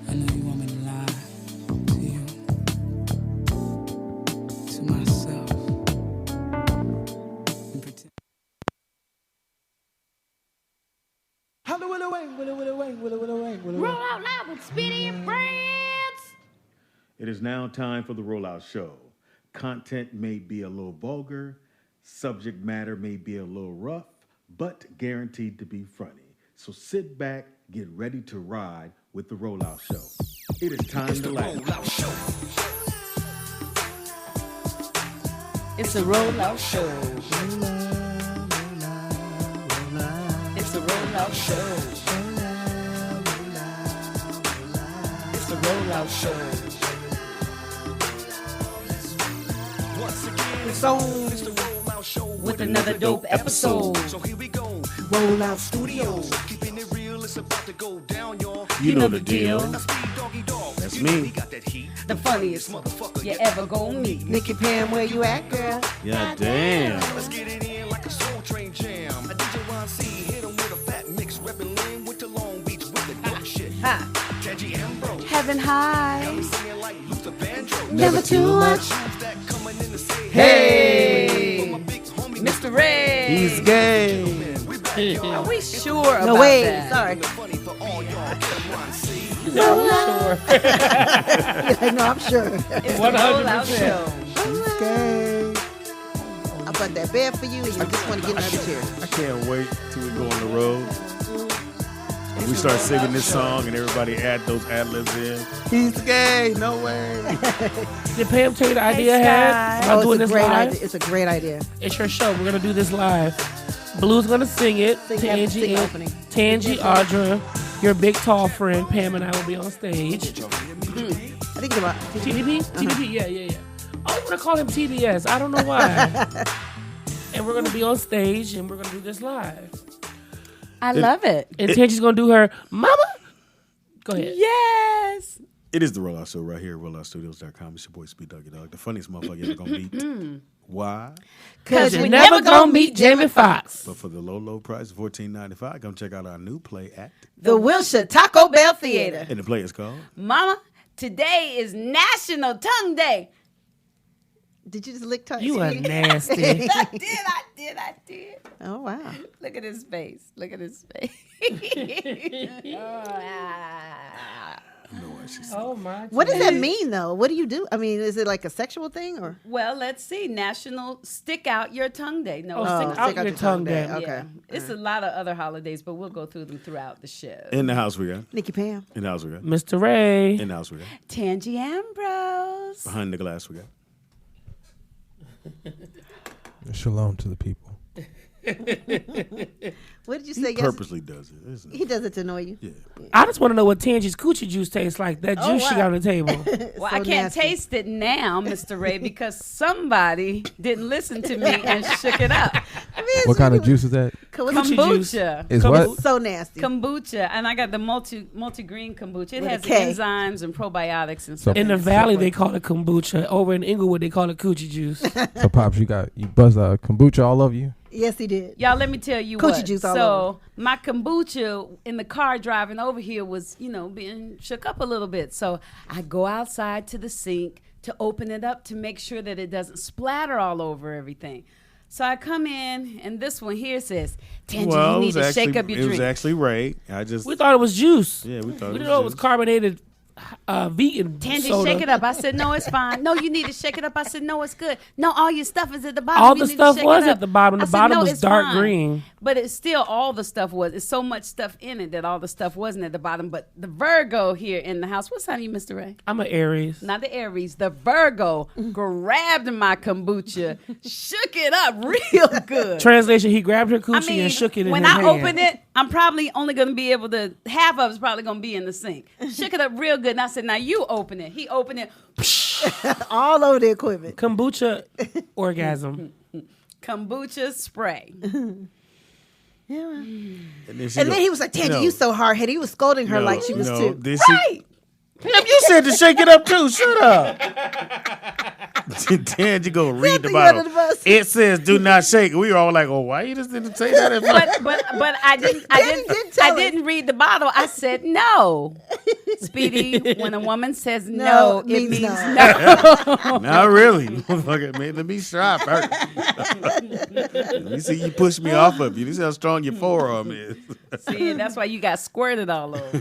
I know you want me to lie to you, to myself, and pretend. Roll out loud with Speedy and Friends. It is now time for the Rollout Show. Content may be a little vulgar, subject matter may be a little rough, but guaranteed to be funny. So sit back, get ready to ride with the Rollout Show. It is time to laugh. It's a rollout show. It's a rollout show. It's a rollout show. Once again, It's on it's the Rollout Show with another dope episode. So here we go. Rollout Studios. Keeping it real, it's about to go down, y'all. You know the deal. Speed Doggy Dog. That's You know me. we got that heat. The funniest Motherfucker, you ever gonna meet. Nikki Pam, where you at, girl? Yeah, damn. Let's get it in like a Soul Train jam. A DJ Ron C hit him with a fat mix. Reppin' Lynn with the Long Beach with the dope shit. Ha. Tangy Ambrose. Heaven high. Got me singing like Luther Vandross. Never too much. That coming in to say Hey, For my big homie, Mr. Ray. He's gay. we back, y'all. Are we sure No about way. that? Sorry. Funny for all y'all. Get Ron C. No, I'm sure. It's the rollout show. Okay. I bought that bed for you, and you just want to get another chair. I can't wait till we go on the road. And we start singing this song and everybody add those ad-libs in. He's gay, no way. Did Pam tell you the idea I had about doing it's a this great live? idea. It's a great idea. It's your show. We're gonna do this live. Blue's gonna sing it. Sing the opening. Tangi, Audra, your big tall friend Pam, and I will be on stage. I think it's about TDP, TDP, yeah. Oh, I'm gonna call him TBS. I don't know why. And we're gonna be on stage and we're gonna do this live. I love it. And Tangi's gonna do her mama. Go ahead. Yes. It is the Rollout Show right here at rolloutstudios.com. It's your boy Speed Doggy Dog, the funniest motherfucker you ever gonna meet. Why? Cause you're never gonna meet Jamie Foxx. But for the low price of $14.95, come check out our new play at the Wilshire Taco Bell Theater. and the play is called Mama, today is National Tongue Day. Did you just lick tongue? You are nasty. I did. Oh, wow. Look at his face. I don't know why she said. Oh my. What does that mean, though? What do you do? I mean, is it like a sexual thing, or? Well, let's see. National Stick Out Your Tongue Day. No, Oh, stick out your tongue day. yeah. Okay. It's a lot of other holidays, but we'll go through them throughout the show. In the house we got. Nikki Pam. In the house we got. Mr. Ray. In the house we got. Tangi Ambrose. Behind the glass we got. Shalom to the people. What did you He say? purposely does it, isn't He it? does it to annoy you. Yeah. I just want to know what Tangi's coochie juice tastes like. That juice she got on the table. Well, So I can't nasty. taste it now, Mr. Ray, because somebody didn't listen to me and shook it up. I mean, What kind of juice is that? Coochie juice. Kombucha. Is what? So nasty. Kombucha, and I got the multi-green kombucha. It With a has K. enzymes and probiotics and stuff. In the it. valley, they call it kombucha. Over in Inglewood, they call it coochie juice. So Pops, you buzz kombucha all over you? Yes, he did. Y'all, let me tell you Coochie what. juice all so my kombucha in the car driving over here was, being shook up a little bit. So I go outside to the sink to open it up to make sure that it doesn't splatter all over everything. So I come in, and this one here says, Tangi, you need to shake up your It was drink. actually Ray. We thought it was juice. Yeah, we thought We it didn't know it was juice. carbonated vegan Tangi, soda. shake it up. I said, no, it's fine. No, you need to shake it up. I said, no, it's good. No, all your stuff is at the bottom. All You the need to stuff shake was it up. at the bottom. The I said, bottom no, was it's dark fine. green. But it's still all the stuff was. It's so much stuff in it that all the stuff wasn't at the bottom. But the Virgo here in the house, what sign are you, Mr. Ray? I'm an Aries. Not the Aries. The Virgo grabbed my kombucha, shook it up real good. Translation, he grabbed her coochie and shook it in when her I hand. open it, I'm probably only going to be able to, half of it's probably going to be in the sink. Shook it up real good. And I said, now you open it. He opened it. All over the equipment. Kombucha orgasm. Kombucha spray. Yeah. And then, And then he was like, Tangi, you so hard-headed. He was scolding her like she was too. This Right. Damn, you said to shake it up too. Shut up. Then you go read the bottle. It says do not shake. We were all like, oh, why you just didn't say that? At first? But I didn't read the bottle. I said no. Speedy, when a woman says no, it means no. Not really. Motherfucker, man, let me shop. You see, you push me off of you. You see how strong your forearm is. See, that's why you got squirted all over.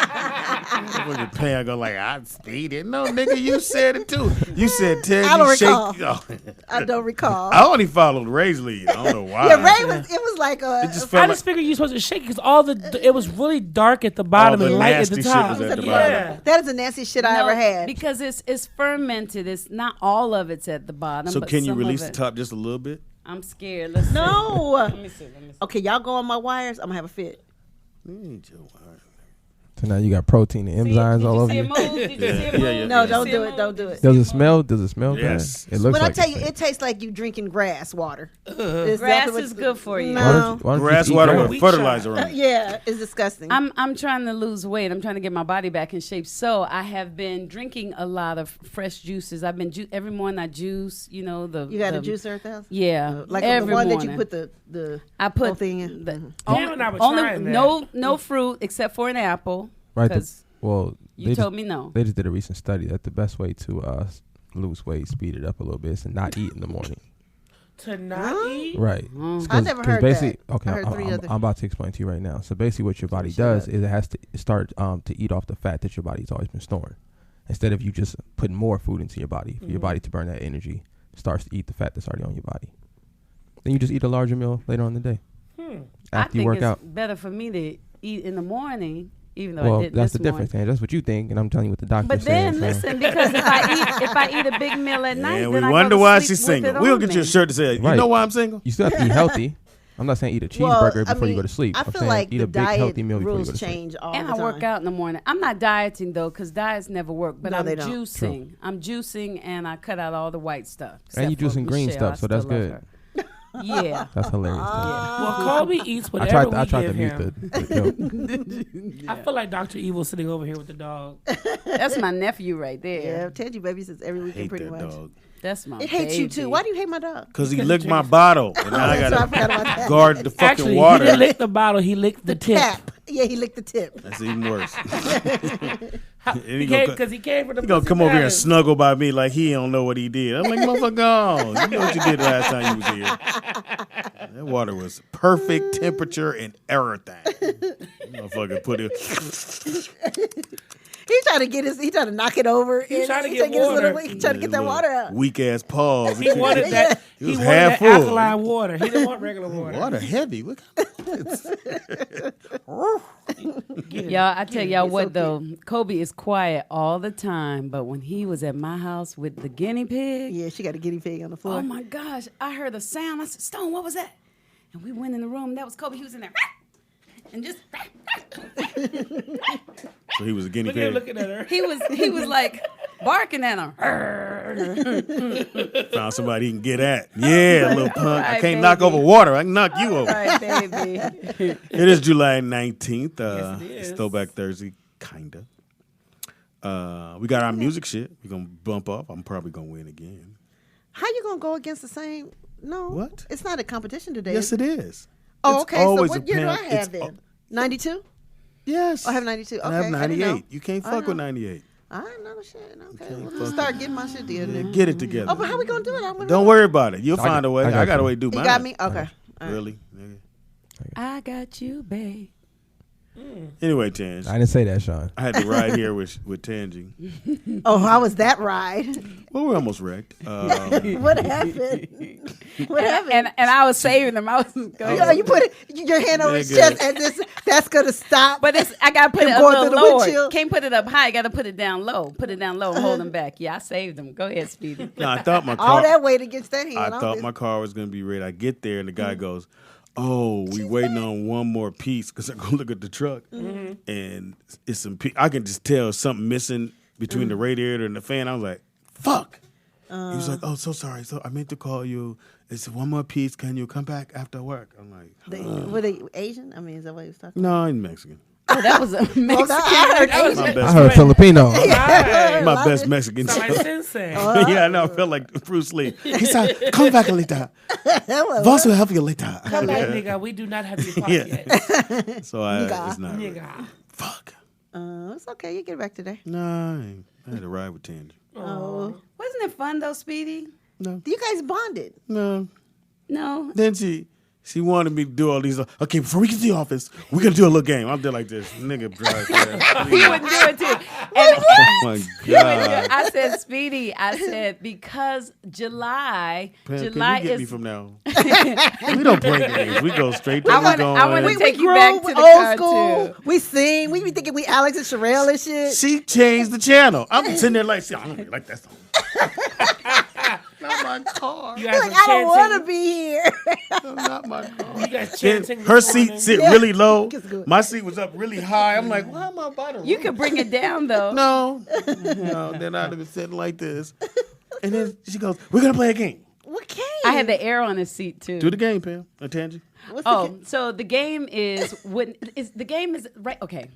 Motherfucking pan go like, I speeded. No, nigga, you said it too. You said tell I don't me recall. shake. Oh. I don't recall. I only followed Ray's lead. I don't know why. Yeah, Ray was. It was like a. It just felt I just figured you were supposed to shake because it was really dark at the bottom All the and light at the nasty shit top. was at the Yeah. That is the nastiest shit I ever had. Because it's fermented. It's not all of it's at the bottom. So but can you some release of the it. top just a little bit? I'm scared. Let's see. No. Let me see. Okay, y'all go on my wires. I'm gonna have a fit. So now you got protein and enzymes all over you. Did you see it move? Yeah. No, don't do it. Don't do it. Does it smell? Does it smell Yes. bad? It looks When like I tell you, it tastes like you drinking grass water. Grass is good for you. No. why don't you Grass just eat water grass? with fertilizer on it. Yeah, it's disgusting. I'm trying to lose weight. I'm trying to get my body back in shape. So I have been drinking a lot of fresh juices. I've been every morning I juice. You know you got a juicer at the house? Yeah, Like every the one morning. that you put the I put whole thing in. Pam and I were trying that. no fruit except for an apple. Right. Because Well, you told me no. They just did a recent study that the best way to lose weight, speed it up a little bit, is to not eat in the morning. To not eat? Right. I never heard basically, that. Okay, I heard three other. I'm about to explain to you right now. So basically what your body does is it has to start to eat off the fat that your body's always been storing. Instead of you just putting more food into your body, for your body to burn that energy, starts to eat the fat that's already on your body. Then you just eat a larger meal later on in the day. After you work it's out. better for me to eat in the morning, even though Well, I did that's this the difference, morning. man. That's what you think, and I'm telling you what the doctor But then saying. listen, because if I eat a big meal at night, And then we I wonder go to why sleep she's with single. it We'll on get you a me. shirt to say, you Right. know why I'm single? You still have to eat healthy. I'm not saying eat a cheeseburger before you go to sleep. I I'm feel saying like eat the a big healthy diet meal before you go rules to sleep. change all And the I time. work out in the morning. I'm not dieting though, because diets never work. But No, I'm they don't. juicing. I'm juicing, and I cut out all the white stuff. And you except for juicing green Michelle. stuff, so I that's still love good. her. Yeah. That's hilarious. Well, Kobe eats I whatever tried we to give mute him. the joke. I feel like Dr. Evil sitting over here with the dog. That's my nephew right there. Yeah, Teddy babysits every I weekend hate pretty that much. dog. That's my It hates you too. baby. Why do you hate my dog? Because he licked my bottle. And now I So I got forgot about to that. guard the fucking Actually, he water. didn't lick the bottle. He licked the tip. Tap. Yeah, he licked the tip. That's even worse. Because he came from the He gonna pussy come over here and palace. snuggle by me like he don't know what he did. I'm like, motherfucker, gone. You know what you did the last time you was here. That water was perfect temperature and everything. Motherfucker put it. He trying to knock it over. He trying to He get his little- water. He trying to get that water out. Weak ass paws. He wanted that. It He was wanted half that full. alkaline water. He didn't want regular water. Water heavy. Look. Y'all, I tell y'all what though, Kobe is quiet all the time, but when he was at my house with the guinea pig, Yeah, she got a guinea pig on the floor. oh my gosh, I heard a sound. I said, Stone, what was that? And we went in the room. That was Kobe. He was in there. And just So he was a guinea Look at him pig. looking at her. he was like barking at her. Found somebody he can get at. Yeah, little punk. I Right, can't knock baby. over water. I can knock you over. Right, baby. It is July 19th. Yes, it It's is. Throwback Thursday, kinda. We got our music shit. We're gonna bump up. I'm probably gonna win again. How you gonna go against the same? No. What? It's not a competition today. Yes, it is. Oh, It's okay. So always what a year do I pan- have it's then? 92? Yes. I have 92. Okay. I have I didn't 98. know. You can't I fuck with know. 98. I know shit. Okay. can't We'll fuck start with getting my shit together. Yeah, then. get it together. Oh, but how we gonna do it? I'm gonna Don't worry about it. You'll I find got- a way. I got I got a you. way to do You mine. got me? Okay. All right. Really? Nigga? I got you, babe. Anyway, Tange, I didn't say that, Sean. I had to ride here with Tangy. Oh, how was that ride? Well, we almost wrecked. What happened? What happened? And I was saving them. I was going, You put your hand over his Nigga. chest and this that's gonna stop. but I gotta put Him it a going little through the lower. windshield. Can't put it up high. Gotta put it down low. Put it down low. Hold them back. Yeah, I saved them. Go ahead, Speedy. No, I thought my all car. that weight against that hand. I I'm thought just- my car was gonna be ready. I get there and the guy goes, "Oh, we waiting on one more piece." Because I go look at the truck and it's some. I can just tell something missing between the radiator and the fan. I was like, "Fuck." He was like, "Oh, so sorry. So I meant to call you. It's one more piece. Can you come back after work?" I'm like, Were they Asian? I mean, is that what he was talking "No, I'm Mexican." Oh, that was a Mexican. I heard Filipino. My best Mexican. Sound like Sensei. Yeah, I know. I felt like Bruce Lee. He said, "Come back later. Voss will help you later." Come back, nigga. We do not have your pot yet. So it's not. Nigga. Fuck. It's okay. You get back today. No, I had to ride with Tangy. Oh. Wasn't it fun though, Speedy? No. You guys bonded. No. No. Then she wanted me to do all these. Okay, before we get to the office, we're gonna do a little game. I'm there like this, nigga. Drive there. He wouldn't do it too. And Oh my god. I said, Speedy, because July Pam, can you is. get me from now? We don't play games. We go straight to I the want going. to take you grew back to the old car school. too. We sing. We be thinking we Alex and Sherelle and shit. She changed the channel. I'm sitting there like, I don't really like that song. Not my car. You guys Like, were I don't want to chanting. be here. Not my car. You guys Then chanting. her this seat morning. sit really low. It's good. My seat was up really high. I'm like, why am I by the You roof? could bring it down though. No. Then I'd have been sitting like this. And then she goes, we're going to play a game. What game? I had the air on his seat too. Do the game, Pam. Tangy. What's the Oh, game? so the game is right. Okay,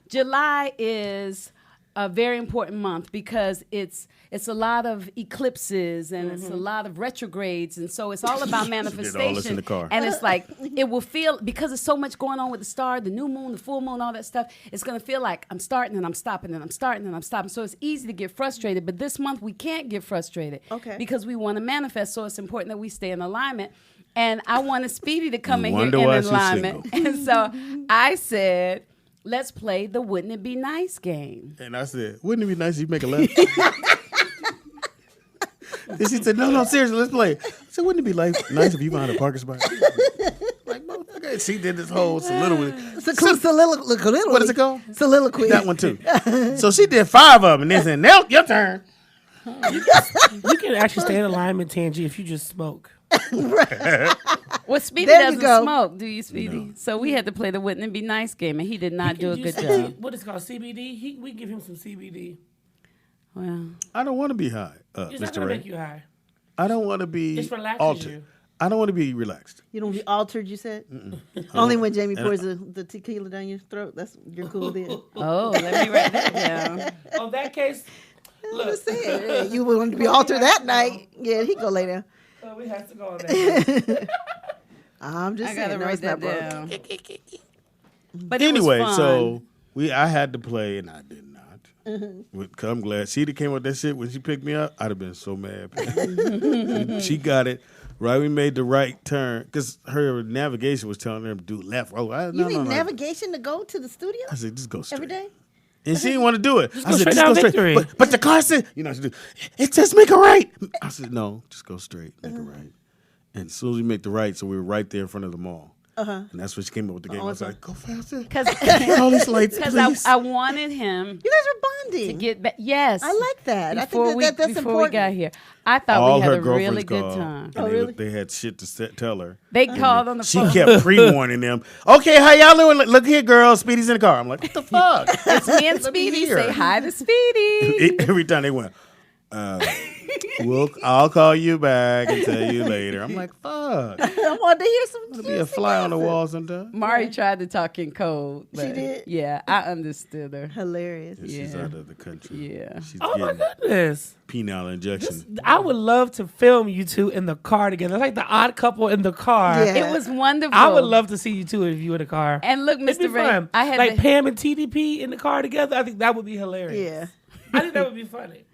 July is a very important month because it's a lot of eclipses and it's a lot of retrogrades, and so it's all about manifestation. all this in the car. And it's like it will feel, because there's so much going on with the star, the new moon, the full moon, all that stuff. It's gonna feel like I'm starting and I'm stopping and I'm starting and I'm stopping. So it's easy to get frustrated, but this month we can't get frustrated, because we want to manifest. So it's important that we stay in alignment. And I wanted Speedy to come in here Wonder in why she's alignment, single. and so I said, let's play the Wouldn't It Be Nice game. And I said, wouldn't it be nice if you make a left? Then she said, no, seriously, let's play. I said, wouldn't it be nice if you found a parking spot? Like, motherfucker. She did this whole soliloquy. Soliloquy. What is it called? Soliloquy. That one too. So she did 5 of them, and then said, "Now your turn." You can actually stay in alignment, Tangy, if you just smoke. Well, Speedy There you doesn't go. smoke, do you, Speedy? No. So we had to play the Wouldn't It Be Nice game, and he did not do a You good said- job. What is it called? CBD? We give him some CBD. Well, I don't want to be high, It's not Mr. going to Ray. make you high. I don't want to be It relaxes altered. you. I don't want to be relaxed. You don't be altered, you said? Only when Jamie pours the tequila down your throat. You're cool then. oh, let me write that down. On that case, I'm look, just saying. You wanted to be altered that night. Yeah, he go lay down. we have to go on that. I'm just I saying. gotta No, write it's not that broke. down. But it was Anyway, fun. so I had to play, and I did not. Cause I'm glad she came with that shit when she picked me up. I'd have been so mad. She got it right. We made the right turn because her navigation was telling her to do left. Oh, You need navigation to go to the studio I said, just go straight. every day? And she didn't want to do it. I go said, straight just down go Victory. straight. But the car said, you know, what to do. It says make a right. I said, no, just go straight, make a right. And as soon as we make the right, so we were right there in front of the mall. And that's when she came up with the game. I was like, go faster. Because All these lights, please. I wanted him You guys were bonding. to get back. Yes. I like that. I Before think that's before important. we got here. I thought All we had her a girlfriends really good called, time. and really? they had shit to tell her. They called on the She phone. kept pre-warning them. Okay, how y'all doing? Look here, girls. Speedy's in the car. I'm like, what the fuck? It's me and Let me Speedy. hear. Say hi to Speedy. Every time they went, I'll call you back and tell you later. I'm like, fuck. I wanted to hear some. Be a fly on the wall sometime. Mari tried to talk in code. But did? Yeah, I understood her. Hilarious. She's Yeah. out of the country. Yeah. She's Oh, my getting goodness. penile injection. I would love to film you two in the car together. It's like the odd couple in the car. Yeah. It was wonderful. I would love to see you two if you in the car. And look, It'd be Mr. Ray, fun. I had like the- Pam and TDP in the car together. I think that would be hilarious. Yeah. I think that would be funny.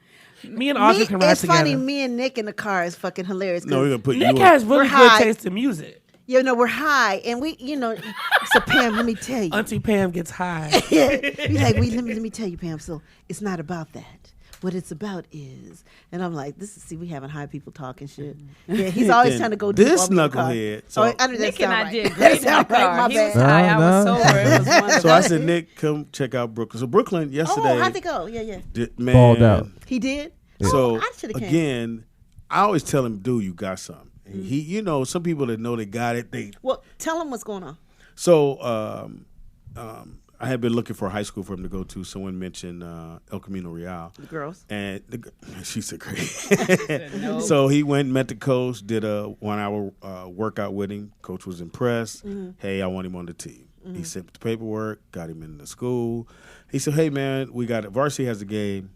Me and Audrey can ride It's together. funny. Me and Nick in the car is fucking hilarious. No, we're going to put Nick you has on. really We're good high. taste in music. You know, we're high, and we, so Pam, let me tell you. Auntie Pam gets high. Be like, let me tell you, Pam. So it's not about that. What it's about is, and I'm like, we having high people talking shit. Yeah, he's always Then trying to go deep this on me in the car. knucklehead, so- I know that Nick and sound I right. did That great in the sound right, car. my He was bad. high. I was No. sober. It was wonderful. So I said, Nick, come check out Brooklyn. So Brooklyn yesterday. Oh, how'd it go? Yeah. Man, Balled out. He did. So I shoulda came. again, I always tell him, dude, you got something. And he, some people that know they got it, they. Well, tell him what's going on. So I had been looking for a high school for him to go to. Someone mentioned El Camino Real. The girls. And she said great. So he went, met the coach, did a 1 hour workout with him. Coach was impressed. Hey, I want him on the team. He sent the paperwork, got him into school. He said, "Hey man, varsity has a game.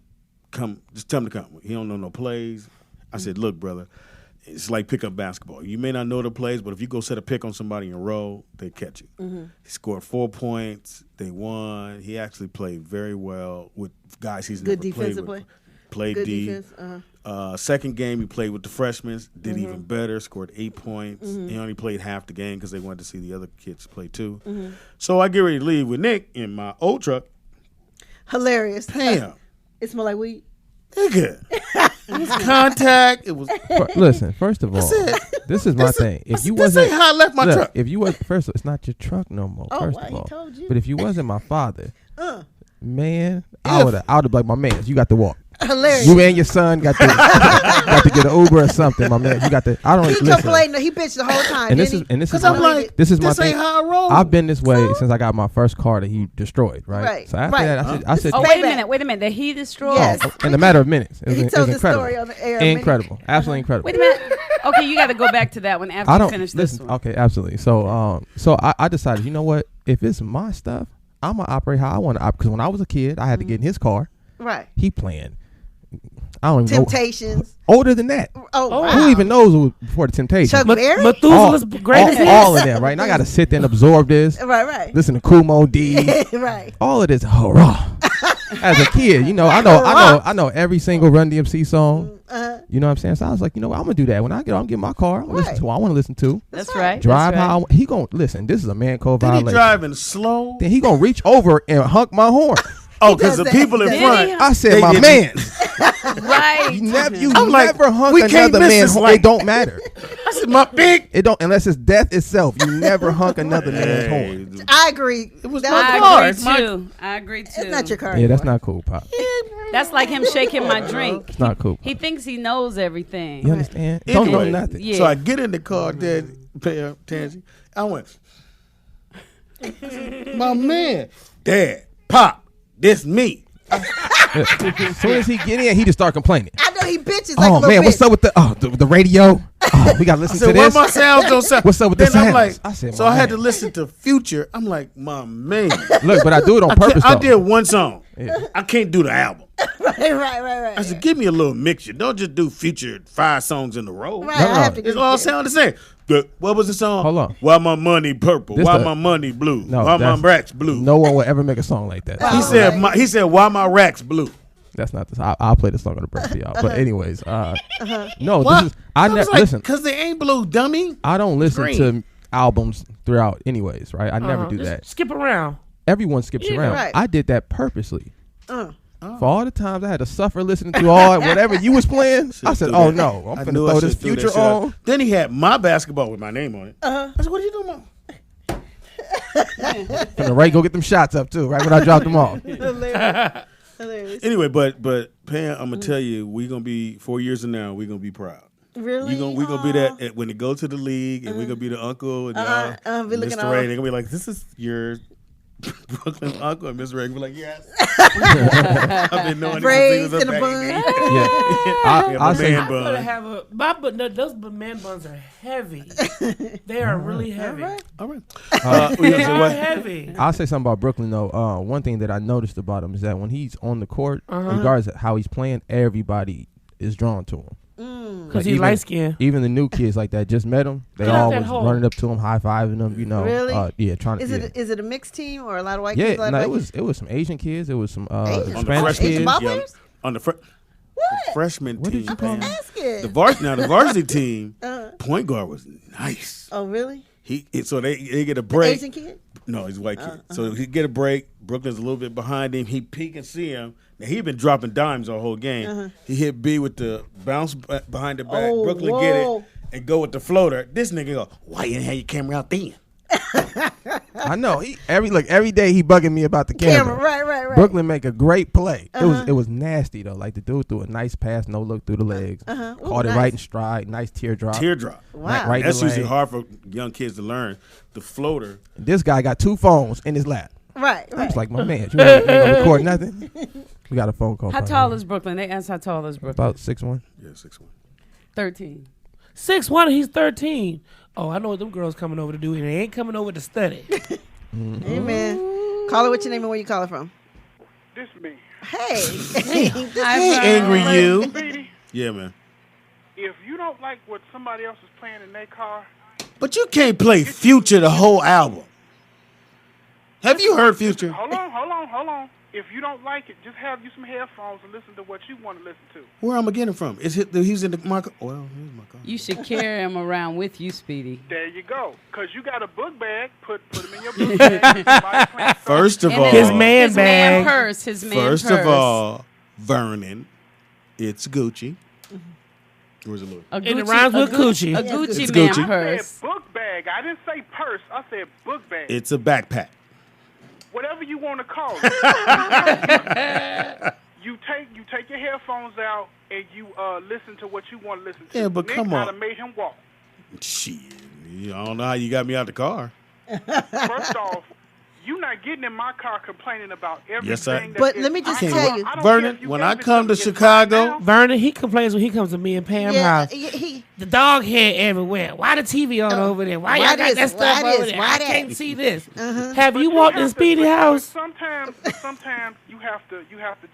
Come, just tell him to come. He don't know no plays." I said, "Look, brother, it's like pickup basketball. You may not know the plays, but if you go set a pick on somebody in a row, they catch you." He scored 4 points. They won. He actually played very well with guys he's Good never played defensive with. play. Played Good D. defense. Second game, he played with the freshmen. Did even better. Scored 8 points. He only played half the game because they wanted to see the other kids play too. So I get ready to leave with Nick in my old truck. Hilarious. Damn, It smelled like weed. nigga. It was contact. It was. Listen, first of all, this is my thing. If you This wasn't, ain't how I left my look, truck. if you was first, it's not your truck no more. Oh, First wow, of he all, told you. but if you wasn't my father, man, I would have like my man. You got to walk. Hilarious. You and your son got to get an Uber or something, my man. You got to. I don't He listen. complained. He bitched the whole time. And this didn't is he? and this is Because I'm my, like, this is my this thing. ain't how I roll. I've been this way since I got my first car that he destroyed. Right. Right, So after right. that, I said, Oh, Payback. wait a minute. That he destroyed? Yes. in a matter of minutes. It was, He it told was the incredible. story on the air. Incredible. Absolutely incredible. Wait a minute. Okay, you got to go back to that one after I you don't finish this listen. one. Okay, absolutely. So, so I decided, you know what? If it's my stuff, I'm gonna operate how I want to operate. Because when I was a kid, I had to get in his car. Right. He playing. I don't even Temptations. know. Older than that. Oh, wow. Who even knows who was before the Temptations? Chuck Berry? Methuselah's greatest hits. all of that, right? And I got to sit there and absorb this. Right. Listen to Kumo D. Right. All of this hurrah. As a kid, you know, I know every single Run DMC song. You know what I'm saying? So I was like, you know what? I'm gonna do that. When I get in my car, I'm gonna listen to what I want to listen to. That's right. Drive That's right. how he gonna listen. This is a man code Then he violation. driving slow. Then he gonna reach over and honk my horn. Oh, because the does people in that. front. I said, They my didn't- man. Right. You I'm like, never hunk we can't another miss man's this horn. light. It don't matter. I said, my big. It don't unless it's death itself. You never hunk another man's horn. I agree. It was That my was- car. I It's agree my- too. I agree too. It's not your car. Yeah, that's anymore. not cool, Pop. That's like him shaking my drink. It's not cool. He thinks he knows everything. You understand? Don't know Anyway, nothing. Yeah. So I get in the car, Dad, Tansy. I went, my man, Dad, Pop, this me. As soon as he get in, he just start complaining. I know he bitches like a Oh little man, bitch. what's up with the radio? Oh, we gotta I listen said, to why this. my sounds don't sound? What's up with then the I'm sounds? like, I said, so my I had man. to listen to Future. I'm like, my man. Look, but I do it on purpose. I though. did one song. Yeah. I can't do the album. right. I said, give me a little mixture. Don't just do Future 5 songs in a row. Right, No, I no. have to It's go all get- sound the same. What was the song? Hold on. Why my money purple? This Why the- my money blue? No, Why my that's- racks blue? No one will ever make a song like that. He said. He said, why my racks blue? That's not this. I'll play the song on the break for y'all. But anyways, no, What? this is. I never listen. Because they ain't blue, dummy. I don't listen green. to albums throughout, anyways. Right? I never do Just that. Skip around. Everyone skips Yeah. around. Right. I did that purposely. For all the times I had to suffer listening to all whatever you was playing, I said, "Oh no, I'm I finna knew I throw this should throw that Future shit out. on." Then he had my basketball with my name on it. I said, what are you doing, Mom? Finna right go get them shots up too. Right when I dropped them off. Hilarious. Anyway, but Pam, I'm gonna tell you, we're gonna be 4 years from now. We're gonna be proud. Really? We gonna be that when it go to the league, and we're gonna be the uncle and y'all, be looking Mr. all- Ray. They're gonna be like, this is your Brooklyn uncle, and Mr. Ray gonna be like, yes. I've been knowing Braids this since in a he was a bun. baby. Yeah, Yeah, I my say man I'm gonna bun. have a no, those man buns are heavy. They are really heavy. All right. They We gonna say are what? heavy. I'll say something about Brooklyn though. One thing that I noticed about him is that when he's on the court, regardless of how he's playing, everybody is drawn to him. Because he's even- light skinned. Even the new kids like that just met him. They Get out all that was hole. running up to him, high fiving him. You know, Really? Yeah, trying to. Is yeah. it a mixed team or a lot of white Yeah, kids? a lot no, of it white was some Asian kids. It was some Asian? On the Spanish freshman, Asian kids. ball yeah, players? on the What? freshman What team. did you call man. them? Asking. The varsity team, point guard was nice. Oh, really? So they get a break. Asian kid? No, he's a white kid. So he get a break. Brooklyn's a little bit behind him. He peek and see him. Now he been dropping dimes all whole game. He hit B with the bounce behind the back. Oh, Brooklyn whoa. get it and go with the floater. This nigga go, why you didn't have your camera out then? I know. Every day he bugging me about the camera. Right. Brooklyn make a great play. It was nasty though. Like the dude threw a nice pass, no look through the legs, caught it nice. right in stride, nice teardrop. Teardrop. Wow. Right in That's the usually lane. hard for young kids to learn. The floater. This guy got 2 phones in his lap. Right. I'm just like, my man, you ain't gonna record nothing. We got a phone call. How tall is Brooklyn? They asked how tall is Brooklyn. about 6'1"? Yeah, 6'1". 13. 6'1", he's 13. Oh, I know what them girls coming over to do, and they ain't coming over to study. Hey, man. Call her what's your name and where you call her from? This me. Hey. Angry you. Speedy, Yeah, man. if you don't like what somebody else is playing in their car, But you can't play Future the whole album. Have you heard Future? hold on. If you don't like it, just have you some headphones and listen to what you want to listen to. Where am I getting it from? He's in my car. Well, here's my car. You should carry him around with you, Speedy. There you go. Because you got a book bag. Put him in your book bag. Somebody playing First of And all, His man bag. purse. His man first purse. of all, Vernon, it's Gucci. Where's it, Louis? A And it Gucci- rhymes a with Gucci. Gucci. A Gucci It's man Gucci. I purse. said book bag. I didn't say purse. I said book bag. It's a backpack. Whatever you want to call it. you take your headphones out and you listen to what you want to listen to. Yeah, but Nick, come I'd on. have made him walk. Shit. I don't know how you got me out the car. First off, you're not getting in my car complaining about everything. Yes, I- that But is- let me just I tell don't- you. I don't Vernon, care if you when gave I it come to me. It's Chicago- mine now. Vernon, he complains when he comes to me and Pam's house. he The dog hair everywhere. Why the TV on over there? Why y'all why got that this? stuff Why over this? there? Why I that? can't see this. Have But you walked in have to- Speedy but house? Sometimes you have to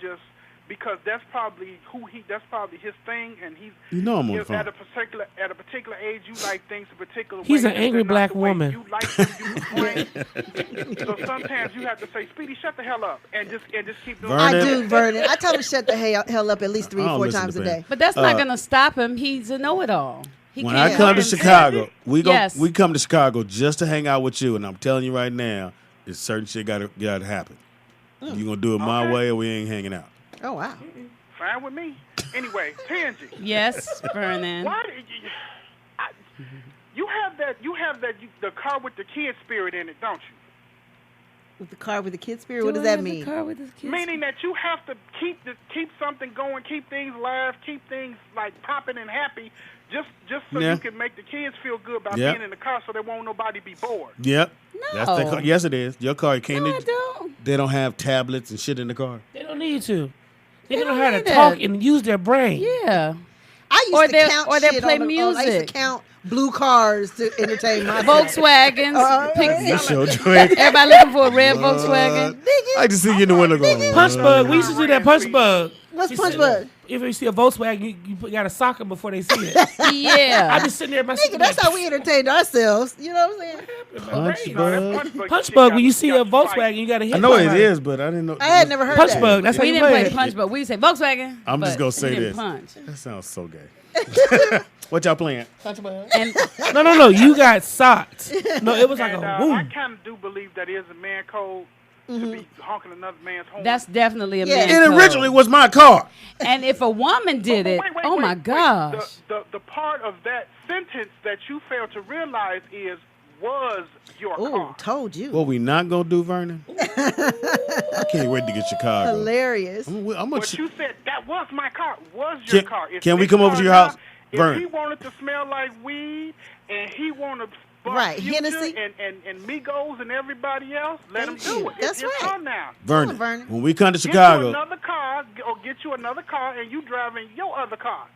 just because that's probably that's probably his thing, and he's You know I'm on the if phone. at a particular age you like things a particular way. He's an and angry they're not black the way woman. You like them, you complain. So sometimes you have to say, "Speedy, shut the hell up," and just keep doing. I Vernon. do, Vernon. I tell him to shut the hell up at least 3 I or don't 4 listen times to a Ben. day. But that's not going to stop him. He's a know-it-all. He When can't I come help to himself. Chicago, we Yes. come to Chicago just to hang out with you, and I'm telling you right now, it's certain shit got to happen. You gonna do it my Okay. way, or we ain't hanging out. Oh, wow. Fine with me. Anyway, Tangy. Yes, Vernon. Why did you have that the car with the kid spirit in it, don't you? With the car with the kid spirit, what does that mean? Meaning that you have to keep something going, keep things live, keep things like popping and happy, just so Yeah. you can make the kids feel good about Yeah. being in the car, so there won't nobody be bored. Yep. No. That's their car. Yes, it is. Your car can't. No, I don't. They don't have tablets and shit in the car. They don't need to. They don't know how to need talk that. and use their brain. Yeah. I Or used to they- count or they shit play I used music. to count blue cars to entertain myself. Volkswagens. You sure drink. Everybody looking for a red Volkswagen. I just see you in the window going. Punch bug. We used to do that punch bug. What's She punch said, bug? If you see a Volkswagen, you got to sock them before they see it. I Yeah. be sitting there, my Nigga, that's how we entertained ourselves. You know what I'm saying? Punch No, that bug. punch shit bug. got- When you see got a you fighting. Volkswagen, you got to hit. I know somebody. it is, but I didn't know. I had never heard Punch that. bug. That's how We you didn't play play it. punch, but we say Volkswagen. I'm just but gonna we say didn't this. Punch. That sounds so gay. What y'all playing? And No. You got socked. No, it was like And, a I boom. kind of do believe that is a man code to be honking another man's horn. that's definitely a Yeah. man. It code. originally was my car. And if a woman did it, Wait, oh my wait. gosh. The part of that sentence that you fail to realize is was your Ooh, car. told you. What we not gonna do, Vernon? I can't wait to get Chicago. Hilarious. I'm gonna But you said that was my car. Was your Can- car? If can we his come over car to your now, house? If Vernon. he wanted to smell like weed and he wanted to Right, Hennessy. and Migos and everybody else, let him Thank do you. it. That's it's his right. car now. Vernon, Vernon. when we come to Get you Chicago, another car, or get you another car, and you driving your other car.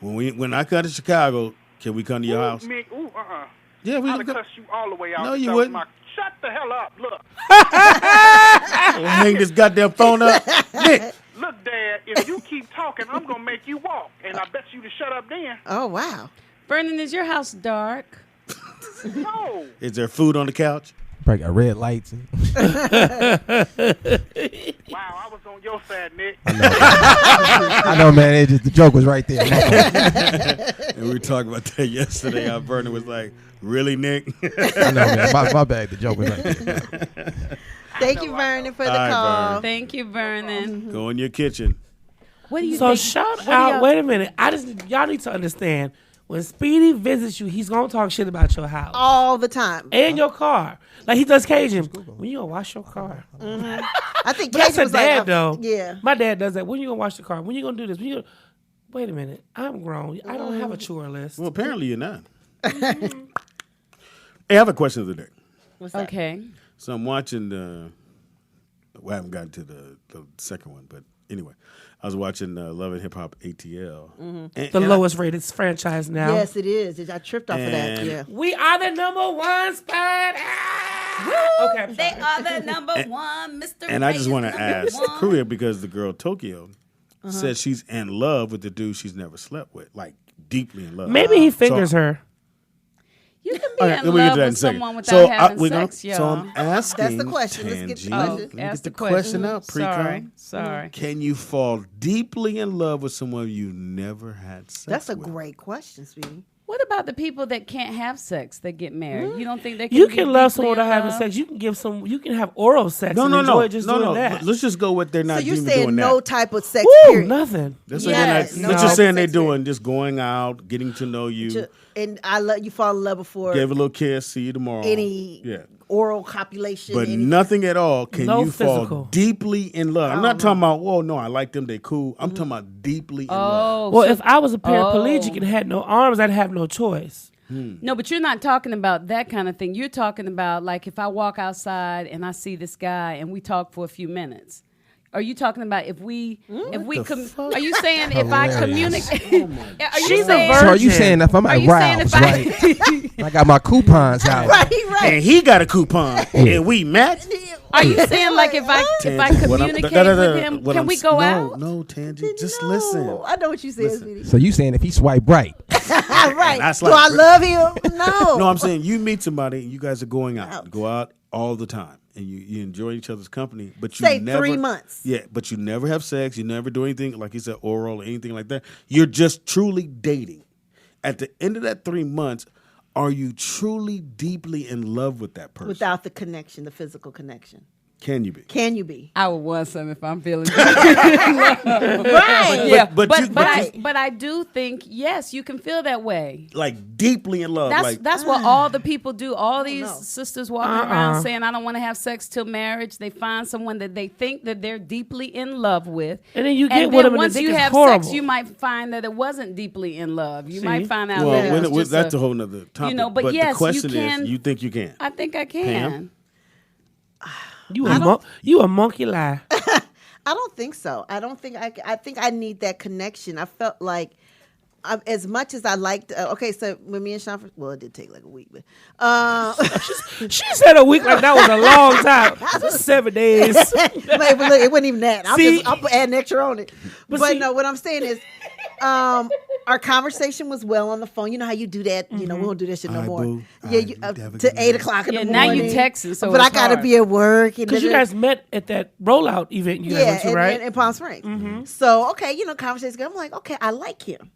when I come to Chicago, can we come to your house? Yeah, we I'd can have go. cussed you all the way out. No, if you that was wouldn't. Shut the hell up. Look. Hang this goddamn phone up. Nick, Look, Dad, if you keep talking, I'm going to make you walk. And I bet you to shut up then. Oh, wow. Vernon, is your house dark? No. is there food on the couch? Probably got red lights. Wow, I was on your side, Nick. I know, man. It just, the joke was right there. And we were talking about that yesterday. How Vernon was like, "Really, Nick?" I know, man. My bad. The joke was right there. Thank you, Vernon, for the All right, call. Vernon. Thank you, Vernon. Go in your kitchen. What do you So think? shout what do out. y'all- Wait a minute. Y'all need to understand. When Speedy visits you, he's gonna talk shit about your house All the time. and your car. Like he does Cajun. When you gonna wash your car? I think But that's Cajun a was dad like, though. yeah. My dad does that. When you gonna wash the car? When you gonna do this? When you gonna... Wait a minute. I'm grown. I don't have a chore list. Well, apparently you're not. Hey, I have a question of the day. What's that? Okay. So I'm watching the. Well, I haven't gotten to the second one, but anyway, I was watching Love and Hip Hop ATL. And- The and I- lowest rated franchise now. Yes, it is. I tripped off of that. And- Yeah. We are the #1 spot. Ah! Okay, I'm They sorry. are the number one, Mr. And I just want to Number ask one. Korea because the girl Tokyo says she's in love with the dude she's never slept with, like deeply in love. Maybe he fingers her. You can be Okay, in we'll get love to that in a with second. someone without So, having we're gonna- sex, y'all. so I'm asking. That's the question. Let's get the Tangi, question. let me Ask get the the question out. Sorry, Pre-com. sorry. Can you fall deeply in love with someone you never had sex That's a with? great question, sweetie. What about the people that can't have sex that get married? You don't think they can You be can love deeply someone in without having love? sex. You can give some. You can have oral sex. No, and no, enjoy no, just no, doing no. that. Let's just go with they're not So you're even saying doing no that. type of sex Woo, period. nothing. Let's Yes, say no. let's just saying they're Sex doing just going out, getting to know you, And I love you fall in love before give a little kiss, see you tomorrow. any yeah. oral copulation. But any, nothing at all can No you fall physical. deeply in love. I'm not talking about, whoa, no, I like them, they cool. I'm talking about deeply in love. Oh, Well, so- if I was a paraplegic and had no arms, I'd have no choice. no, but you're not talking about that kind of thing. You're talking about like if I walk outside and I see this guy and we talk for a few minutes. Are you talking about if we are you saying if I communicate? Are you She's a saying? So are you Virgin. saying if I'm Are at you saying if Ralph's, right? I got my coupons out. right. And he got a coupon, and we match. Are you saying like if I communicate with him, can we go out? No, Tangi, just No, listen. I know what you said, sweetie. So you saying if he swipe right? right. that's Do like- I love him? No. No, I'm saying you meet somebody, and you guys are going out. Go out all the time, and you enjoy each other's company. But you Say never 3 months. Yeah, but you never have sex. You never do anything like you said, oral or anything like that. You're just truly dating. At the end of that 3 months, are you truly deeply in love with that person? Without the connection, the physical connection. Can you be? Can you be? I would want some if I'm feeling. Right. Yeah, but but I do think yes, you can feel that way. Like deeply in love. That's what all the people do. All these know. sisters walking around saying, "I don't want to have sex till marriage." They find someone that they think that they're deeply in love with, And then you get with them and once the dick you is have horrible. sex, you might find that it wasn't deeply in love. You See? might find out well, that it was just that's a whole nother topic. but but yes, the question you can. is, you think you can? I think I can. Pam? You a monkey lie. I don't think so. I don't think I think I need that connection. I felt like as much as I liked. Okay, so when me and Sean, well, it did take like a week, but She said a week like that was a long time. 7 days. but look, it wasn't even that. See? I'm adding extra on it. But see- no, what I'm saying is, our conversation was well on the phone. You know how you do that. You know we don't do that shit no Aye, more. boo. Yeah, Aye, you, you never to get 8 married. o'clock in Yeah, the now morning. you texting, so but it's I gotta hard. be at work. Because you guys met at that rollout event you guys went to, right? in Palm Springs. So okay, conversations go. I'm like, okay, I like him.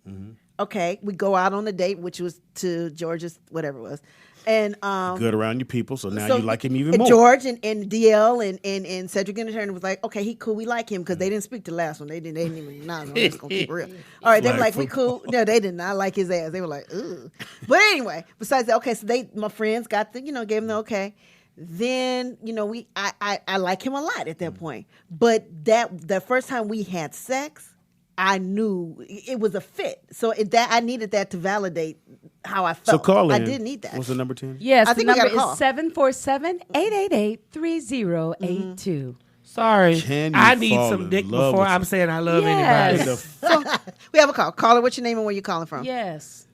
Okay, we go out on a date, which was to George's, whatever it was, and Good around your people, so now so- you like him even and more. George and DL and Cedric and the attorney was like, okay, he cool, we like him because they didn't speak the last one. They didn't even. No, I'm just gonna keep it real. All right, they were Flag like, we cool. No, they did not like his ass. They were like, ugh. But anyway, besides that, okay, so my friends got the, gave them the okay. Then I like him a lot at that point. But the first time we had sex, I knew it was a fit. So I needed that to validate how I felt. So call in. I did need that. What's the number 10? Yes, I the think we number got a is call. 747-888-3082. Sorry. Can you I need fall some in dick love before with I'm saying I love Yes. anybody. We have a call. Caller, what's your name and where you calling from? Yes.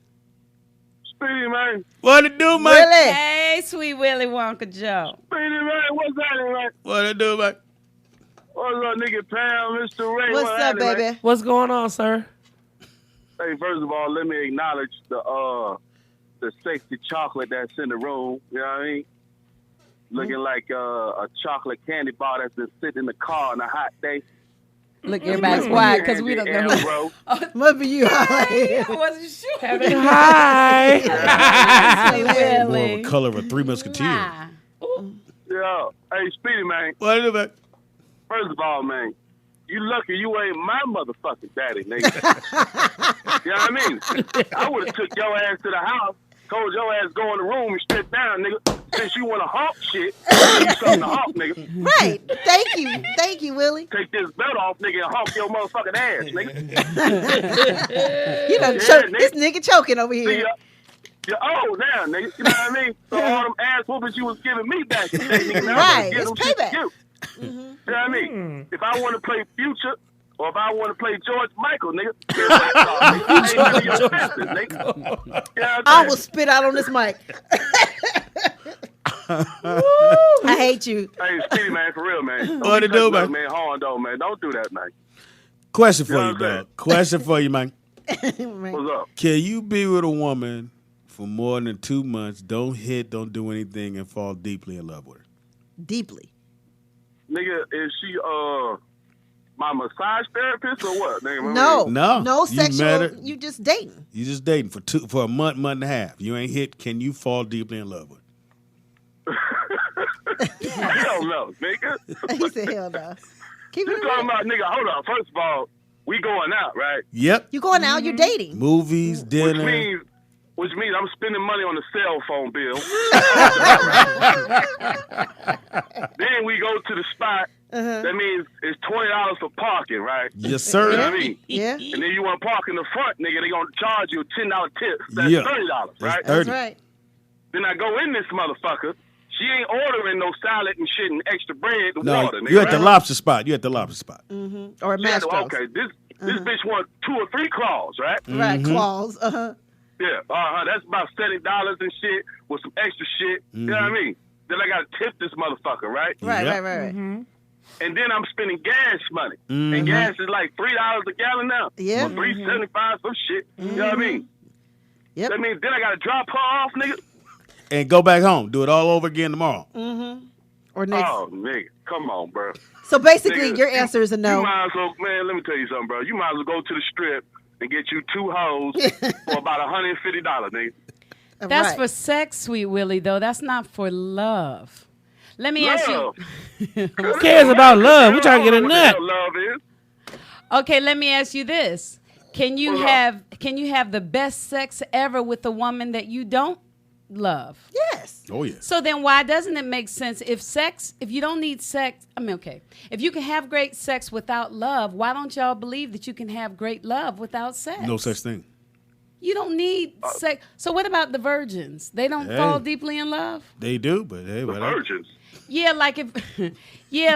Speedy, man. What it do, man? Really? Hey, sweet Willy Wonka Joe. Speedy, man. What's happening, man? What it do, man? What's up, nigga Pam, Mr. Ray? What's up, happening, man? baby? What's going on, sir? Hey, first of all, let me acknowledge the sexy chocolate that's in the room. You know what I mean? Looking like a chocolate candy bar that's been sitting in the car on a hot day. Look, everybody's quiet because we don't know who. Bro. Must be you. I wasn't sure. Hi. Sweet More Willy. of a color of a Three Musketeers. Nah. Yeah. Hey, Speedy, man. What it do, man? First of all, man, you lucky you ain't my motherfucking daddy, nigga. You know what I mean? I would have took your ass to the house, told your ass go in the room and sit down, nigga. Since you want to hawk shit, you something to hawk, nigga. Right. Thank you, Willie. Take this belt off, nigga, and hawk your motherfucking ass, nigga. This nigga choking over See, here. you're old now, nigga. You know what I mean? So all them ass whoopings you was giving me back in the day, nigga. Now Right, I'm gonna give it's them shit to payback. you. You know what I mean? If I want to play Future, or if I want to play George Michael, nigga, it's my fault, nigga. I ain't none of your business, nigga. You know what I I'm will saying? spit out on this mic. I hate you. Hey, Speedy, man, for real, man. What it do, man? Man, hard though, man. Don't do that, man. Question for You know you, what I'm dog. Question for you, man. What's up? Can you be with a woman for more than 2 months, don't hit, don't do anything, and fall deeply in love with her? Deeply. Nigga, is she my massage therapist or what? Nigga, No. No. No You met sexual. her. You just dating. You just dating for a month, month and a half. You ain't hit. Can you fall deeply in love with her? Hell no, nigga. He said, hell no. Keep You it talking real. about, nigga, hold on. First of all, we going out, right? Yep. You going out, you're dating. Movies, dinner. Which means I'm spending money on the cell phone bill. Then we go to the spot. That means it's $20 for parking, right? Yes, sir. You know what I mean? Yeah. And then you want to park in the front, nigga, they going to charge you a $10 tip. That's Yeah. $30, That's right? 30. That's right. Then I go in this motherfucker. She ain't ordering no salad and shit and extra bread and No, water, nigga. you at the right? lobster spot. You at the lobster spot. Or Yeah, Mastros. okay, this bitch want 2 or 3 claws, right? Right, Mm-hmm. claws. Yeah, that's about $70 and shit with some extra shit. You know what I mean? Then I got to tip this motherfucker, right? Right, Yep. right. And then I'm spending gas money. And gas is like $3 a gallon now. Yeah. Or $3.75, some shit. You know what I mean? Yep. That means then I got to drop her off, nigga. And go back home. Do it all over again tomorrow. Or next. Oh, nigga, come on, bro. So basically, Nigga, your answer is a You no. might as well, man, let me tell you something, bro. You might as well go to the strip and get you 2 hoes for about $150, nigga. That's Right. for sex, Sweet Willie, though. That's not for love. Let me ask Love. you. Who cares about love? We're trying to get a What the hell nut. love is. Okay, let me ask you this: Can you What's up? have the best sex ever with a woman that you don't love? Yes. Oh, yeah. So then why doesn't it make sense if you don't need sex, if you can have great sex without love, why don't y'all believe that you can have great love without sex? No such thing. You don't need sex. So what about the virgins? They don't Hey. fall deeply in love? They do, but hey, The whatever. virgins. Yeah, like if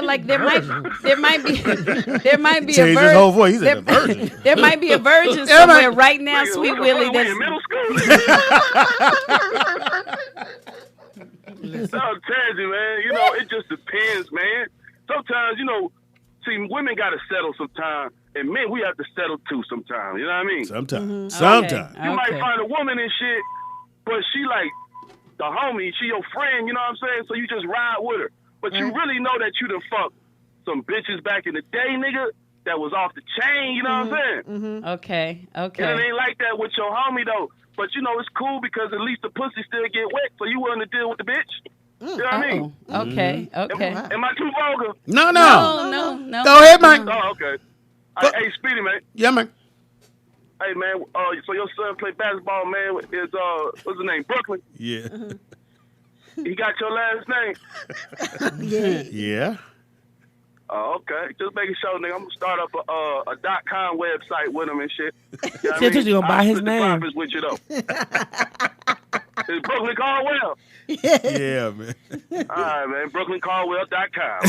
like there might be Changed a his virgin. whole voice. He said a virgin. There might be a virgin somewhere right now, Nigga, Sweet what the Willie. fuck, we in That's middle school? I'm telling you, man. You know, it just depends, man. Sometimes, you know, see, women got to settle sometimes, and men, we have to settle too sometimes. You know what I mean? Sometimes. Sometimes. You might find a woman and shit, but she like the homie, she your friend, you know what I'm saying? So you just ride with her. But you really know that you done fucked some bitches back in the day, nigga, that was off the chain, you know what I'm saying? Okay. And it ain't like that with your homie, though. But, you know, it's cool because at least the pussy still get wet, so you willing to deal with the bitch. You know what I mean? Okay. Am I too vulgar? No. No. Go ahead, man. Oh, okay. Hey, Speedy, man. Yeah, man. Hey, man, so your son play basketball, man, is, what's his name, Brooklyn? Yeah. He got your last name? Yeah. Oh, okay. Just making sure, nigga. I'm going to start up a .com website with him and shit. You know what I Shit, mean? you gonna buy I'll his split the name. profits with you, though. It's Brooklyn Caldwell. Yeah, man. All right, man. BrooklynCaldwell.com.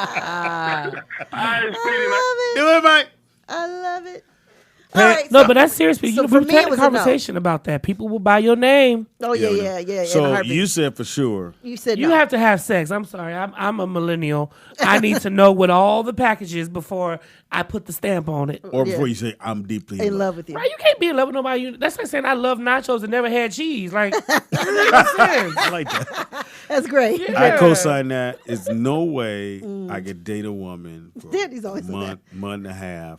All right, Speedy, man. Do it, man. I love it. Hey, All right, No, but that's serious. You so know, for we've me, had it a was a no. conversation about that. People will buy your name. Oh, yeah. in a So heartbeat. you said for sure. You said You no. have to have sex. I'm sorry. I'm a millennial. I need to know what all the packages before I put the stamp on it. Or before you say, I'm deeply in love with you. Right? You can't be in love with nobody. That's like saying I love nachos and never had cheese. Like, that doesn't make sense. I like that. That's great. I co-sign that. There's no way I could date a woman for Daddy's always a said month and a half.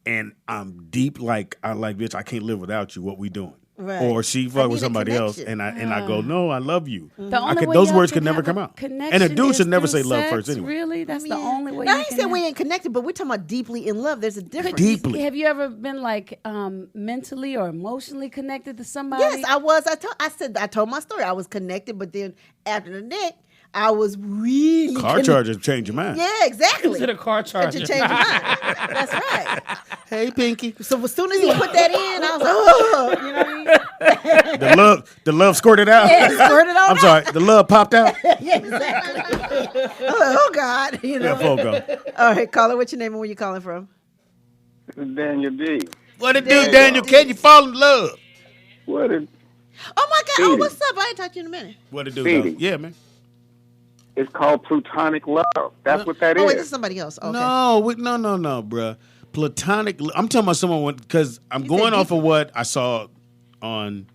And I'm deep like, bitch, I can't live without you. What we doing? Right. Or she I fuck need with a somebody else, connection. and I go, no, I love you. The only way those y'all words can could never have come a out. connection And a dude is should never through say love sex? first anyway. Really? That's the only way Now you he can said have- we ain't connected, but we're talking about deeply in love. There's a difference. Deeply. Have you ever been like mentally or emotionally connected to somebody? Yes, I was. I told my story. I was connected, but then after the neck, I was really Car chargers change your mind. Yeah, exactly. Is it a car To charger? change your mind. That's right. Hey, Pinky. So as soon as he put that in, I was like, oh, you know what I mean? The love squirted out. Yeah, it squirted on I'm sorry, the love popped out. Yeah, exactly. Oh God, you know. Yeah, Fogo. All right, caller, what's your name and where you calling from? This is Daniel D. What it do, Daniel? Can you fall in love? What it Oh my God! Oh, Speedy. what's up? I ain't talked to you in a minute. What it do? Speedy. Though? Yeah, man. It's called platonic love. That's what that Oh is. wait, this is somebody else. Okay. No, no, bruh. Platonic. I'm talking about someone because I'm going off of what I saw on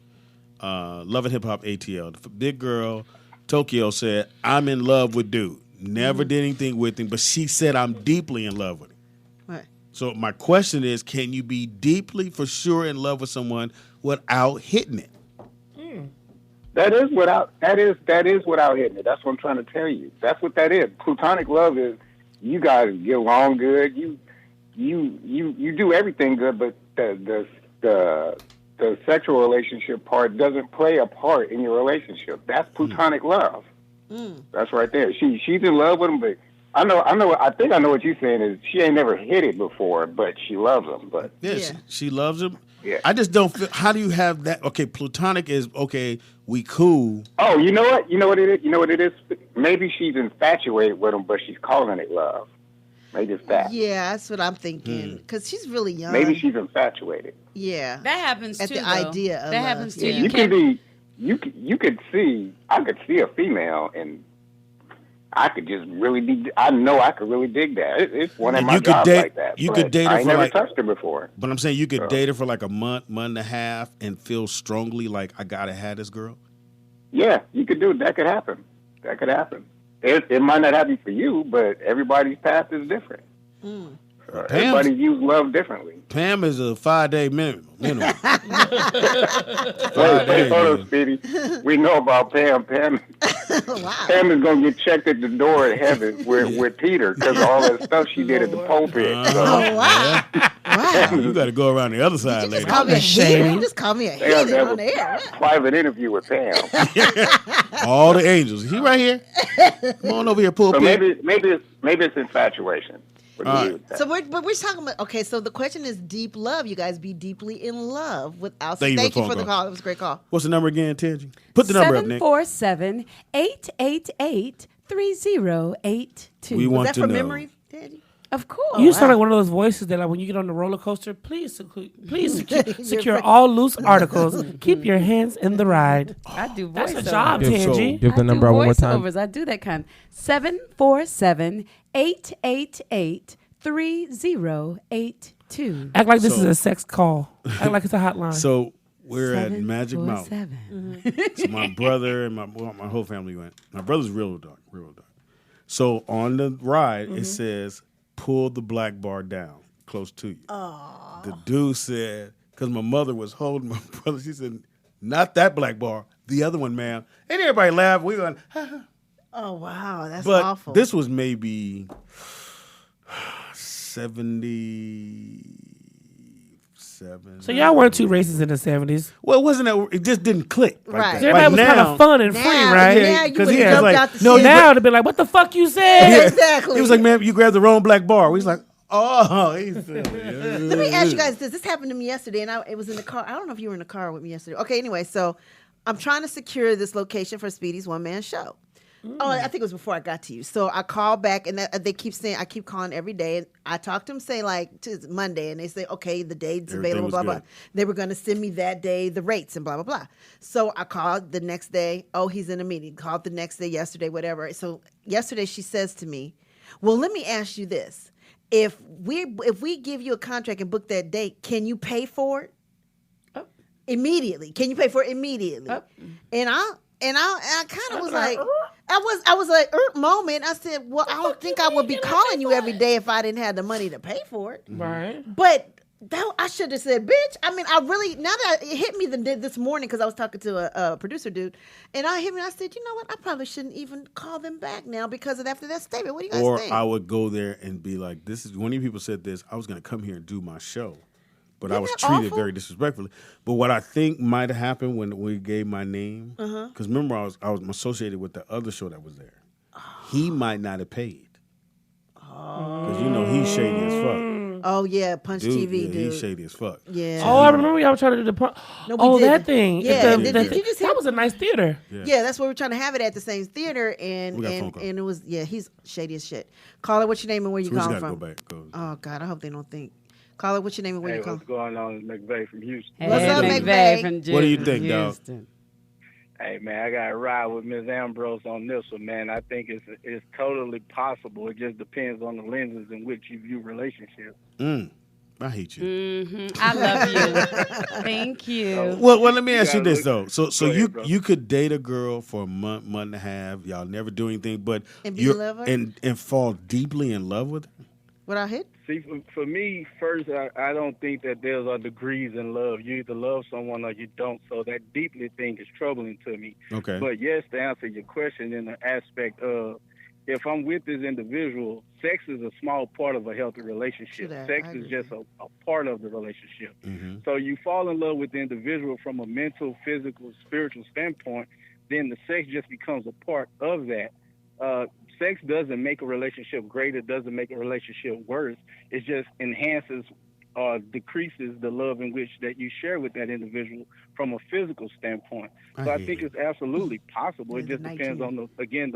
Love and Hip Hop ATL. The big girl, Tokyo, said, "I'm in love with dude. Never did anything with him, but she said I'm deeply in love with him." Right. So my question is, can you be deeply for sure in love with someone without hitting it? That is without hitting it. That's what I'm trying to tell you. That's what that is. Platonic love is you guys get along good. You do everything good, but the sexual relationship part doesn't play a part in your relationship. That's platonic love. That's right there. She's in love with him, but I think I know what you're saying is she ain't never hit it before, but she loves him. But Yes, she loves him. Yeah. I just don't feel. How do you have that? Okay, platonic is okay. We cool. oh, you know what? You know what it is? You know what it is? Maybe she's infatuated with him, but she's calling it love. Maybe it's that. Yeah, that's what I'm thinking. Because she's really young. Maybe she's infatuated. Yeah. That happens At too. the though. idea of that love, happens too. yeah. You You can't can be. You could see. I could see a female and. I could just really be. I know I could really dig that. It's one of And my you could jobs date- like that. you but could date her I ain't for never like- touched her before. But I'm saying you could So- date her for like a month and a half, and feel strongly like I gotta have this girl. Yeah, you could do it. That could happen. That could happen. It might not happen for you, but everybody's path is different. Everybody views love differently. Pam is a 5-day minimum. Wait, 5 days, hold on, man. Speedy. We know about Pam. Pam is gonna get checked at the door at heaven with Peter because of all that stuff she did at the pulpit. So, Oh, wow. Wow. You got to go around the other side You just later. call me a Shady. hater. You just call me a they have to hater have on the air. a private interview with Pam. All the angels. He right here. Come on over here, So pulpit. maybe it's infatuation. What do you do with that? So we're talking about, okay, so the question is deep love. You guys be deeply in love without. Thank you Thank for you the for phone the call. It was a great call. What's the number again, Tangy? Put the number up, Nick. 747-888-3082. We Was want that to from know. memory, Daddy? Of course. You sound like one of those voices that, like, when you get on the roller coaster, please secure all loose articles. Keep your hands in the ride. I do That's voiceovers. a job, Give- Tangy. Give the I number do out one more time. voiceovers. I do that kind. 747-888-3082. Act like this is a sex call. Act like it's a hotline. So we're at Magic Mountain. 747. So my brother and my whole family went. My brother's real dark. So on the ride, it says, pull the black bar down close to you. The dude said, because my mother was holding my brother, she said, not that black bar, the other one, ma'am. And everybody laughed. We went, Oh, wow. That's but awful. this was maybe 77. So y'all weren't too racist in the 70s. Well, it wasn't that, it just didn't click. Like Right. that. Everybody Like was kind now- of fun and free, Now, right? yeah, you 'cause would he have was jumped like, out the no, shit. Now it'd be like, what the fuck you said? Yeah, exactly. He was like, man, you grabbed the wrong black bar. We was like, oh, he's silly. Let me ask you guys this. This happened to me yesterday, and it was in the car. I don't know if you were in the car with me yesterday. Okay, anyway, so I'm trying to secure this location for Speedy's one-man show. Oh, I think it was before I got to you. So I called back, and they keep saying, I keep calling every day. And I talked to them, say, like, to Monday, and they say, okay, the date's Everything available, was blah, blah. good. They were going to send me that day the rates and blah, blah, blah. So I called the next day. Oh, he's in a meeting. Called the next day, yesterday, whatever. So yesterday she says to me, well, let me ask you this. If we give you a contract and book that date, can you pay for it? Immediately. Can you pay for it immediately? And I kind of was like, I was like, moment. I said, well, I don't think I would be calling you every day if I didn't have the money to pay for it. Right. But I should have said, bitch. I mean, I really, now that it hit me this morning, because I was talking to a producer dude, and I said, you know what? I probably shouldn't even call them back now because of after that statement. What do you guys Or think? I would go there and be like, this is, when people said this, I was going to come here and do my show. But I was that treated awful? very disrespectfully. But what I think might have happened when we gave my name, because remember I was associated with the other show that was there. He might not have paid. Because you know he's shady as fuck. Oh yeah, Punch Dude, TV, yeah, dude. he's shady as fuck. Yeah. Oh, I remember y'all were trying to do the No, we that didn't. thing. Yeah, The- did the- you just that hear- was a nice theater. Yeah, that's where we're trying to have it at the same theater, and We got a phone call. it was he's shady as shit. Caller, what's your name and where you So we just calling gotta from? go back. Go. Oh God, I hope they don't think. Caller, what's your name and where Hey, you call? what's going on? It's McVeigh from Houston. Hey, What's up, McVeigh McVeigh? from What do you think, dog? Houston. Hey, man, I got to ride with Ms. Ambrose on this one, man. I think it's totally possible. It just depends on the lenses in which you view relationships. I hate you. I love you. Thank you. Well, let me ask you gotta this though. look- So Go ahead, bro. you could date a girl for a month and a half. Y'all never do anything, but And be in love with her? and fall deeply in love with her. Without hit? See, for me, first, I don't think that there's degrees in love. You either love someone or you don't. So that deeply thing is troubling to me. Okay. But yes, to answer your question in the aspect of if I'm with this individual, sex is a small part of a healthy relationship. True that. Sex I is agree. just a part of the relationship. Mhm. So you fall in love with the individual from a mental, physical, spiritual standpoint, then the sex just becomes a part of that. Sex doesn't make a relationship great. It doesn't make a relationship worse. It just enhances or decreases the love in which that you share with that individual from a physical standpoint. So I think it's absolutely possible. It just depends on the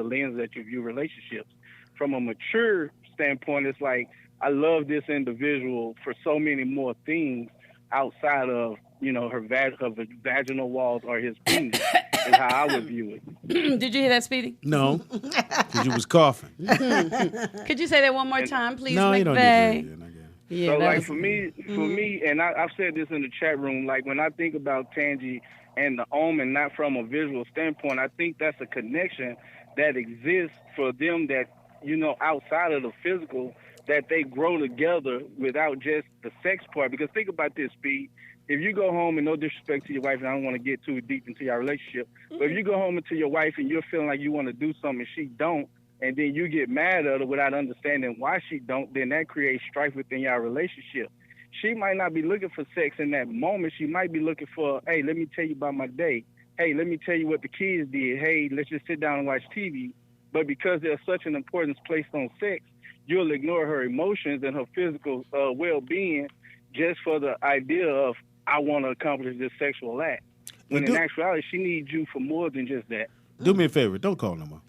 lens that you view relationships. From a mature standpoint, it's like I love this individual for so many more things outside of her vaginal walls or his penis. Is how I would view it. Did you hear that, Speedy? No, because you was coughing. Could you say that one more time, please, No, you don't need McVeigh? to. Yeah, So that like was- for me, and I've said this in the chat room, like when I think about Tangi and the omen, not from a visual standpoint, I think that's a connection that exists for them that, outside of the physical, that they grow together without just the sex part. Because think about this, Speed. If you go home, and no disrespect to your wife, and I don't want to get too deep into your relationship, but if you go home to your wife and you're feeling like you want to do something and she don't, and then you get mad at her without understanding why she don't, then that creates strife within your relationship. She might not be looking for sex in that moment. She might be looking for, hey, let me tell you about my day. Hey, let me tell you what the kids did. Hey, let's just sit down and watch TV. But because there's such an importance placed on sex, you'll ignore her emotions and her physical well-being just for the idea of, I want to accomplish this sexual act. When in actuality, she needs you for more than just that. Do me a favor. Don't call no more.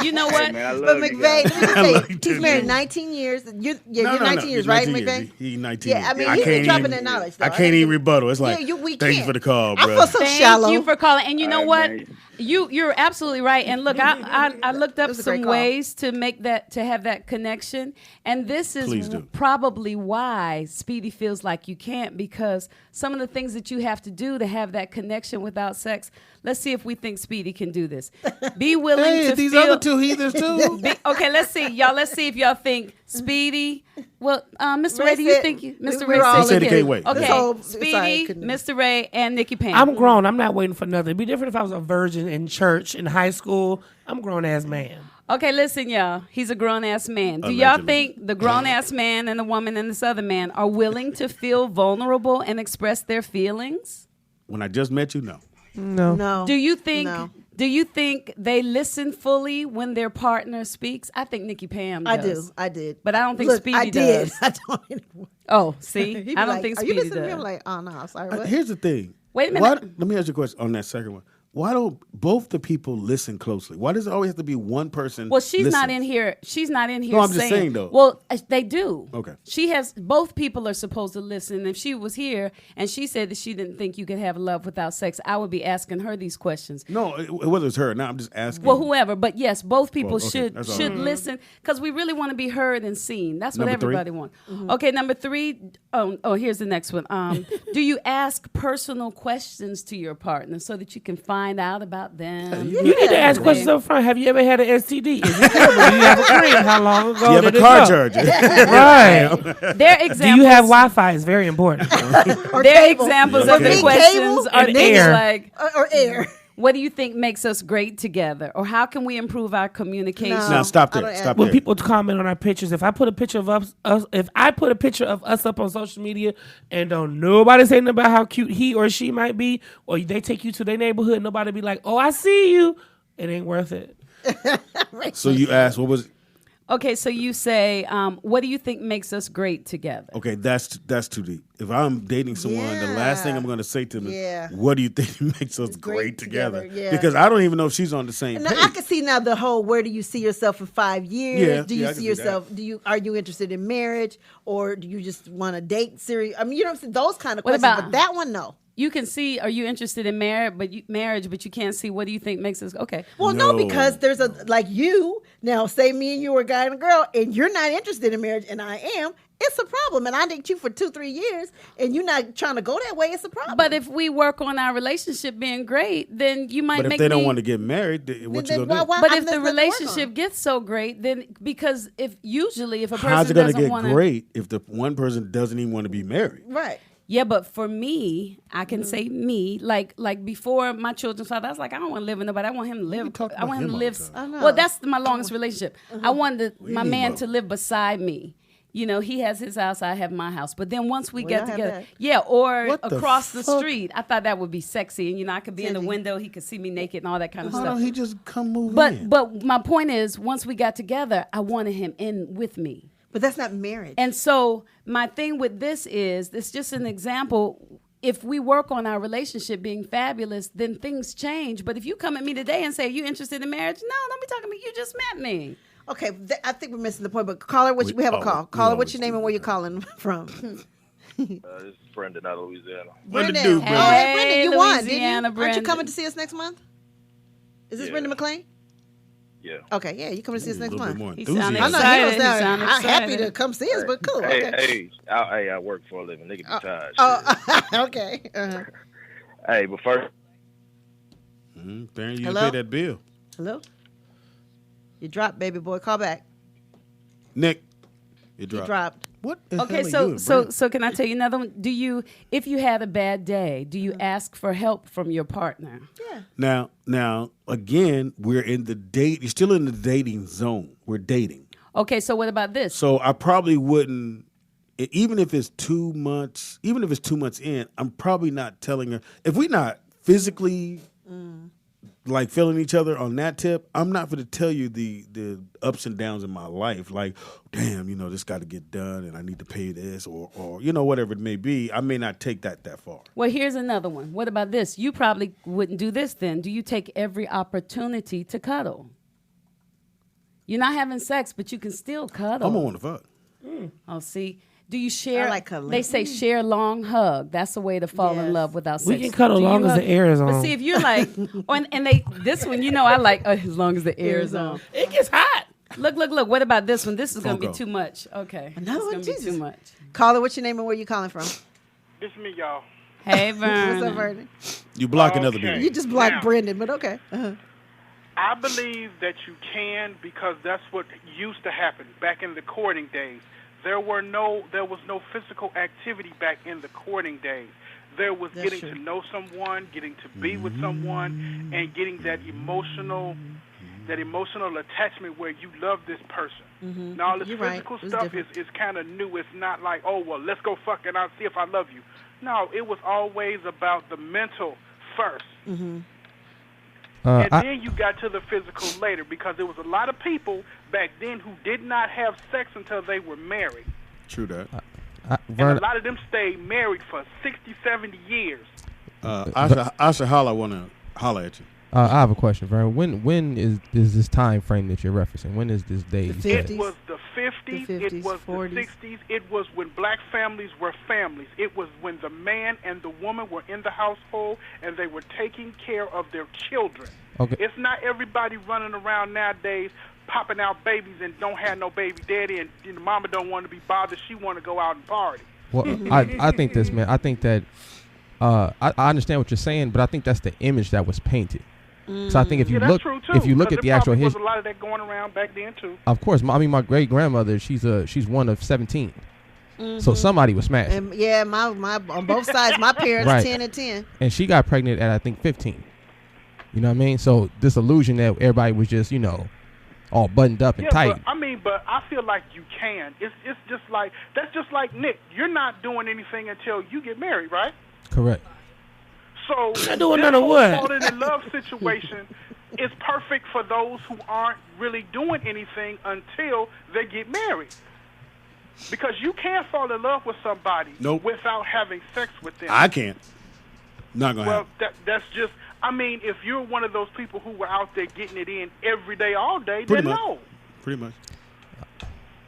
You know what? Hey, man, I But love you McVeigh, guys. let me just say, he's married 19 years. You're 19 years, He's right, 19 McVeigh? years. He's 19 Yeah, I mean, years. he's can't dropping even- that knowledge, though. I can't even rebuttal. It's like, we thank you can't. for the call, I bro. feel so Thank shallow. you for calling. And you know All what? right, man. You're absolutely right. And look, I looked up was a great some call. ways to have that connection. And this Please is do. probably why Speedy feels like you can't, because some of the things that you have to do to have that connection without sex. Let's see if we think Speedy can do this. Be willing Hey, to these feel. other two heathens too. Okay, let's see, y'all. Let's see if y'all think Speedy. Well, Mr. Ray, Ray do you said- think Mr. we Ray were all He said he can? can't wait. Okay, This whole- Speedy, sorry, couldn't- Mr. Ray, and Nikki Payne. I'm grown. I'm not waiting for nothing. It'd be different if I was a virgin in church, in high school. I'm a grown ass man. Okay, listen, y'all. He's a grown ass man. Do Allegedly. y'all think the grown ass man and the woman and this other man are willing to feel vulnerable and express their feelings? When I just met you, no. No. No. Do you think? No. Do you think they listen fully when their partner speaks? I think Nikki Pam does. I did. But I don't think Look, Speedy I did. does. I don't anymore. Oh, see, He'd be I don't like, think are you Speedy listening to me? does. I'm like, oh no, sorry. What? Here's the thing. Wait a minute. Let me ask you a question on that second one. Why don't both the people listen closely? Why does it always have to be one person? Well, she's not listens? in here. She's not in here. No, I'm just saying, though. Well, they do. Okay. She has. Both people are supposed to listen. If she was here and she said that she didn't think you could have love without sex, I would be asking her these questions. No, whether it's her. Now I'm just asking. Well, whoever. But yes, both people Well, okay, should that's all should right. listen because we really want to be heard and seen. That's what Number three? everybody wants. Okay, number 3. Oh, here's the next one. Do you ask personal questions to your partner so that you can find out about them? You need to ask questions up front. Have you ever had an STD? Is it terrible? Do you have a cream? How long ago Do you have did a it car go? charger? Right. Their Do examples. you have Wi-Fi? It's very important. Or Their cable. examples Yeah, of the cable. questions are and things air. like, Or air. what do you think makes us great together? Or how can we improve our communication? No. Now stop I there. don't Stop When there. people comment on our pictures, if I put a picture of us, if I put a picture of us up on social media and don't nobody say nothing about how cute he or she might be, or they take you to their neighborhood, and nobody be like, "Oh, I see you," it ain't worth it. So you asked, what was? Okay, so you say, what do you think makes us great together? Okay, that's too deep. If I'm dating someone, the last thing I'm going to say to them Yeah. is, what do you think makes us great together? Yeah. Because I don't even know if she's on the same Now, page. I can see now the whole, where do you see yourself in 5 years? Yeah, do you I see can see yourself, are you interested in marriage, or do you just want to date serious? I mean, you know what I'm saying? Those kind of What questions, about- but that one, no. You can see, are you interested in marriage, but you can't see what do you think makes us, okay. Well, no, because there's like you, now say me and you are a guy and a girl, and you're not interested in marriage, and I am, it's a problem. And I dated you for 2-3 years, and you're not trying to go that way, it's a problem. But if we work on our relationship being great, then you might But if make they don't me- want to get married, what you then going to do? why- But I'm if the just nothing to work relationship gets so great, then because if a person How's it going to doesn't get want great if the one person doesn't even want to be married? Right. Yeah, but for me, I can say me, like before my children's father, I was like, I don't want to live with nobody. I want him to live. I want him to live. I know. Well, that's my longest relationship. I wanted my mean, man Mo? to live beside me. You know, he has his house, I have my house. But then once we Well, get y'all have together, that. yeah, or What the across the fuck? street, I thought that would be sexy. And, you know, I could be in the Tingy. window, he could see me naked and all that kind of Why stuff. don't he just come move in? But my point is, once we got together, I wanted him in with me. But that's not marriage. And so my thing with this is, it's just an example. If we work on our relationship being fabulous, then things change. But if you come at me today and say, you interested in marriage? No, don't be talking to me. You just met me. Okay, I think we're missing the point. But caller, we have a call. Caller, what's your name and where you calling from? This is Brendan out of Louisiana. What to Brendan. do, Oh, Brendan? hey, Brendan, you won, didn't you? Louisiana, Aren't you Brendan. coming to see us next month? Is this Yeah. Brendan McClain? Yeah. Okay, yeah, you coming to see us A next little bit month. more He enthusiasm. sounded I know he excited. was He there. sounded I'm happy excited. to come see us, but cool. Hey, Okay. I work for a living. Nigga be tired. Oh, okay. Uh-huh. Hey, but first, Barry, you Hello? pay that bill. Hello? You dropped, baby boy. Call back. Nick, you You dropped. dropped. What the Okay, hell are you so doing, so Brandon? so can I tell you another one? If you had a bad day, do you ask for help from your partner? Yeah. Now, again, we're in the date. You're still in the dating zone. We're dating. Okay, so what about this? So I probably wouldn't, even if it's 2 months, even if it's 2 months in, I'm probably not telling her. If we're not physically like feeling each other on that tip, I'm not going to tell you the ups and downs in my life. Like, damn, you know, this got to get done and I need to pay this or you know, whatever it may be. I may not take that far. Well, here's another one. What about this? You probably wouldn't do this then. Do you take every opportunity to cuddle? You're not having sex, but you can still cuddle. I'm going to want to fuck. Oh, see. Do you share? I like cuddling. They say share long hug. That's a way to fall in Yes. love without sex. We can cuddle Do you long as hug? the air is on. But see, if you're like, this one, you know, I like as long as the air is on. It gets hot. Look. What about this one? This is going to be Funko. too much. Okay. Another This one? is going to be Jesus. too much. Caller, what's your name and where you calling from? It's me, y'all. Hey, Vern. What's up, Vernon? You blocking other Okay. people. You just blocked Now. Brendan, but okay. Uh-huh. I believe that you can because that's what used to happen back in the courting days. There was no physical activity back in the courting days. There was That's getting true. to know someone, getting to be with someone, and getting that emotional attachment where you love this person. Now, all this You're right. physical It was stuff different. is kind of new. It's not like, oh, well, let's go fuck and I'll see if I love you. No, it was always about the mental first. And then you got to the physical later because there was a lot of people back then who did not have sex until they were married. True that. And Vern, a lot of them stayed married for 60, 70 years. Asha Holla want to holler at you. I have a question, Vern. When is this time frame that you're referencing? When is this day? The you said? 50s. It was the 50s, The 50s, it was 40s. the 60s, it was when black families were families. It was when the man and the woman were in the household and they were taking care of their children. Okay. It's not everybody running around nowadays popping out babies and don't have no baby daddy and the mama don't want to be bothered. She want to go out and party. Well, I think this, man. I think that I understand what you're saying, but I think that's the image that was painted. So I think if you Yeah, that's look, true too. if you look But at the there actual probably was history, a lot of that going around back then too. of course, my great grandmother, she's one of 17. So somebody was smashed, And yeah, my on both sides, my parents Right. 10 and 10. and she got pregnant at I think 15. You know what I mean? So this illusion that everybody was just all buttoned up and Yeah, tight. but I feel like you can. It's just like that's just like Nick. You're not doing anything until you get married, right? Correct. So Not doing this none of whole what? falling in love situation, it's perfect for those who aren't really doing anything until they get married. Because you can't fall in love with somebody without having sex with them. I can't. Not gonna happen. Well, that's just. I mean, if you're one of those people who were out there getting it in every day, all day, Pretty then much. no. Pretty much.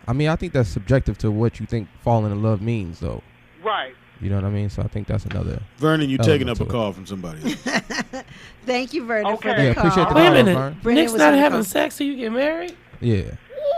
I mean, I think that's subjective to what you think falling in love means, though. Right. You know what I mean? So I think that's another. Vernon, you taking up a to it. call from somebody else. Thank you, Vernon, for Okay. the Yeah, call. appreciate the Wait a call, minute. Vern. Brittany Nick's was not on the having call. sex, so you get married? Yeah.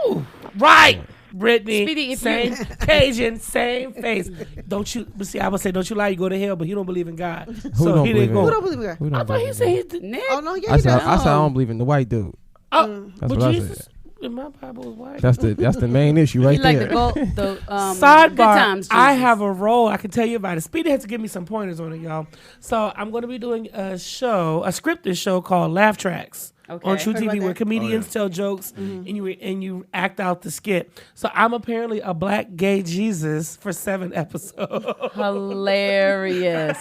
Ooh, right. Brittany, Speedy, if same you- Cajun, same face. Don't you? But see, I would say, don't you lie, you go to hell. But he don't believe in God, Who so don't he believe didn't in go. Who don't believe in God? Who I don't thought he believe said in he God? did. Nick? Oh, no, yeah, I he said does. I don't believe in the white dude. Oh, That's but what I Jesus said. in my Bible was white. That's the main issue right You like there. the good Sidebar. times, I Jesus. have a role. I can tell you about it. Speedy had to give me some pointers on it, y'all. So I'm going to be doing a scripted show called Laugh Tracks. Okay. On True Heard TV, about where that. comedians tell jokes and you act out the skit. So I'm apparently a black gay Jesus for 7 episodes. Hilarious.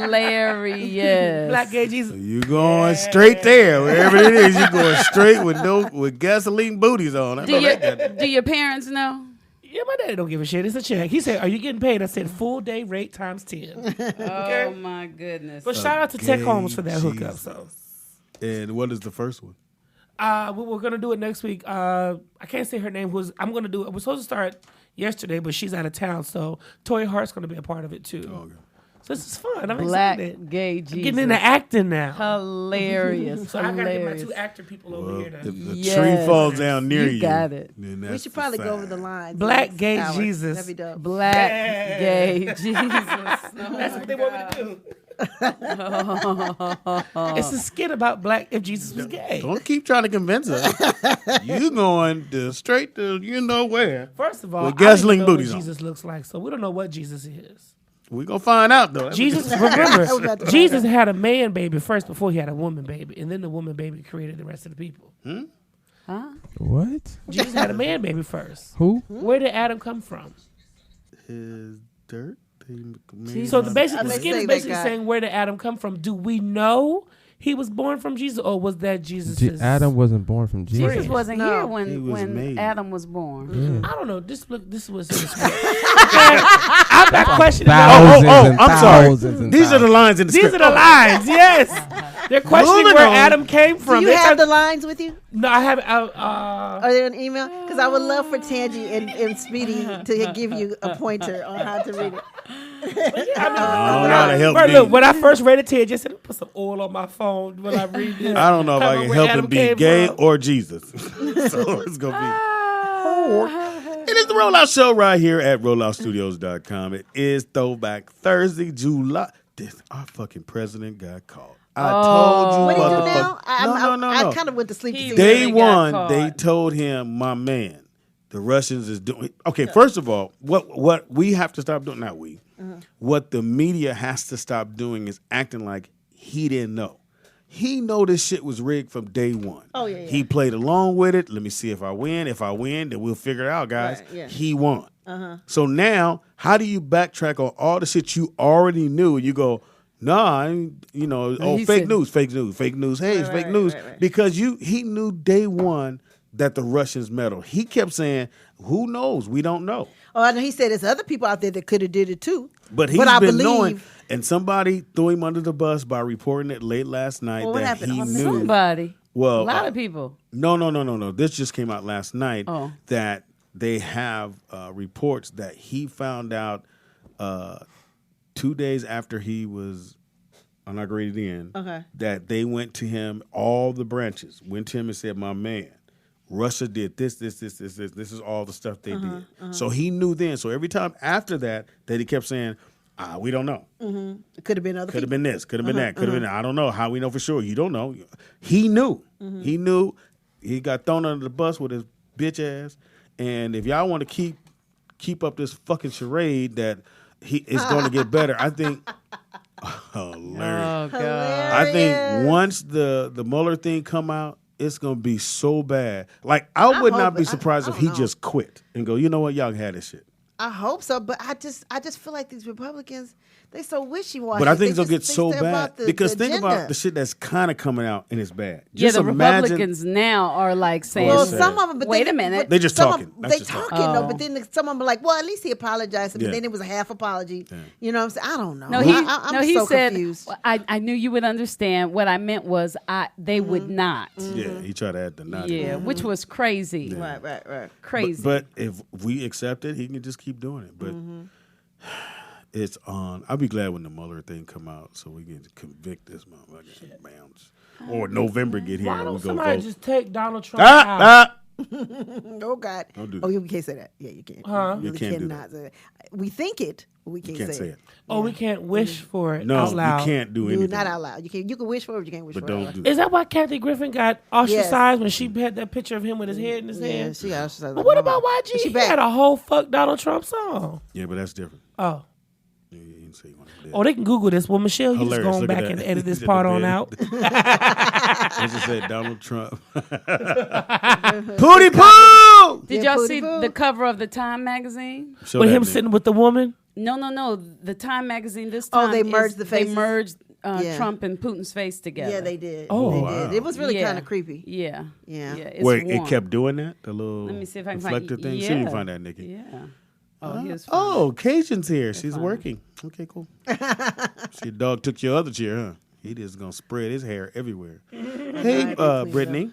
Hilarious. Black gay Jesus. You going straight there, wherever it is. You going straight with gasoline booties on. I know that goddamn- Do your parents know? Yeah, my daddy don't give a shit. It's a check. He said, "Are you getting paid?" I said, "Full day rate times 10." Oh my goodness. But shout out to Tech Homes for that hookup. So. And what is the first one? We're gonna do it next week. I can't say her name. I'm gonna do it. We're supposed to start yesterday, but she's out of town, so Toy Hart's gonna be a part of it too. Okay. So this is fun. I'm Black excited. gay I'm Jesus. getting into acting now. Hilarious. So I gotta get my Hilarious. 2 actor people over Well, here. if To the Yes. tree falls down near you, You got it. then We that's should the probably go over sign. the lines. Black next gay hour. Jesus. That'd be dope. Black Yeah. gay Jesus. That's what they want me to do. It's a skit about black if Jesus was gay. Don't keep trying to convince us. You going straight to you know where. First of all, With I don't gasoline even know what booties on. Jesus looks like, so we don't know what Jesus is. We gonna find out though. Jesus, We're remember, about to find Jesus had a man baby first before he had a woman baby, and then the woman baby created the rest of the people. Huh? What? Jesus had a man baby first. Who? Where did Adam come from? His dirt. So the basic I the think skit they is basically got- saying where did Adam come from? Do we know he was born from Jesus, or was that Jesus? Adam wasn't born from Jesus. Jesus wasn't No. here He when, was when made. Adam was born. I don't know. This was in the script. Okay, I'm not questioning. Thousands and I'm sorry. thousands and These are the thousands. lines in the These script. are the lines. Yes, they're questioning Moving where on. Adam came Do from. you They have the tried- lines with you? No, I haven't. Are they an email? Because I would love for Tangi and Speedy to give you a pointer on how to read it. I don't know how to help Bro, me. look, when I first read it to you, I just said, put some oil on my phone when I read this. I don't know if I Talking can about help where him Adam be came gay from. or Jesus. So it's gonna be. It is the Rollout Show right here at rolloutstudios.com. It is Throwback Thursday, July. Our fucking president got caught. I told you, What do you do motherfucker. now? No. I kind of went to sleep. to see Day really got one, caught. they told him, my man, the Russians is doing. Okay, first of all, what we have to stop doing, not we, what the media has to stop doing is acting like he didn't know. He know this shit was rigged from day one. Oh, yeah. He played along with it. Let me see if I win. If I win, then we'll figure it out, guys. Right, yeah. He won. So now, how do you backtrack on all the shit you already knew? And you go, nah, he fake said- news. Hey, it's fake news. right. Because he knew day one that the Russians meddled. He kept saying, who knows? We don't know. Oh, I know he said there's other people out there that could have did it too. But he's I been believe, knowing, and somebody threw him under the bus by reporting it late last night Well, what that happened? he Oh, knew. Somebody. Well, A lot of people. No. This just came out last night Oh. that they have reports that he found out 2 days after he was inaugurated in that they went to him, all the branches went to him and said, my man, Russia did this. This is all the stuff they did. So he knew then. So every time after that he kept saying, we don't know. it could have been other Could have people. been this. Could have been that. Could have been that. I don't know. How we know for sure? You don't know. He knew. He knew. He got thrown under the bus with his bitch ass. And if y'all want to keep up this fucking charade that he is going to get better, I think. Hilarious. Oh, God. I think once the Mueller thing come out, it's gonna be so bad. Like I would not be surprised if he just quit and go, you know what, y'all can have this shit. I hope so, but I just feel like these Republicans, They so wishy-washy. But I think They it'll get just- so they stay about bad because think agenda. about the shit that's kind of coming out and it's bad. Yeah, Just the imagine, Republicans now are like saying, Well, sad. some of them. But Wait then, a minute. They just some talking. Of, That's they just talking talking. though. But then some of them are like, well, at least he apologized. But Yeah. then it was a half apology. Yeah. You know what I'm saying? I don't know. No, he I'm he so said, confused. well, I knew you would understand. What I meant was they would not. Yeah, he tried to add the not. Yeah, which was crazy. Right. Crazy. But if we accept it, he can just keep doing it. But it's on. I'll be glad when the Mueller thing come out so we can convict this motherfucker. Bounce. Or November get here Why and we don't go somebody vote. just take Donald Trump out? Oh God. Don't do Oh, that. you can't say that. Yeah, you can't. Huh? You really You can't do cannot say that. We think it, but we can't, Can't say it. Oh, we can't wish for it No, out loud. you can't do No, anything. not out loud. You can. You can wish for it, but you can't wish But for it. don't out do loud. Is that why Kathy Griffin got ostracized when she Mm. had that picture of him with his head in his Yeah, hand? she got ostracized. But what about YG? She He back. had a whole fuck Donald Trump song. Yeah, but that's different. Oh. You didn't say you wanted to do Oh, they can Google this. Well, Michelle, you just Hilarious. going Look at back that. and edit this He's in part the on bed. out. I just said Donald Trump. Pootie poo! Did Yeah, y'all Pootie see Poo. the cover of the Time magazine? Show With that him nigga. sitting with the woman? No. The Time magazine this Oh, time. they merged the They faces? merged Yeah. Trump and Putin's face together. Yeah, they did. Oh, they wow. did. It was really Yeah. kind of creepy. Yeah. Yeah. It's Wait, warm. it kept doing that? The little Let me see if I can reflector find. thing? Yeah. See if you can find that, Nikki. Yeah. Oh, he was fine. Oh, Cajun's here. She's working. Okay, cool. See, dog took your other chair, huh? He just gonna spread his hair everywhere. Hey, Brittany.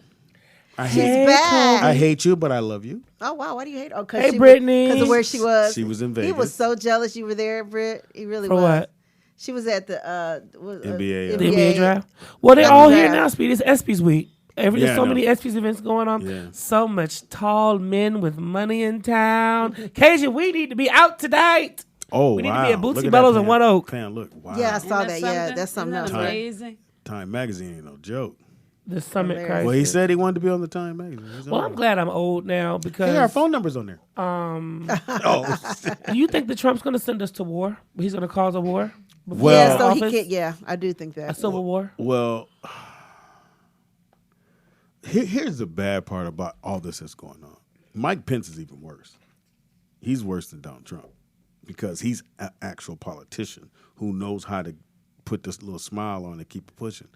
I She's hate, back. I hate you, but I love you. Oh wow, why do you hate? Oh, Hey, she Brittany. because of where she was. She was in He was Vegas. so jealous you were there, Britt. He really For was. what? She was at the NBA. The NBA draft. Well, they're That's all here draft. now, Speed. It's ESPYs week. There's Yeah, so I know. many ESPYs events going on. Yeah. So much tall men with money in town. Cajun, we need to be out tonight. Oh, We need to wow. be at Look Bootsy that Bellows and pan- One Oak. Pan, look. Wow. Yeah, I Isn't saw that that. Yeah, something? that's something Isn't else. that Right? amazing? Time magazine ain't no joke. The Summit Hilarious. crisis. Well, he said he wanted to be on the Time magazine. He's Well, all I'm right. glad I'm old now because. Hey, our phone number's on there. Oh, Do you think that Trump's going to send us to war? He's going to cause a war? before Well- Yeah, he's in so he office? can't. Yeah, I do think A that. civil war? well, here's the bad part about all this that's going on. Mike Pence is even worse. He's worse than Donald Trump because he's an actual politician who knows how to put this little smile on and keep it pushing.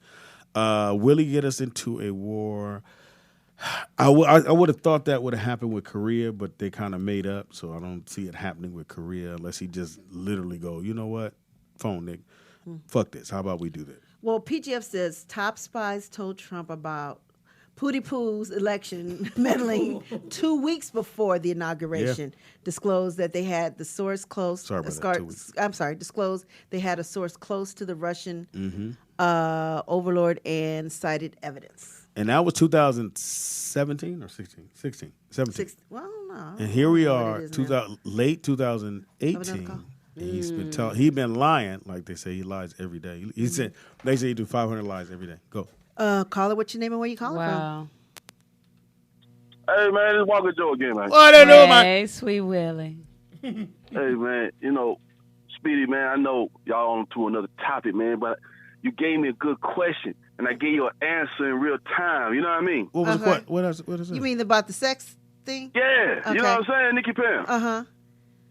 Will he get us into a war? I would have thought that would have happened with Korea, but they kind of made up, so I don't see it happening with Korea unless he just literally go, you know what? Phone, Nick. Fuck this. How about we do that? Well, PGF says top spies told Trump about Pootie Poo's election meddling 2 weeks before the inauguration. Disclosed that they had the source close. Sorry about that, 2 weeks. I'm sorry. Disclosed they had a source close to the Russian Mm-hmm. overlord and cited evidence. And that was 2017 or 16? 16. 17. Well, no. And here we I don't know what are, it is now. late Have another 2018. call? And he's been lying, like they say he lies every day. He said they say he do 500 lies every day. Go. Caller, what's your name and where you calling Wow. Hey, man, it's Walker Joe again, man. What they do, man? Hey, Sweet Willie. Hey, man, Speedy, man, I know y'all on to another topic, man, but you gave me a good question, and I gave you an answer in real time. You know what I mean? From? What was the Okay. question? What is from? it? You mean about the sex thing? Yeah, Okay. you know what I'm saying, Nikki Pam? Uh-huh.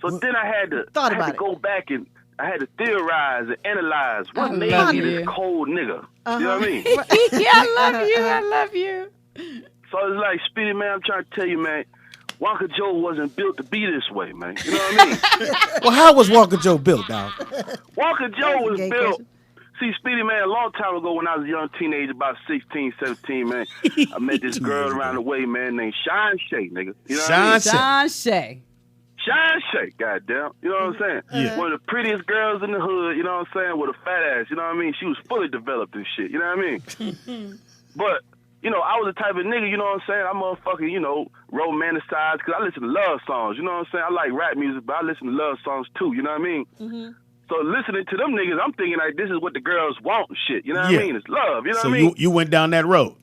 So then I had to, Thought I had about to go back and I had to theorize and analyze what I made love me you. this cold nigga. You know what I mean? Yeah, I love you. I love you. So it's like, Speedy, man, I'm trying to tell you, man, Walker Joe wasn't built to be this way, man. You know what I mean? Well, how was Walker Joe built, dog? Walker Joe was Gay built. question. See, Speedy, man, a long time ago when I was a young teenager, about 16, 17, man, I met this girl around the way, man, named Shine Shay, nigga. You know what I mean? John Shay. Shine Shay, goddamn. You know what I'm saying? Yeah. One of the prettiest girls in the hood, you know what I'm saying, with a fat ass, you know what I mean? She was fully developed and shit, you know what I mean? But, I was the type of nigga, you know what I'm saying? I motherfucking, romanticized, because I listen to love songs, you know what I'm saying? I like rap music, but I listen to love songs too, you know what I mean? Mm-hmm. So listening to them niggas, I'm thinking like this is what the girls want and shit. You know what Yeah. I mean? It's love. You know So what I mean? you went down that road.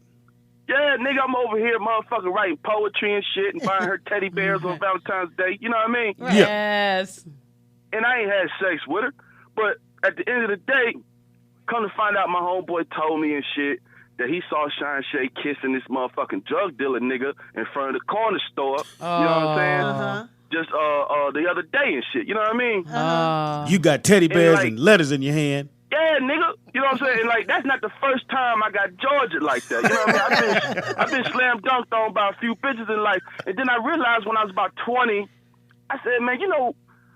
Yeah, nigga, I'm over here motherfucking writing poetry and shit and buying her teddy bears on Valentine's Day. You know what I mean? Yes. And I ain't had sex with her. But at the end of the day, come to find out my homeboy told me and shit that he saw Shine Shay kissing this motherfucking drug dealer nigga in front of the corner store. You know what I'm saying? Uh-huh. just the other day and shit. You know what I mean? You got teddy bears like- and letters in your hand. Yeah, nigga. You know what I'm saying? And like, that's not the first time I got Georgia like that. You know what I mean? I've been slam dunked on by a few bitches in life. And then I realized when I was about 20, I said, man, you know,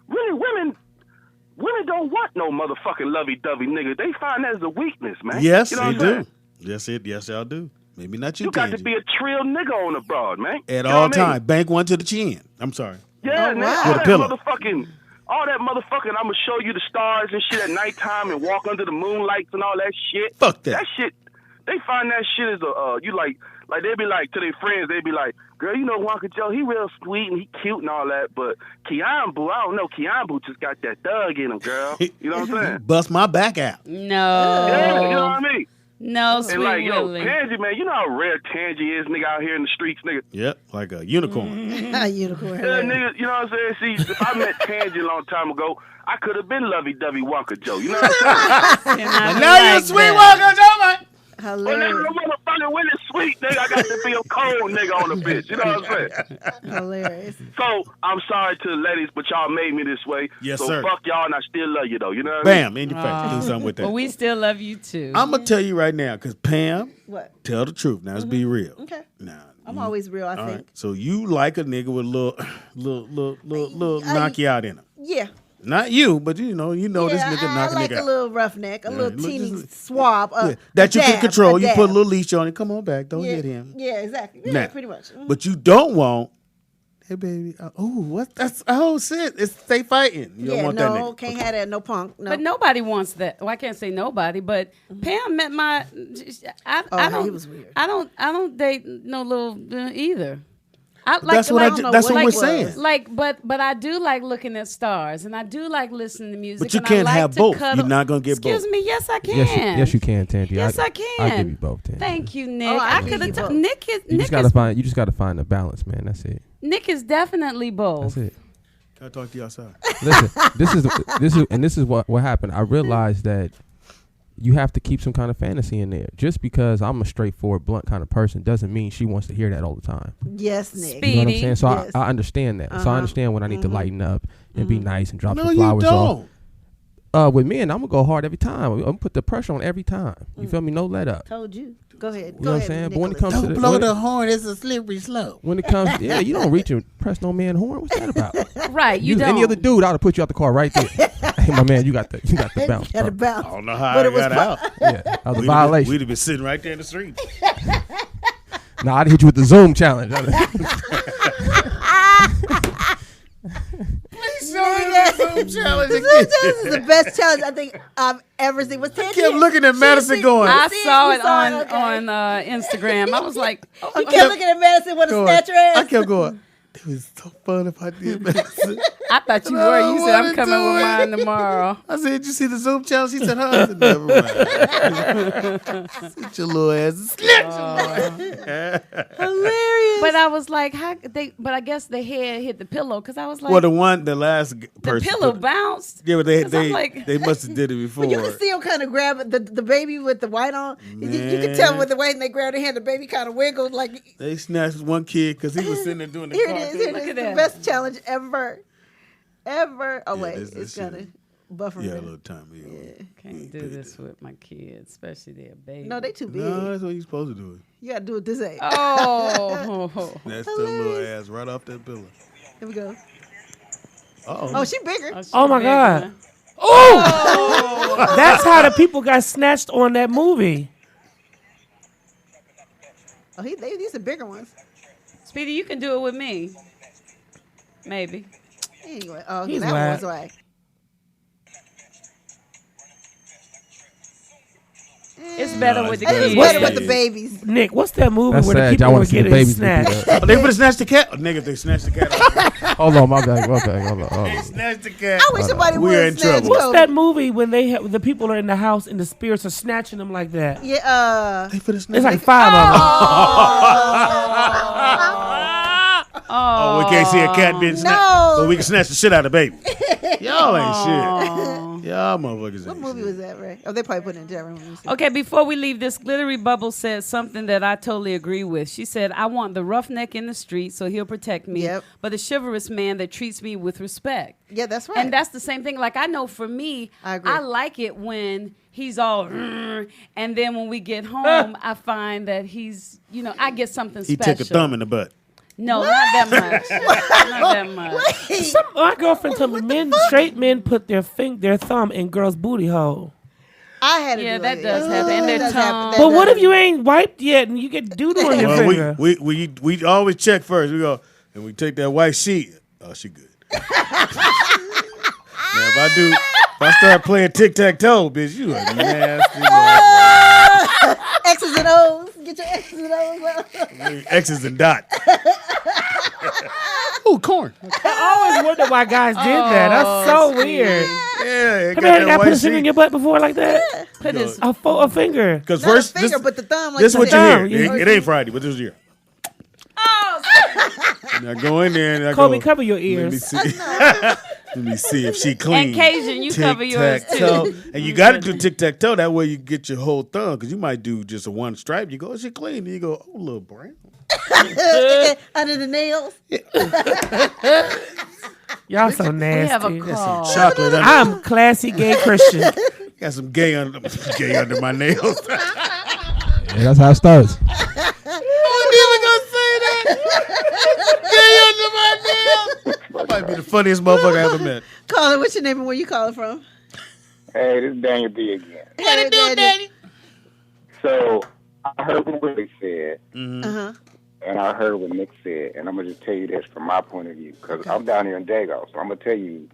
really women don't want no motherfucking lovey-dovey nigga. They find that as a weakness, man. Yes, you know they what I'm do. saying? Yes, y'all do. Maybe not you, You got to Tangy. be a trill nigga on the broad, man. At You know all what I mean? times. Bank one to the chin. I'm sorry. Yeah, man. With a pillow. All that motherfucking, I'm gonna show you the stars and shit at nighttime and walk under the moonlights and all that shit. Fuck that. That shit, they find that shit as you like they be like, to their friends, they be like, girl, you know Wonka Joe, he real sweet and he cute and all that, but Keonbu, I don't know, Keonbu just got that thug in him, girl. You know what I'm saying? Bust my back out. No. Yeah, you know what I mean? No, sweet And like, Willie. Tangy, man, you know how rare Tangy is, nigga, out here in the streets, nigga. Yep, like a unicorn. Unicorn. Yeah, nigga, you know what I'm saying? See, if I met Tangy a long time ago, I could have been lovey-dovey Wonka Joe. You know what I'm saying? And now you're sweet Wonka Joe, man. Well, nigga, the motherfucker when it's sweet, nigga, I got to be a cold nigga on the bitch. You know what I'm saying? Hilarious. So, I'm sorry to the ladies, but y'all made me this way. Yes, so sir. fuck y'all, and I still love you, though. You know what Bam, I mean? in your face. Do something with that. Well, we still love you too. I'm going to tell you right now, because Pam, What? tell the truth. Now, let's be real. Okay. Now, I'm always real, I all think. right. So you like a nigga with a little knock you out in him. Yeah. Not you, but you know this Yeah, nigga I knock a like nigga a out. little roughneck, a little look, teeny just- swab. That you a can dab, control. You dab. put a little leash on it. Come on back. Don't yeah, hit him. Yeah, exactly. Yeah, Now, pretty much. Mhm. But you don't want, hey baby, that's shit. It's stay fighting. You don't want that nigga. Can't have that. No punk. No. But nobody wants that. Well, I can't say nobody, but Pam met my. I don't. he was weird. I don't date no little either. That's what we're saying. But I do like looking at stars, and I do like listening to music. But you and can't I like have to both. cuddle. You're not gonna get both. Excuse me. Yes, I can. Yes, you can, Tangy. Yes, I can. I'll give you both, Tangy. Thank you, Nick. Oh, I I give could you have. both. Nick is. You just gotta find the balance, man. That's it. Nick is definitely both. That's it. Can I talk to you outside? Listen, this is what happened. I realized that you have to keep some kind of fantasy in there. Just because I'm a straightforward, blunt kind of person doesn't mean she wants to hear that all the time. Yes, Nick. You know what I'm saying? So Yes. I understand that. So I understand when I need to lighten up and be nice and drop No, some you flowers don't. off. With men, I'm gonna go hard every time. I'm gonna put the pressure on every time. You feel me? No let up. Told you. Go ahead. You know what I'm saying? But when it comes to horn, it's a slippery slope. when it comes, yeah, you don't reach and press no man horn. What's that about? Right. You don't. Any other dude, I'd have put you out the car right there. Hey, my man, you got the bounce. Got to bro. bounce. I don't know how But I it was got out. Yeah, that was a violation. We'd have been sitting right there in the street. Nah, I'd hit you with the Zoom challenge. This is the best challenge I think I've ever seen. Was Tangy? kept looking at Madison going. I saw You it saw it, on okay. Instagram. I was like, You kept looking at Madison with a snatch her ass. I kept going. It was so fun if I did Madison. I thought you were. You said I'm coming with mine tomorrow. I said, did you see the Zoom challenge? She said, huh? I said, never mind. Sit your little ass. Hilarious. But I was like, how they? But I guess the head hit the pillow because I was like, Well, the last the person. pillow bounced. Yeah, but 'Cause I'm like- they must have did it before. But you can see him kind of grab the baby with the white on. You can tell with the way they grab their hand, the baby kind of wiggled like. They snatched one kid because he was sitting there doing the Here car. it is. Here it Look is. at The that. best challenge ever. Ever. Oh, Yeah, wait. this It's shit. gonna buffer Yeah, a me. little time. Yeah. Can't do this with my kids, especially their baby. No, they too big. No, that's what you're supposed to do. You got to do it this age. Oh, That's the little ass right off that pillow. Here we go. Uh-oh. Oh, she bigger. Oh my God. Oh, that's how the people got snatched on that movie. Oh, these are bigger ones. Speedy, you can do it with me. Maybe. Anyway, oh, He's that whack. one was whack. It's better with the It was kids. better with the babies. Nick, what's that movie That's where the sad. people Y'all were wanna see the getting babies be beat snatched? up. Oh, they would have snatched the cat. Oh, nigga, they snatched the cat out. Hold on, my bad. Hold on. They snatched the cat. I wish somebody We're would in snatch trouble. What's Kobe. that movie when the people are in the house and the spirits are snatching them like that? Yeah, They finna snatch It's like the- 5 of them. Oh, we can't see a cat being snatched. No. But we can snatch the shit out of the baby. Y'all ain't shit. Y'all motherfuckers. What movie was that, Ray? Oh, they probably put it in the chat room. Okay, before we leave, this glittery bubble said something that I totally agree with. She said, I want the roughneck in the street so he'll protect me, but the chivalrous man that treats me with respect. Yeah, that's right. And that's the same thing. Like, I know for me, I like it when he's all, and then when we get home, I find that he's, I get something special. He took a thumb in the butt. No, not that much. Not that much. My girlfriend told me straight men put their thumb in girls' booty hole. I had to do that does happen. And their tongue. But what if you ain't wiped yet and you get doodle on your finger? We always check first. We go and we take that white sheet. Oh, she good. Now if I start playing tic-tac-toe, bitch, you a nasty motherfucker. X's and O's. Get your X's and O's out. X's and dot. Ooh, corn. I always wonder why guys did that. That's so weird. Yeah, have you had a guy put his finger in your butt before like that? Yeah. Put his a finger. Because Not first, a finger, but the thumb. Like this is what thumb. you hear. It ain't Friday, but this is here. Oh, now go in there and I Kobe, go, cover your ears. Let me see if she clean. And Cajun, you cover yours too. And you got to do tic-tac-toe. That way you get your whole thumb. Because you might do just a one stripe. You go, is she clean? And you go, oh, little brown. Under the nails. Y'all so nasty. We have a call. Some chocolate under. I'm classy gay Christian. Got some gay under my nails. Yeah, that's how it starts. That might be the funniest motherfucker I ever met. Caller, what's your name and where you calling from? Hey, this is Daniel B again. What it do, Daddy? So I heard what Willie said, Uh-huh. and I heard what Nick said, and I'm gonna just tell you this from my point of view, because I'm down here in Dago, so I'm gonna tell you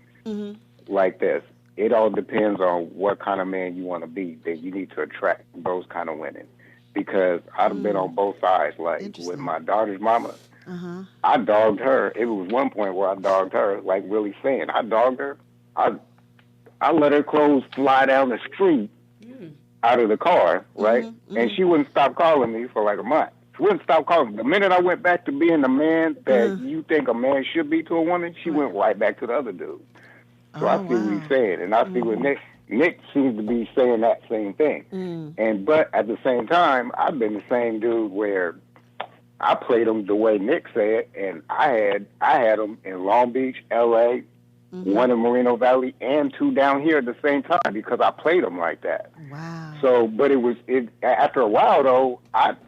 like this: it all depends on what kind of man you want to be. That you need to attract those kind of women, because I've been on both sides. Like with my daughter's mama. I dogged her. It was one point where I dogged her, like Willie's saying. I dogged her. I let her clothes fly down the street out of the car, right? And she wouldn't stop calling me for like a month. She wouldn't stop calling me. The minute I went back to being the man that you think a man should be to a woman, she went right back to the other dude. So I see what he's saying, and I see what Nick seems to be saying that same thing. But at the same time, I've been the same dude where I played them the way Nick said, and I had them in Long Beach, L.A., one in Moreno Valley, and two down here at the same time because I played them like that. Wow. So, but after a while though,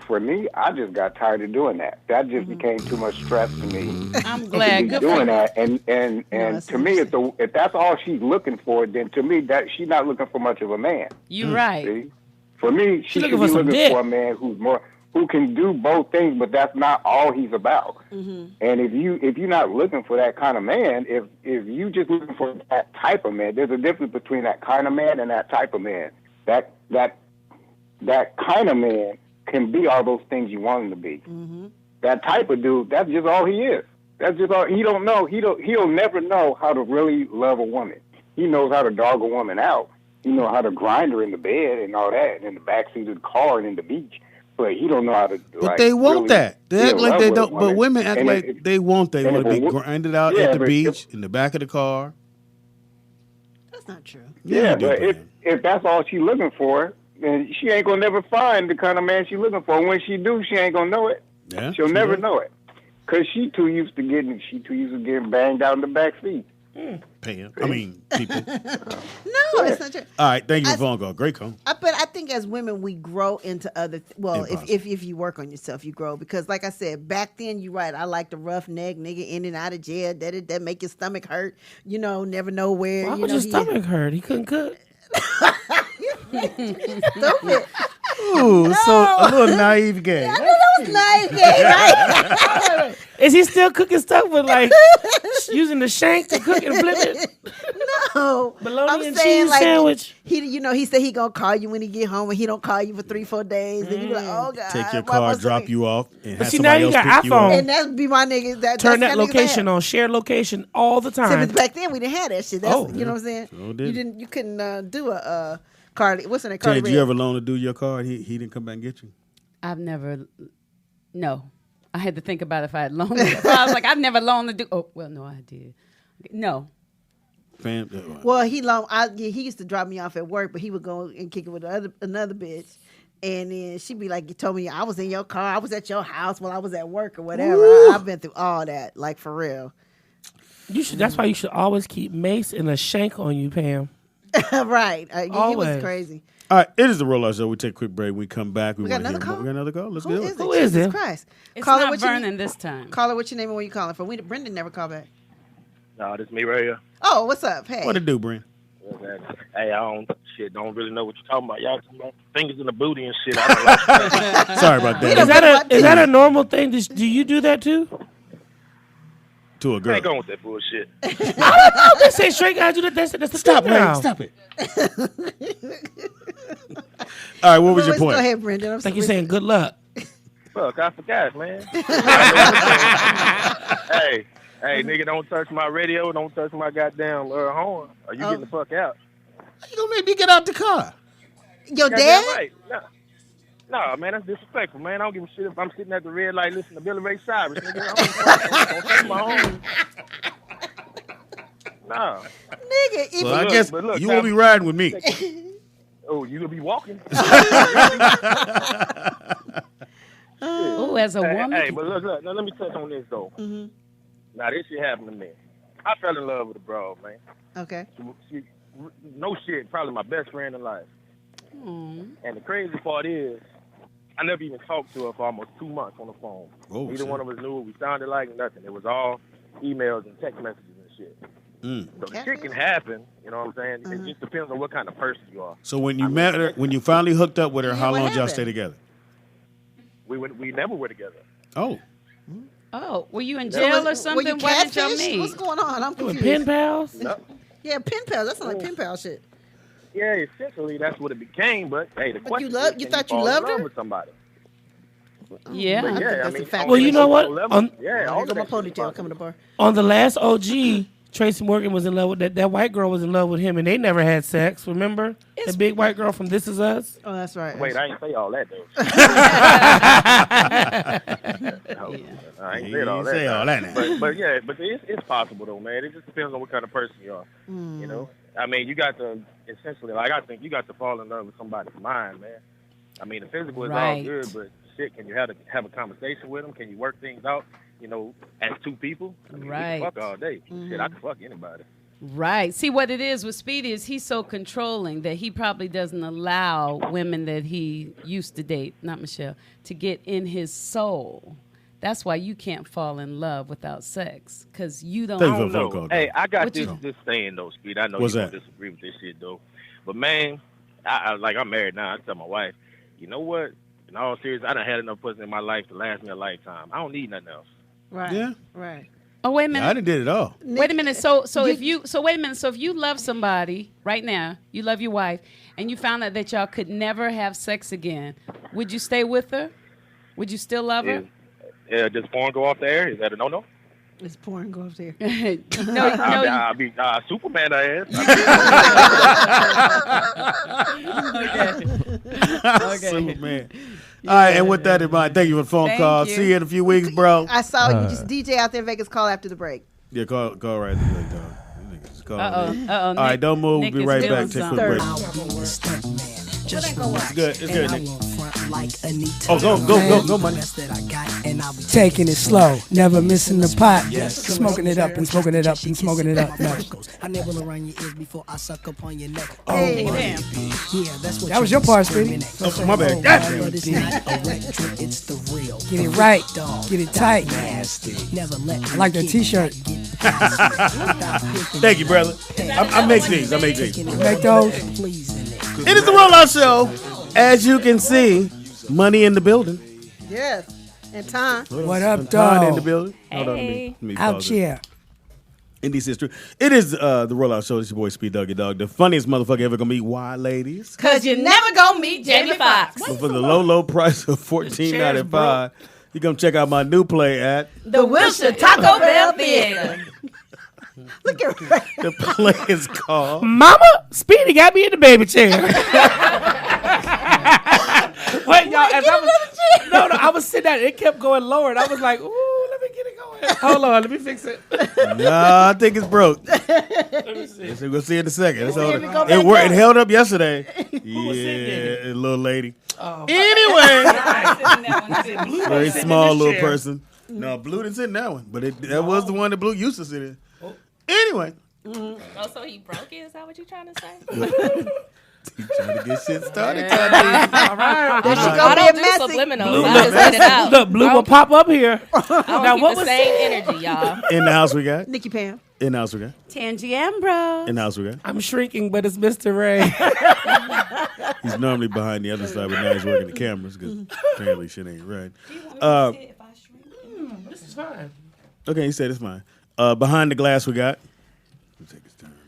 for me, I just got tired of doing that. That just became too much stress to me. I'm glad. To be doing that, and to me, if that's all she's looking for, then to me that she's not looking for much of a man. You're right. See? For me, she should be for looking for a man who can do both things, but that's not all he's about. And if you're not looking for that kind of man, if you just looking for that type of man, there's a difference between that kind of man and that type of man. That kind of man can be all those things you want him to be. That type of dude, that's just all he is. That's just all he don't know. He'll never know how to really love a woman. He knows how to dog a woman out. He knows how to grind her in the bed and all that, and in the backseat of the car and in the beach. But he don't know how to. But they want that. They act like they don't. But women act like they want. They want to be grinded out at the beach, in the back of the car. That's not true. Yeah, but if that's all she's looking for, then she ain't gonna never find the kind of man she's looking for. When she do, she ain't gonna know it. Yeah, she'll never know it, cause she too used to getting banged out in the back seat. Paying. I mean, people. No, it's not true. All right, thank you for the phone call. Great call. But I think as women, we grow into other. If you work on yourself, you grow. Because like I said, back then, you're right. I like the rough neck nigga in and out of jail. That make your stomach hurt. Never know where. Why would your stomach hurt? He couldn't cook. Stupid. Ooh, so a little naive game. I know that was naive game, right? Is he still cooking stuff with like using the shank to cook and flip it? No, bologna and cheese sandwich. He said he gonna call you when he get home, and he don't call you for 3-4 days. And you be like, oh god, take your car, drop you off, and have see, now somebody you else got pick iPhone. you up. And that be my niggas. Turn that location on, share location all the time. But back then we didn't have that shit. You know what I'm saying? You couldn't do a car. What's in that car? Did you ever loan to do your car? And he didn't come back and get you. I've never. No. I had to think about if I had loaned it. I was like, I've never loaned to do. Oh, well, no, I did. No. Well, he used to drop me off at work, but he would go and kick it with another bitch. And then she'd be like, you told me I was in your car, I was at your house while I was at work or whatever. I've been through all that, like for real. That's why you should always keep mace and a shank on you, Pam. Right. He was crazy. All right, it is the Rollout Show. We take a quick break. We come back. We got another call? We got another call? Let's Who do is it. it? Who is Jesus it? Christ. It's Caller, not what's your Vernon this time. Caller, what's your name and where you calling from? Brendan never called back. No, this is me right here. Oh, what's up? Hey. What it do, Brent? Hey, I don't really know what you're talking about. Y'all talking about fingers in the booty and shit. I don't like Sorry about that. Is that a normal thing? Do you do that too? To a girl. I ain't going with that bullshit. I don't know. They say straight guys do that. That's the Stop, thing now. Ray. Stop it. All right, what was your point? Go ahead, Brendan. I think you're saying good luck. Fuck, I forgot, man. Hey, nigga, don't touch my radio. Don't touch my goddamn horn. Or you getting the fuck out. You gonna make me get out the car? Your Goddamn dad? right. No, man, that's disrespectful, man. I don't give a shit if I'm sitting at the red light listening to Billy Ray Cyrus. Nigga, don't touch my horn. No. Nigga, Well, I guess you won't be riding with me. Oh, you gonna be walking? Oh, as a woman. Hey, but look, now let me touch on this though. Mm-hmm. Now this shit happened to me. I fell in love with a broad, man. Okay. She, no shit, probably my best friend in life. Mm. And the crazy part is, I never even talked to her for almost 2 months on the phone. Neither one of us knew what we sounded like, nothing. It was all emails and text messages and shit. So the shit can happen, you know what I'm saying? It just depends on what kind of person you are. So when you met her, when you finally hooked up with her, how what long did y'all happened? stay together? We never were together. Oh. Oh, were you in jail or something? Were you Why did y'all catfish? meet? What's going on? I'm confused. Pen pals? No. Yeah, pen pals. That sounds like pen pal shit. Yeah, essentially that's what it became. But hey, the question is, you can thought you fall in loved love her? With somebody? Yeah. I think Yeah, that's I mean, a fact. Well, you know what? Yeah, I'll all go of my that shit is ponytail coming to bar. On the last OG, Tracy Morgan was in love with that white girl was in love with him, and they never had sex. Remember the big white girl from This Is Us? Oh, that's right. Wait, I ain't say all that though. I ain't said all that. Say all that now. But yeah, but it's possible though, man. It just depends on what kind of person you are. You know, I mean, you got to essentially, like, I think you got to fall in love with somebody's mind, man. I mean, the physical is all good, but shit, can you have a conversation with them? Can you work things out? You know, as two people. I mean, we can fuck all day. Shit, I can fuck anybody. Right. See, what it is with Speedy is he's so controlling that he probably doesn't allow women that he used to date, not Michelle, to get in his soul. That's why you can't fall in love without sex, because you don't. Thank you for the phone call. Hey, I got What this you- this saying though, Speed. I know What's you that? don't disagree with this shit though, but man, I'm married now. I tell my wife, you know what? In all seriousness, I done had enough pussy in my life to last me a lifetime. I don't need nothing else. Right. Yeah. Right. Oh, wait a minute. I done did it all. Wait a minute. So wait a minute. So if you love somebody right now, you love your wife, and you found out that y'all could never have sex again, would you stay with her? Would you still love her? Does porn go off the air? Is that a no-no? It's porn. Go up there. No. I'll be Superman. I Okay. Superman. All right, and with that in mind, thank you for the phone Thank call. you. See you in a few weeks, bro. I saw you just DJ out there in Vegas. Call after the break. Yeah, call right after the break, dog. Just call in. Uh-oh. All right, don't move. Nick We'll be is right feeling back. Take a quick break. It's good. It's good, Nick. Oh, go, money. Taking it slow, never missing the pot. Smoking it up and smoking it up and smoking it up. No. I nibble around your ears before I suck upon your neck. Hey. Damn. Yeah, that's what That was your part, Speedy. Oh, my bad. But it's not electric, it's the real. Get it right. Get it tight. Never let I like that T-shirt. Thank you, brother. I make these. Make those. It is the Rollout Show. As you can see, money in the building. Yes. And time. What up, Time in dog? the building. Hey. Hold on, let me Out pause it. here. Indie Sister. It is the Rollout Show. It's your boy Speed Doggy Dog. The funniest motherfucker ever gonna meet. Why, ladies? Because you're never going to meet Jamie Foxx. But for the low price of $14.95, you come check out my new play at The Wilshire Taco Bell Theater. Look at Ray. the play is called Mama, Speedy got me in the baby chair. Wait, y'all. As I was, I was sitting there. It kept going lower, and I was like, "Ooh, let me get it going." Hold on, let me fix it. Nah, I think it's broke. Let me see. So we'll see in a second. It's See if hold it go up. back It worked. It up. held up yesterday. was singing? Yeah, a little lady. Oh. Anyway, very small little person. No, Blue didn't sit in that one, but that was the one that Blue used to sit in. Anyway. Oh, so he broke it? Is that what you're trying to say? He trying to get shit started. All right. There she I go don't be do a message. subliminals. I just let it out. Look, Blue will pop up here. I don't Now, keep what the was same energy, y'all. In the house we got. Nikki Pam. In the house we got. Tangy Ambrose. In the house we got. I'm shrinking, but it's Mr. Ray. He's normally behind the other side, but now he's working the cameras because apparently shit ain't right. This is fine. Okay, he said it's fine. Behind the glass we got.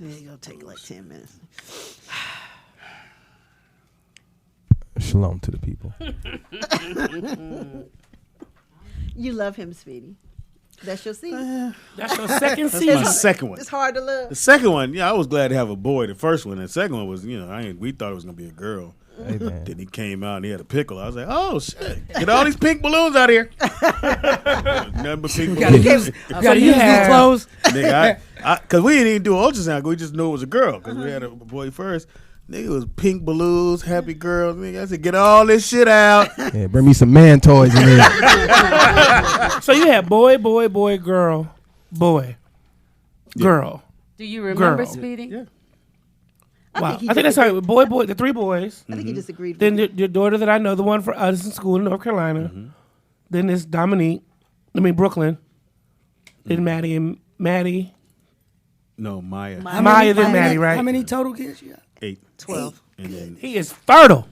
There you go. Take like 10 minutes. Shalom to the people. You love him, Speedy. That's your season. That's your second That's season. my second one. It's hard to love. The second one, I was glad to have a boy. The first one, the second one was, we thought it was gonna be a girl. Hey, man. Then he came out and he had a pickle. I was like, oh shit, get all these pink balloons out of here. Nothing but pink balloons. You gotta use new clothes. Nigga, cause we didn't even do an ultrasound. We just knew it was a girl cause we had a boy first. Nigga, it was pink balloons, happy girls. Nigga, I said, get all this shit out. Yeah, bring me some man toys in here. So you had boy, girl, boy, girl. Do you remember Girl. Speedy? Yeah. Wow. I think that's how it, boy, the three boys. I think he disagreed with Then you. your daughter that I know, the one for us in school in North Carolina. Then there's Brooklyn. Then Maddie. No, Maya. Maya, then Maddie, right? How many total kids you got? 8. 12. And then He is fertile.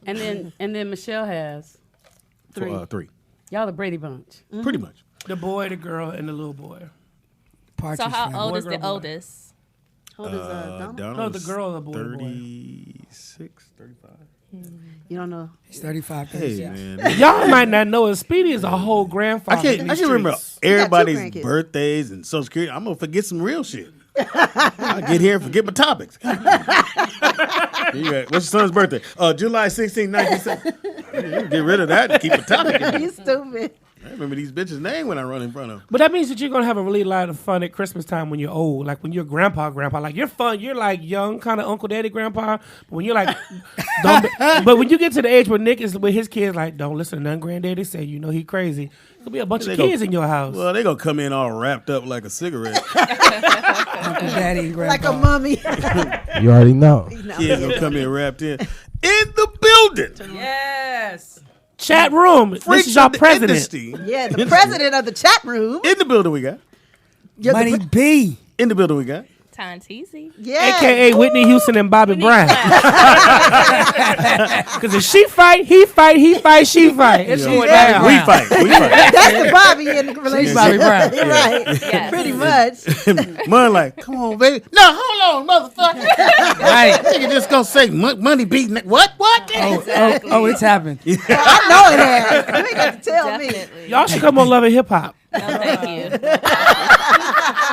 And then Michelle has 3. 3. Y'all the Brady Bunch. Pretty much. The boy, the girl, and the little boy. So how family. old Boy, is girl, the boy. oldest? How old is Donald? Donald No, the is girl or the boy, the boy? 36, 35. You don't know. He's 35. Hey, 36. man. Y'all might not know it. Speedy is a whole grandfather. I can't remember streets. everybody's grandkids. birthdays and Social Security. I'm going to forget some real shit. I get here and forget my topics. What's your son's birthday? July 16, 1970. Get rid of that and keep a topic. You stupid. I remember these bitches' name when I run in front of them. But that means that you're gonna have a really lot of fun at Christmas time when you're old. Like when you're grandpa. Like you're fun. You're like young, kind of Uncle Daddy grandpa. But when you're like, but when you get to the age where Nick is with his kids, like, don't listen to none granddaddy say. You know he crazy. There'll be a bunch of kids in your house. Well, they gonna come in all wrapped up like a cigarette. Uncle Daddy and Like Grandpa. a mummy. You already know. Kids gonna come in wrapped in the building. Yes. Chat room. This Freaks is our of the president. industry. Yeah, the president of the chat room. In the building we got. Yeah, Money B. In the building we got. Tanteezy. Yeah. AKA Whitney Houston and Bobby Brown. Because if she fight, he fight, he fight, she fight. It's going down. We fight. That's the Bobby in the relationship. Bobby Brown. You're right. Yes. Pretty much. Mud like, come on, baby. No, hold on, motherfucker. Right. Nigga just gonna say money beating. What? Oh, it's happened. I know it has. You ain't got to tell me. Definitely. Y'all should come on Love and Hip Hop. No, thank you.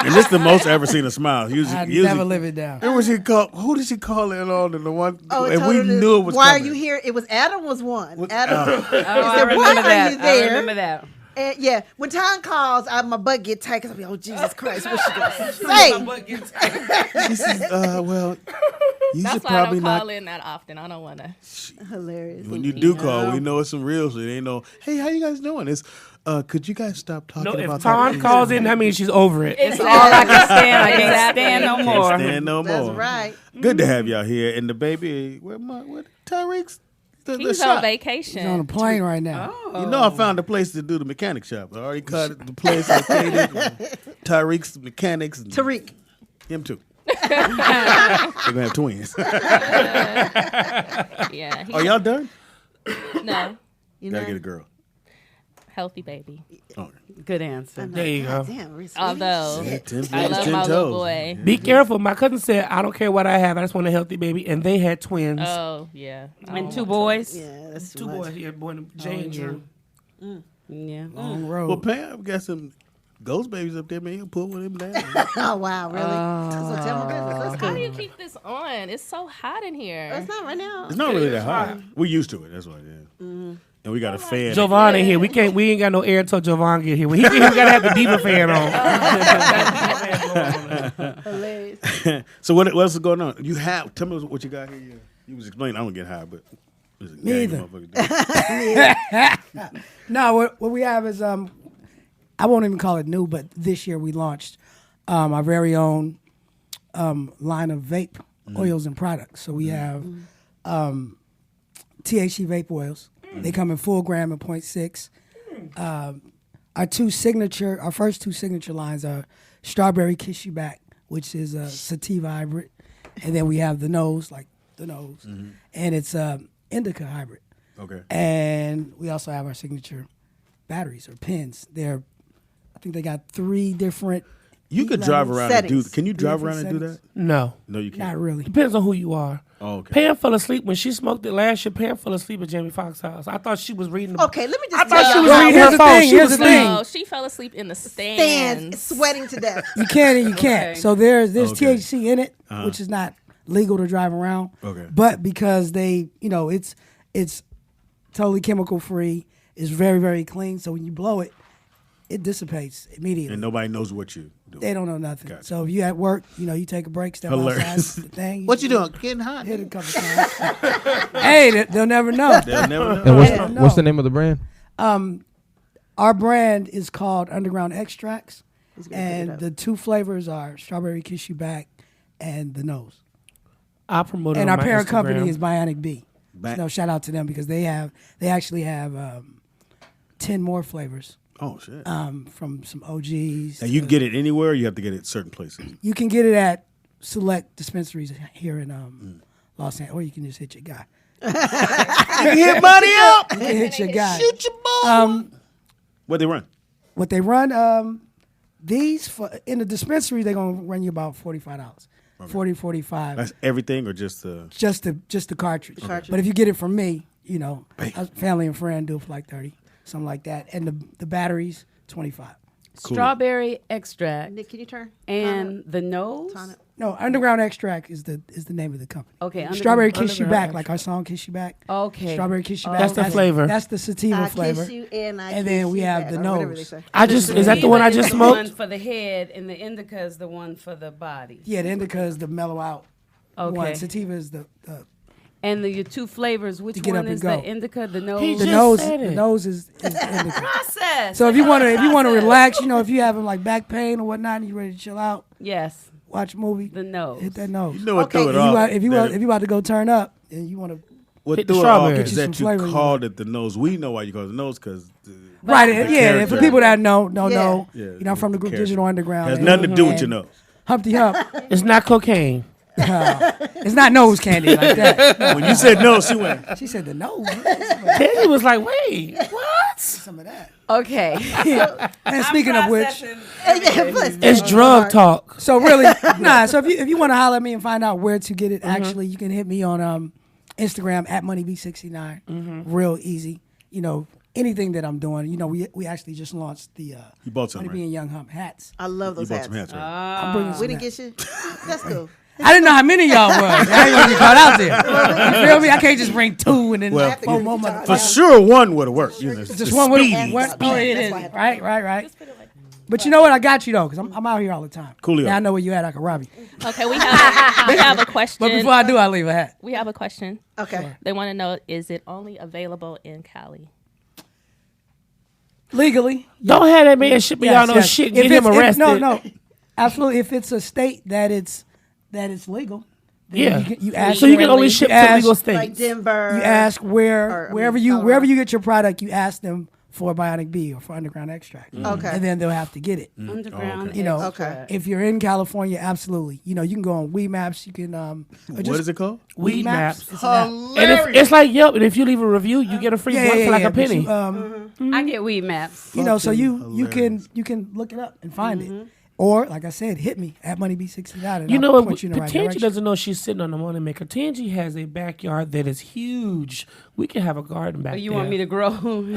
And this is the most I ever seen her smile. I never live it down. Who did she call it on? And the one, Oh, and we knew it was why coming. are you here? It was Adam was one. Adam. Oh, He said, I remember why that. are you there? I remember that. And yeah, when time calls, my butt get tight because I'll be, oh, Jesus Christ, what's she going to say? She says, well, you That's should why I probably don't not. call in that often. I don't want to. Hilarious. When you do call, we know it's some real shit. Ain't no, hey, how you guys doing? It's, could you guys stop talking No, about if that? Tom calls in, that means she's over it. It's all I can stand. I can't stand no more. Can't stand no more. That's right. Good to have y'all here. And the baby, where Tyreek's? He's shop. on vacation. He's on a plane right now. You know, I found a place to do the mechanic shop. I already cut the place. I paid it. Tyreek's mechanics. And Tariq. him too. They're gonna have twins. Yeah. Are y'all done? No. You Gotta know? get a girl. Healthy baby. Oh. Good answer. There you go. Damn, we're sweet. Although, Yeah, 10 I fingers, love 10 my little toes. boy. Be careful. My cousin said, I don't care what I have. I just want a healthy baby. And they had twins. Oh, yeah. I And don't 2 want boys. Yeah, that's too Two much. boys here, born Jay and Drew. Yeah. Long road. Well, Pam got some ghost babies up there, man. You can put one of them down. Oh, wow, really? So tell my business. Let's to. How go. do you keep this on? It's so hot in here. It's not right now. It's not really that hot. We're used to it. That's why. Yeah. And we got a fan. Jovan in here. We ain't got no air until Jovan get here. He gotta have the diva fan on. Hilarious. So what else is going on? Tell me what you got here. You was explaining. I don't get high, but Me either. No, what we have is I won't even call it new, but this year we launched our very own line of vape oils and products. So we have THC vape oils. They come in full gram and 0.6. Our first two signature lines are Strawberry Kiss You Back, which is a sativa hybrid, and then we have the nose, and it's indica hybrid. Okay. And we also have our signature batteries or pins. I think they got 3 different. You could drive around and do. Can you drive Different around and do that? No. No, you can't. Not really. Depends on who you are. Oh, okay. Pam fell asleep when she smoked it last year. Pam fell asleep at Jamie Foxx's house. I thought she was reading. Okay, let me just. I thought she was Well, reading here's her the phone. thing, She here's was the asleep. thing. No, she fell asleep in the stands. Sweating to death. You can and you can't. Okay. So there's Okay. THC in it, which is not legal to drive around. Okay. But because they, it's totally chemical free. It's very, very clean. So when you blow it, it dissipates immediately. And nobody knows what you do. They don't know nothing. Gotcha. So if you at work, you take a break, step Hilarious. outside, the thing. What you doing? Getting hot? Hit it a couple times. Hey, they'll never know. They'll never know. And what's the name of the brand? Our brand is called Underground Extracts, He's gonna pick it and up. the 2 flavors are Strawberry Kiss You Back and the Nose. I promote it And on our my parent Instagram. company is Bionic B. So shout out to them because they actually have 10 more flavors. Oh shit! From some OGs. And you can get it anywhere. Or you have to get it certain places. You can get it at select dispensaries here in Los Angeles, or you can just hit your guy. You can hit money up. You can hit your guy. Shoot your ball. What they run? What they run? These in the dispensary they're gonna run you about $45, Okay. 40, 45. That's everything, or just the Just the cartridge. Cartridge. But if you get it from me, family and friend do it for like 30, something like that. And the batteries, 25. Cool. Strawberry extract Nick, can you turn? and the nose. No, Underground Extract is the name of the company. Okay, Strawberry Kiss You Underground Back, like our song Kiss You Back. Okay. Strawberry Kiss You Back. That's the flavor. That's the sativa I flavor. kiss you and I And kiss then we you have back, the or whatever they nose. say. Is that the one I just The one smoked? for the head, and the indica is the one for the body. Yeah, the indica is the mellow out one. Okay. Sativa is the And your 2 flavors, which To get one up and is go. the indica, the nose? He the just nose. said The it. nose is the indica. Process. So if you want to Process. relax, if you having like back pain or whatnot, and you ready to chill out, Yes, watch a movie, the nose. hit that nose. You know what Okay. threw it If you, off? if you about to go turn up and you want to What Hit the threw it off strawberry. is Get you that some you flavor. called it the nose. We know why you call it the nose because right, the yeah. character. For people that don't Yeah. know, Yeah, I'm from the the group character. Digital Underground. has and- nothing to do with and your nose. Humpty Hump. It's not cocaine. It's not nose candy like that. When you said no, she went. She said the nose. Teddy was like, wait, what? Some of that. Okay. And speaking of which, It's drug talk. so really, So if you want to holler at me and find out where to get it, actually, you can hit me on Instagram at MoneyB69. Real easy. Anything that I'm doing. We actually just launched the You bought some, Money right? B and Young Hump hats. I love You those bought hats. some hats, right? I'm bringing some We didn't hats. get you. That's cool. I didn't know how many y'all was. I ain't gonna get caught out there. You feel me? I can't just bring 2 and then Well, 4 more For motherfuckers. sure, one would have worked. Just one with speedy. one. Oh, it is. Right. But you know what? I got you though, because I'm out here all the time. Coolio. Now I know where you at. I can rob you. Okay, we have a question. But before I do, I leave a hat. We have a question. Okay. They want to know: is it only available in Cali? Legally. Don't have that man shipping y'all no shit and get him arrested. No. Absolutely. If it's a state that it's legal. then Yeah. You ask So you for can it. only ship to ask- legal Like states. Denver. You ask or, wherever you get your product, you ask them for Bionic B or for Underground Extract. Okay. And then they'll have to get it. Underground. Okay. If you're in California, absolutely. You can go on Weed Maps. You can What is it called? Weed Maps. It's an app. And it's like Yelp, and if you leave a review, you get a free blunt for like a but penny. you, I get weed maps. so you can look it up and find it. Or, like I said, hit me at MoneyB69. and You I'll know what? point you in the right Tangi direction. doesn't know she's sitting on the money maker. Tangi has a backyard that is huge We can have a garden back You there. want me to grow? In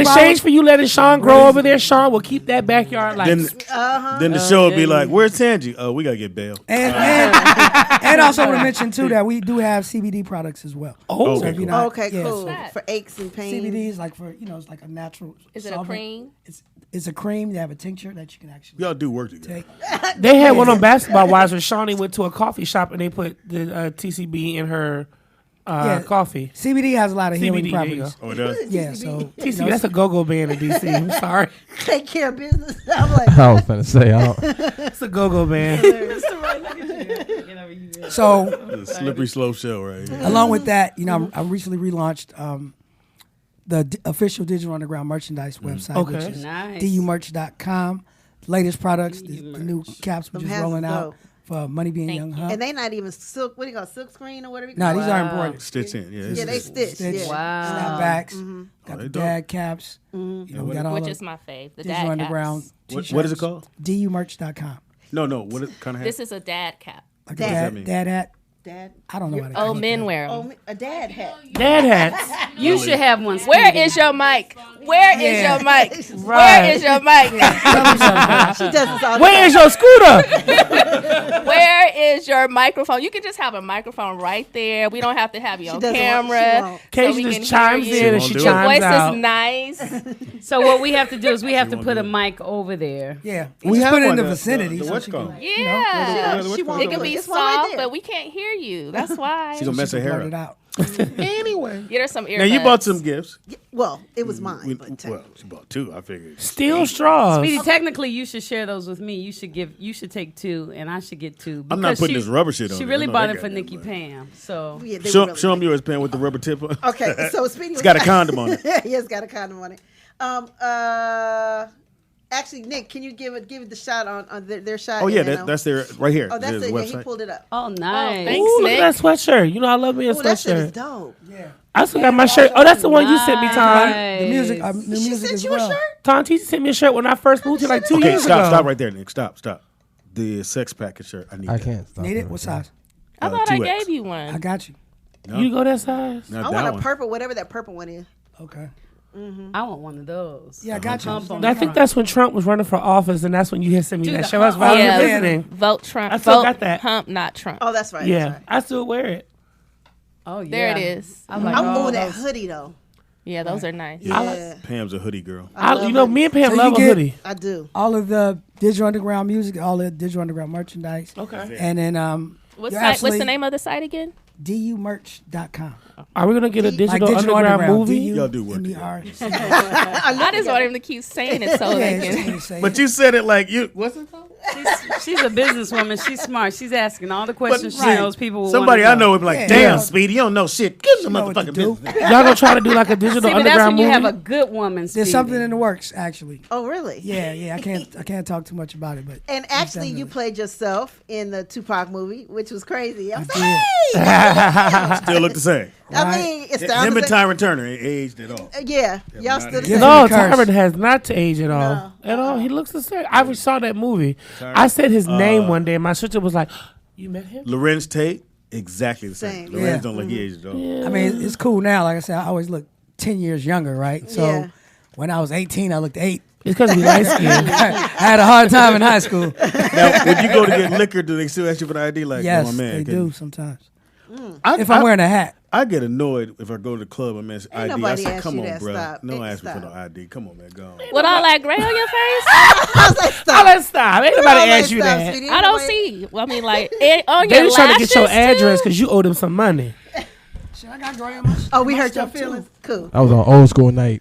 exchange for you letting Sean grow over there, Sean will keep that backyard like. Then the show would be like, "Where's Tangy? Oh, we gotta get bail." And also want to mention too that we do have CBD products as well. Oh, so if you're not, okay, cool. For aches and pains. CBD is like for it's like a natural. Is it a cream? It's a cream. They have a tincture that you can actually. Y'all do work together. They had one on Basketball Wives where Shawnee went to a coffee shop and they put the TCB in her coffee. CBD has a lot of healing CBD, properties. Oh, it does? Yeah, so TCB, that's a go-go band in DC. I'm sorry. Take care of business. I'm like, I was gonna say, I don't. It's a go-go band. So The slippery slope show, right? Here. along with that, I recently relaunched the official Digital Underground merchandise website, which is dumerch.com. Latest products, the new caps we're just rolling out for Money Being Young Hump. and they not even silk. What do you call silk screen or whatever? No, these are imported. Stitch in, Yeah, they stitch. Yeah. Wow. Snapbacks. Got the dad caps. We got all Which the is my fave. The Digital dad Underground caps. What is it called? dumerch.com. No. What kind of hat? This is a dad cap. Like What does that mean? dad hat. Dad. I don't know what it Oh, is. men wear 'em. Oh, a dad hat. Dad hats. You should have one. Where is your mic? Where is your mic? Right. Where is your mic? She does this all the Where time. is your scooter? Where is your microphone? You can just have a microphone right there. We don't have to have you on doesn't want- she camera. won't. Casey just chimes in and she Your chimes voice out. is nice. So what we have to do is we have to put a mic over there. Yeah. We Just have put it in one, the the vicinity. the so what's she can- called? Yeah. She won't It can do be It's one right soft, there. but we can't hear you. That's why. She's gonna mess her hair blurt it up. out. Anyway. Get her some earbuds. Now you bought some gifts. Well, it was mine. But Well, she bought two. I figured. Steel straws. Speedy, technically, you should share those with me. You should take two, and I should get two. I'm not because putting this rubber shit on She it. really I know bought that it for goddamn Nikki much. Pam. So yeah, they Show were really them yours, pen with the rubber tip on. Okay, so Speedy, It's got a condom on it. Yeah, it's got a condom on it. Actually, Nick, can you give it the shot on their shot? Oh yeah, and then that's their right here. Oh, that's There's it. the Yeah, he website. pulled it up. Oh, nice. Thanks, Ooh, look Nick. at that sweatshirt. You know I love me a Oh, that shit is sweatshirt. dope. Yeah. I still got my shirt. Oh, that's the one you sent me, Tom. The music, new She music sent as you well. a shirt? Tom T sent me a shirt when I first moved here like 2 Okay, years ago. stop right there, Nick. Stop. The sex package shirt. I need. I that. can't stop. Need it? What size? I thought I 2X. gave you I one. got you. No, You go that size? not I that want a one. purple, whatever that purple one is. Okay. I want one of those. Yeah, I got you. I think that's when Trump was running for office, and that's when you had sent me Dude, that the show. That's hump. why I was Yeah. visiting. Vote Trump. I still Vote got that. Hump, not Trump. Oh, that's right. Yeah, That's right. I still wear it. Oh, yeah. There it is. I like I'm all on that those. hoodie though. Yeah, those are nice. Yeah, Pam's a hoodie girl. You know, me and Pam So love a you get- hoodie. I do. All of the Digital Underground music, all the Digital Underground merchandise. Okay. And then What's you're what's absolutely- the name of the site again? dumerch.com. Are we gonna get a Like digital, underground movie? Y'all do work DUMER. I just want him to keep saying it so they can. But you said it like you. What's it called? She's a businesswoman. She's smart. She's asking all the questions she right. knows people will Somebody wanna I know would be like, Yeah. "Damn, Yeah. Speedy, you don't know shit. Get some know what to motherfucking do. business." Y'all gonna try to do like a digital See, but that's underground when you movie? have a good woman. There's Speedy. something in the works, actually. Oh, really? Yeah. I can't talk too much about it, but And it's actually, you definitely- played yourself in the Tupac movie, which was crazy. I was I like, did. hey! Still look the same. I mean, it's Him and Tyron Turner ain't aged at all. Yeah, y'all not still the aged. same. No, curse. Tyron has not aged at all. No. At all. He looks the same. I saw that movie. I said his name one day, and my sister was like, "You met him?" Lorenz Tate, exactly the same. Same. Lorenz Yeah. don't look he aged at all. I mean, it's cool now. Like I said, I always look 10 years younger, right? So Yeah. when I was 18, I looked 8. It's because we light skinned. I had a hard time in high school. Now, when you go to get liquor, do they still ask you for the ID? Like, Yes, oh, man, they can- do sometimes. I- If I'm wearing a hat. I get annoyed if I go to the club and miss ID. I nobody say, asked come you on, that. bro. Stop. No Hey, ask me for no stop. ID. Come on, man. Go on. With all that gray on your face? I was like, stop. Oh, let's stop. Ain't nobody asked you Stop, that. sweetie. I don't Nobody- see. I mean, like, on They your was trying to get your lashes, address too? because you owe them some money. Shit, I got gray on my Oh, we my hurt your stuff, too. feelings? Cool. I was on old school night.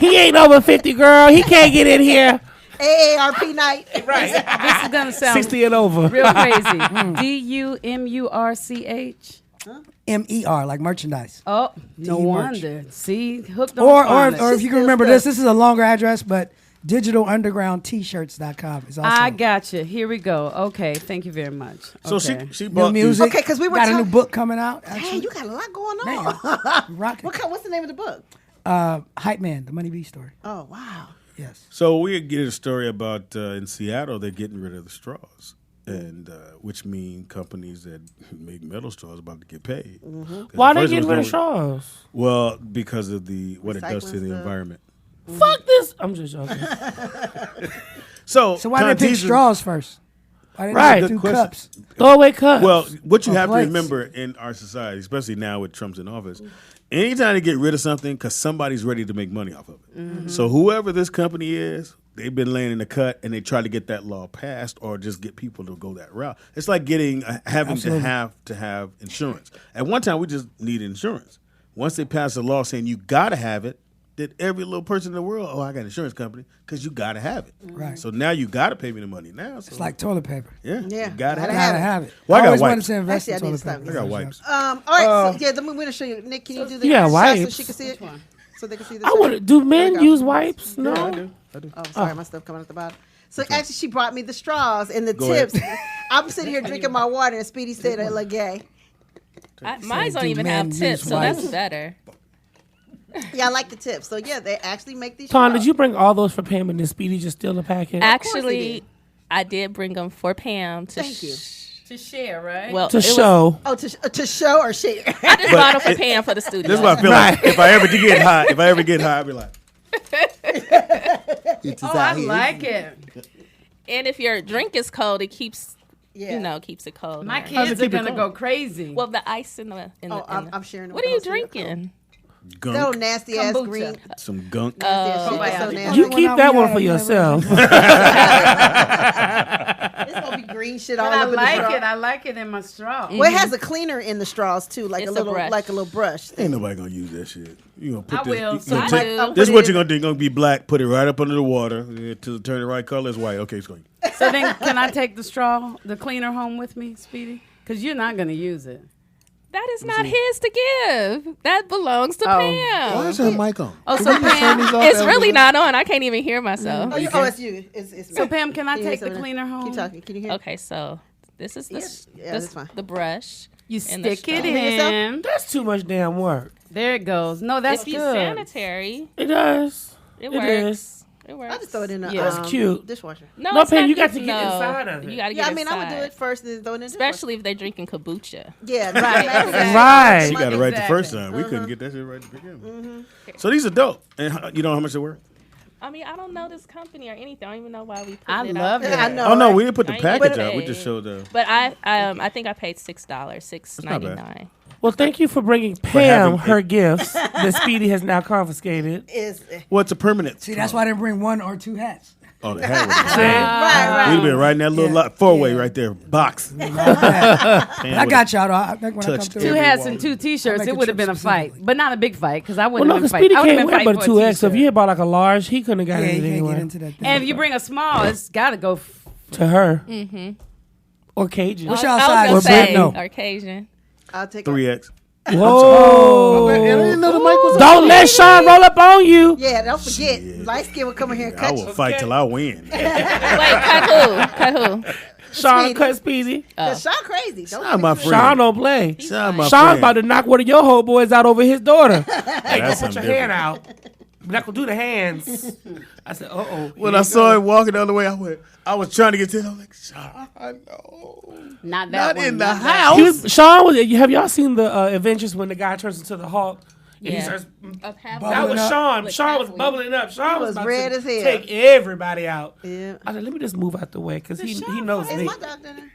He ain't over 50, girl. He can't get in here. AARP night. This is gonna sound 60 and over. real crazy. DUMURCH. MER, like merchandise. Oh, no DU merch. wonder. See, hooked on Or phonics. if you can remember this is a longer address, but digitalundergroundtshirts.com is also. I got you. Here we go. Okay, thank you very much. So Okay. she New bought music. Okay, 'cause we were got a new talk- book coming out. Hey, Actually, you got a lot going Man, on. rocking. What's the name of the book? Hype Man, the Money B story. Oh, wow. Yes. So we get a story about in Seattle they're getting rid of the straws, and which mean companies that make metal straws about to get paid. Why they getting rid of straws? Well, because of what it does to the environment. Fuck this! I'm just joking. So why did they pick straws first? Right. Do cups. Throw away cups. Well, what you have plates. to remember in our society, especially now with Trump's in office, anytime they get rid of something, because somebody's ready to make money off of it. So whoever this company is, they've been laying in the cut, and they try to get that law passed or just get people to go that route. It's like having to have insurance. At one time, we just needed insurance. Once they passed a law saying you got to have it, that every little person in the world, I got an insurance company, because you got to have it. Right. So now you got to pay me the money now. So It's like toilet paper. yeah, Yeah, you got to gotta have it. it. Well, I I got always wanted wipes. to invest Actually, I in need toilet to stop. paper. I got wipes. All right, so I'm going to show you. Nick, can you do the Yeah, shots wipes. so she can see it? So they can see this. I would. Do men use wipes? No. I do. Oh, sorry, my stuff coming at the bottom. So actually, she brought me the straws and the tips. I'm sitting here drinking my water, and Speedy said I look gay. Mine don't even have tips, so that's better. Yeah, I like the tips. So yeah, they actually make these. Ton, straws. did you bring all those for Pam and then Speedy just steal the packet? Actually, I did bring them for Pam to Thank you. To share, right? Well, to it was- show. Oh, to show or share. I just bought them for Pam for the studio. This is what I feel like. If I ever get high, I'll be like, I like it. And if your drink is cold, it keeps Yeah. keeps it cold. My Right. kids are gonna go crazy. Well, the ice in the I'm sharing. What are you drinking? That gunk, old nasty ass Kombucha. green. some gunk. Nasty ass shit. That's so nasty. You keep that one for yourself. It's gonna be green shit all But I over the like straw. it. I like it in my straw. Well, it has a cleaner in the straws too, like It's a a little, brush. like a little brush. Ain't nobody gonna use that shit. You gonna put I this? will. you So gonna I take- do. I'll This is put what it you're gonna do. You're gonna be black. Put it right up under the water to turn the right color. It's white. Okay, it's going. So then, can I take the straw, the cleaner, home with me, Speedy? Because you're not gonna use it. That is not his to give. That belongs to Pam. Why is her mic on? Oh, so Pam, it's really not on. I can't even hear myself. Oh, it's you. It's me. So Pam, can I Can you take hear the something? cleaner home? Keep talking. Can you hear? Okay, so this is the Yeah, that's fine. the brush. You and the stick it straw. in. That's too much damn work. There it goes. No, that's If you good. sanitary, It does. it It works. is. It works. I just throw it in the Yeah. That's cute. dishwasher. No, it's Pam, not you got cute. to get inside of it. You got to Yeah, get I mean, inside. I would do it first and then throw it in the dishwasher. Especially if they're drinking kombucha. Yeah, Right. Right. She got it right the Exactly. first time. We couldn't get that shit right to begin with. So these are dope. And you know how much they were? I mean, I don't know this company or anything. I don't even know why we put I it love out it. there. I know. Oh no, right? we didn't put the I ain't package get out. We paid. just showed the. But I think I paid $6, not bad. $6.99. Well, thank you for bringing Pam having her it. gifts that Speedy has now confiscated. Is Well, it's a permanent. See, that's why I didn't bring one or two hats. Oh, the hat. right. We'd have been right in that little Yeah. four-way right there box. But I got y'all though. I think when I come touched through. Two every hats wall. and two I'll T-shirts, make it a would have trip been a fight, specifically. but not a big fight because I Well, wouldn't no, have because been fighting. Speedy I would have can't been wear but fighting a for a 2X. So if T-shirt. you had bought like a large, he couldn't have got Yeah, it you can't anyway. get into that thing. And if you bring a small, it's got to go. To her. Or Cajun. What's I y'all was size? gonna Or say, Britno? or Cajun. I'll take 3X. Whoa. I didn't know the mic was on. Don't let Sean roll up on you. Yeah, don't forget. Light skin will come in here and I cut will you. fight till I win. Wait, cut who? Cut who? Sean Speedy. cut Speedy. Cause Sean crazy. Don't Sean, my friend. Sean don't play. Sean, my Sean friend. about to knock one of your whole boys out over his daughter. Hey, That's go put your something hand different. out. We're not gonna do the hands. I said, uh-oh. When I saw him walking the other way, I was trying to get to him. I was like, Sean, no. Not that Not one. in the not that house. Sean was. Have y'all seen the Adventures when the guy turns into the Hulk? And he Yeah. starts, Of half that was up. Sean. With Sean was half bubbling up. Sean was about red to as hell. take everybody out. Yeah. I said, let me just move out the way because he knows Is me. my doctor in there?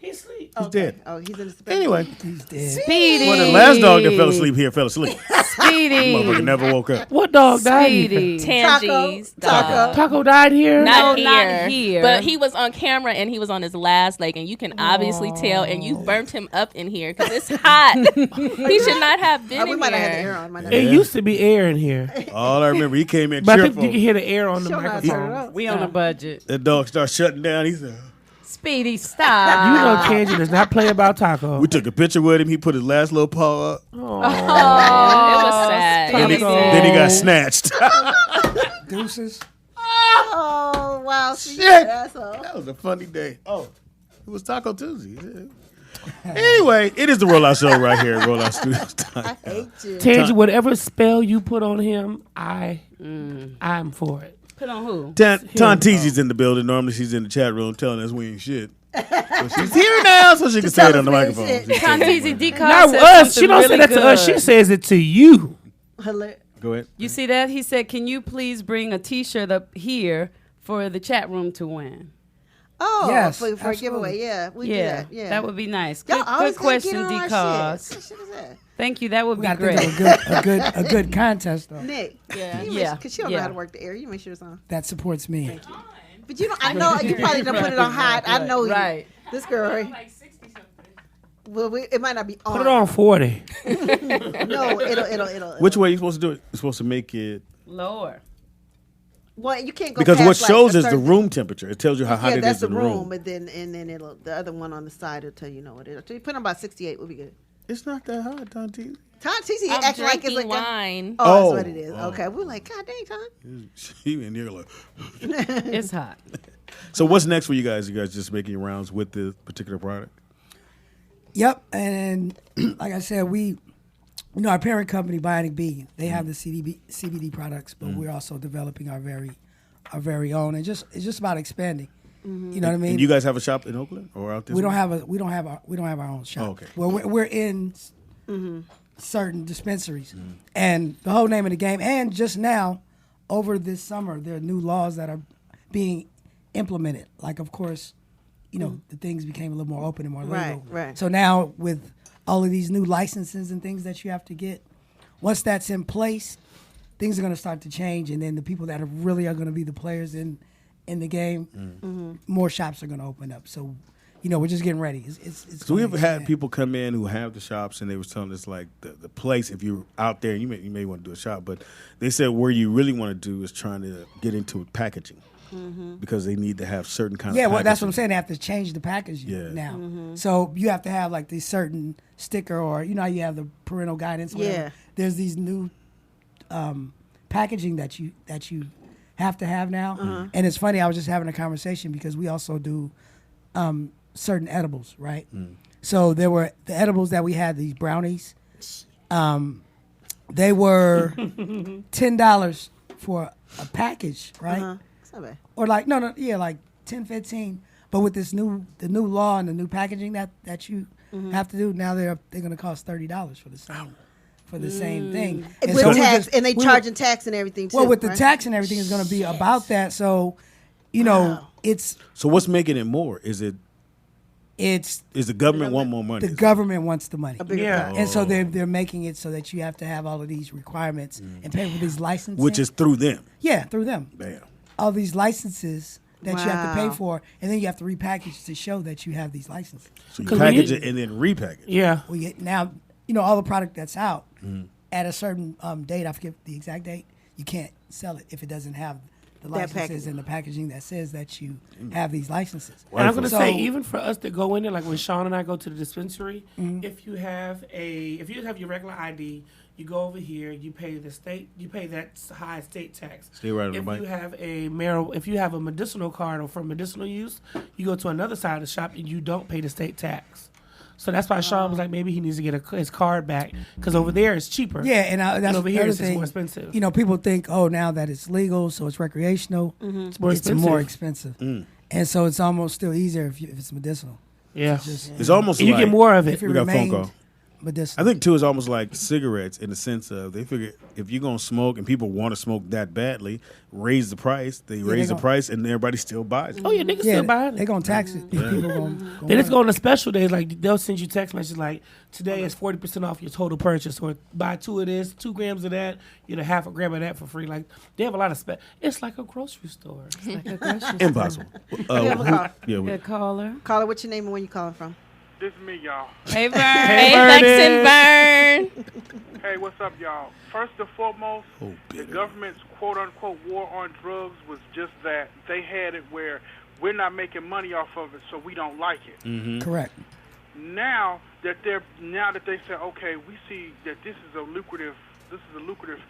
He's asleep. He's dead. Oh, he's in the Spreaker. Anyway, He's dead. Speedy. well, the last dog that fell asleep here fell asleep. Speedy. Motherfucker never woke up. What dog died here? Speedy. Tangi's Taco. dog. Taco died here? Not, No, here, not here. But he was on camera and he was on his last leg, and you can obviously tell. And you burnt him up in here because it's hot. He should not have been We in might have had the here. air on. Might not It have- used to be air in here. All I remember, he came in But I think cheerful. you can hear the air on the Sure, I'll turn it microphone. up. We on a budget. That dog started shutting down. He said, Speedy, stop. You know Tangy does not play about Taco. we took a picture with him. He put his last little paw up. It was sad. Then he, Taco. then he got snatched. Deuces. Oh wow! See, Shit. asshole. That was a funny day. Oh, it was Taco Tuesday. Anyway, it is the Rollout Show right here at Rollout Studios. I hate you. Tangy, whatever spell you put on him, I'm for it. Put on who? Tantizi's in the building. Normally she's in the chat room telling us we ain't shit. Well, she's here now, so she can say it on the microphone. Tantizi D-Card Not said us. She something don't say really that to us. good. She says it to you. Go ahead. You see that? He said, "Can you please bring a T-shirt up here for the chat room to win?" Oh, Yes, for a absolutely. giveaway. Yeah, we do that. Yeah, that would be nice. Y'all Good, always good gotta get question, on our D-Cause. shit. What shit is that? Thank you. That would We be got to great. think of a good contest though Nick, Yeah. because she don't know how to work the air. You make sure it's on. that supports me. But you know, I know you probably don't put it on high. I know you. Right. This girl. Right? Well, it might not be on. Put it on 40. No, it'll. Which way are you supposed to do it? You're supposed to make it. Lower. Well, you can't go Because past, what shows like, is the room temperature. It tells you how hot it that's is in the the room. But then it'll the other one on the side will tell you what it'll. So you put on about 68 will be good. It's not that hot, Tanti. TC I'm acting like it's like drinking wine. Oh, that's what it is. Okay, we're like, God dang, Tom. She in here like. It's hot. So what's next for you guys? You guys just making your rounds with this particular product? Yep, and like I said, our parent company, Bionic Bee, they have the CBD products, but we're also developing our very own, and it's just about expanding. You know what I mean? And you guys have a shop in Oakland or out there? We don't have our own shop. Oh, okay. Well, we're in certain dispensaries, and the whole name of the game. And just now, over this summer, there are new laws that are being implemented. Like, of course, the things became a little more open and more legal. Right. So now, with all of these new licenses and things that you have to get, once that's in place, things are going to start to change, and then the people that really are going to be the players in the game, more shops are going to open up. So, we're just getting ready. It's So we have had people come in who have the shops, and they was telling us like the place. If you're out there, you may want to do a shop, but they said where you really want to do is trying to get into packaging because they need to have certain kind of well, that's packaging. what I'm saying. They have to change the packaging now. So you have to have like this certain sticker, or how you have the parental guidance. Whatever. Yeah. There's these new packaging that you have to have now. And it's funny. I was just having a conversation because we also do certain edibles, right? So there were the edibles that we had, these brownies. They were $10 for a package, right? It's not bad. Or like like 10, 15. But with the new law and the new packaging that you have to do, now they're going to cost $30 for the same thing. With so tax, and they charging tax and everything too. Well, with the right? tax and everything is going to be about that. So, it's So what's making it more? Is the government want more money? the government wants the money. Yeah. And so they're making it so that you have to have all of these requirements and pay for these licenses. Which is through them. Yeah, through them. Bam. All these licenses that you have to pay Wow. for, and then you have to repackage to show that you have these licenses. So you 'Cause package when it and then repackage. Yeah. Well, now, all the product that's out at a certain date, I forget the exact date, you can't sell it if it doesn't have the That licenses packaging. and the packaging that says that you have these licenses. And I'm gonna So- say, even for us to go in there, like when Sean and I go to the dispensary, if you have your regular ID, you go over here, you pay that high state tax. Stay right on the If mic. you have if you have a medicinal card or for medicinal use, you go to another side of the shop and you don't pay the state tax. So that's why Sean was like, maybe he needs to get his card back because over there it's cheaper. Yeah, and that's and over the here other it's thing. more expensive. People think, now that it's legal, so it's recreational. It's more It's more expensive. And so it's almost still easier if it's medicinal. Yeah, It's almost and you like get more of it. If it we got a phone remained call. medicinal. I think too, it's almost like cigarettes in the sense of they figure if you're gonna smoke and people want to smoke that badly, raise the price. They raise the price and everybody still buys it. Oh yeah, niggas still buying They're it. going to tax it. People gonna Then it's going to special days. Like they'll send you text messages like, today is 40% off your total purchase, or buy 2 of this, 2 grams of that, you get a half a gram of that for free. Like they have a lot of It's like a grocery store. It's like a grocery store. Impossible. Good caller. Caller, what's your name and where you calling from? This is me, y'all. Hey, Vern. Hey, Lex and Vern. Hey, what's up, y'all? First and foremost, Oh, the government's quote-unquote war on drugs was just that. They had it where we're not making money off of it, so we don't like it. Correct. Now that they say, okay, we see that this is a lucrative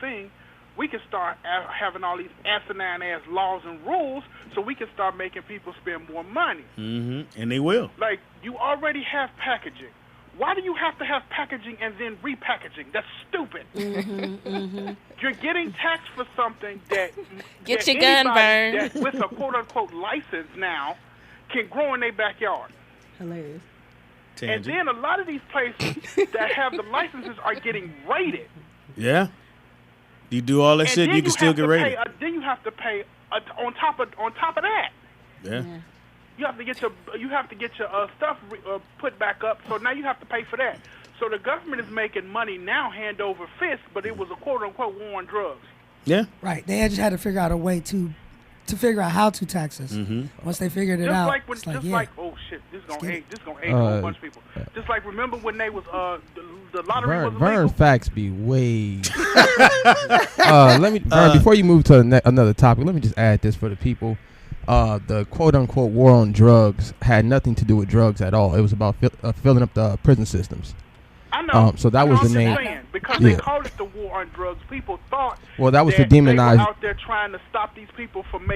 thing, we can start having all these asinine-ass laws and rules so we can start making people spend more money. And they will. Like, you already have packaging. Why do you have to have packaging and then repackaging? That's stupid. You're getting taxed for something that Get that your gun, anybody Vern. that with a quote-unquote license now can grow in their backyard. Hilarious. And then a lot of these places that have the licenses are getting raided. Yeah. You do all that And shit, then you can still have get to rated. then you have to pay on top of that. Yeah. You have to get your stuff put back up. So now you have to pay for that. So the government is making money now hand over fist, but it was a quote unquote war on drugs. Yeah. Right. They just had to figure out a way to figure out how to tax us. Once they figured it Just out, like when, it's like, like oh shit, this gonna age a whole bunch of people. Just like remember when they was the lottery was illegal. Vern facts be way. Let me Vern, before you move to another topic, let me just add this for the people. The quote unquote war on drugs had nothing to do with drugs at all. It was about filling up the prison systems. I know. So that was the main. Because they called it the war on drugs. People thought. Well, that was to they demonize. were out there trying to stop these people from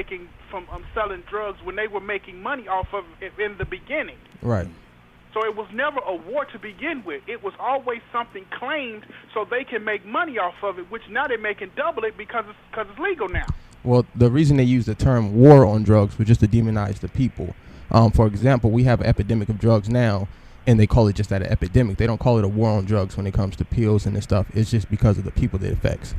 selling drugs when they were making money off of it in the beginning. Right. So it was never a war to begin with. It was always something claimed so they can make money off of it, which now they're making double it because it's legal now. Well, the reason they use the term war on drugs was just to demonize the people. For example, we have an epidemic of drugs now, and they call it just that, an epidemic. They don't call it a war on drugs when it comes to pills and this stuff. It's just because of the people that it affects.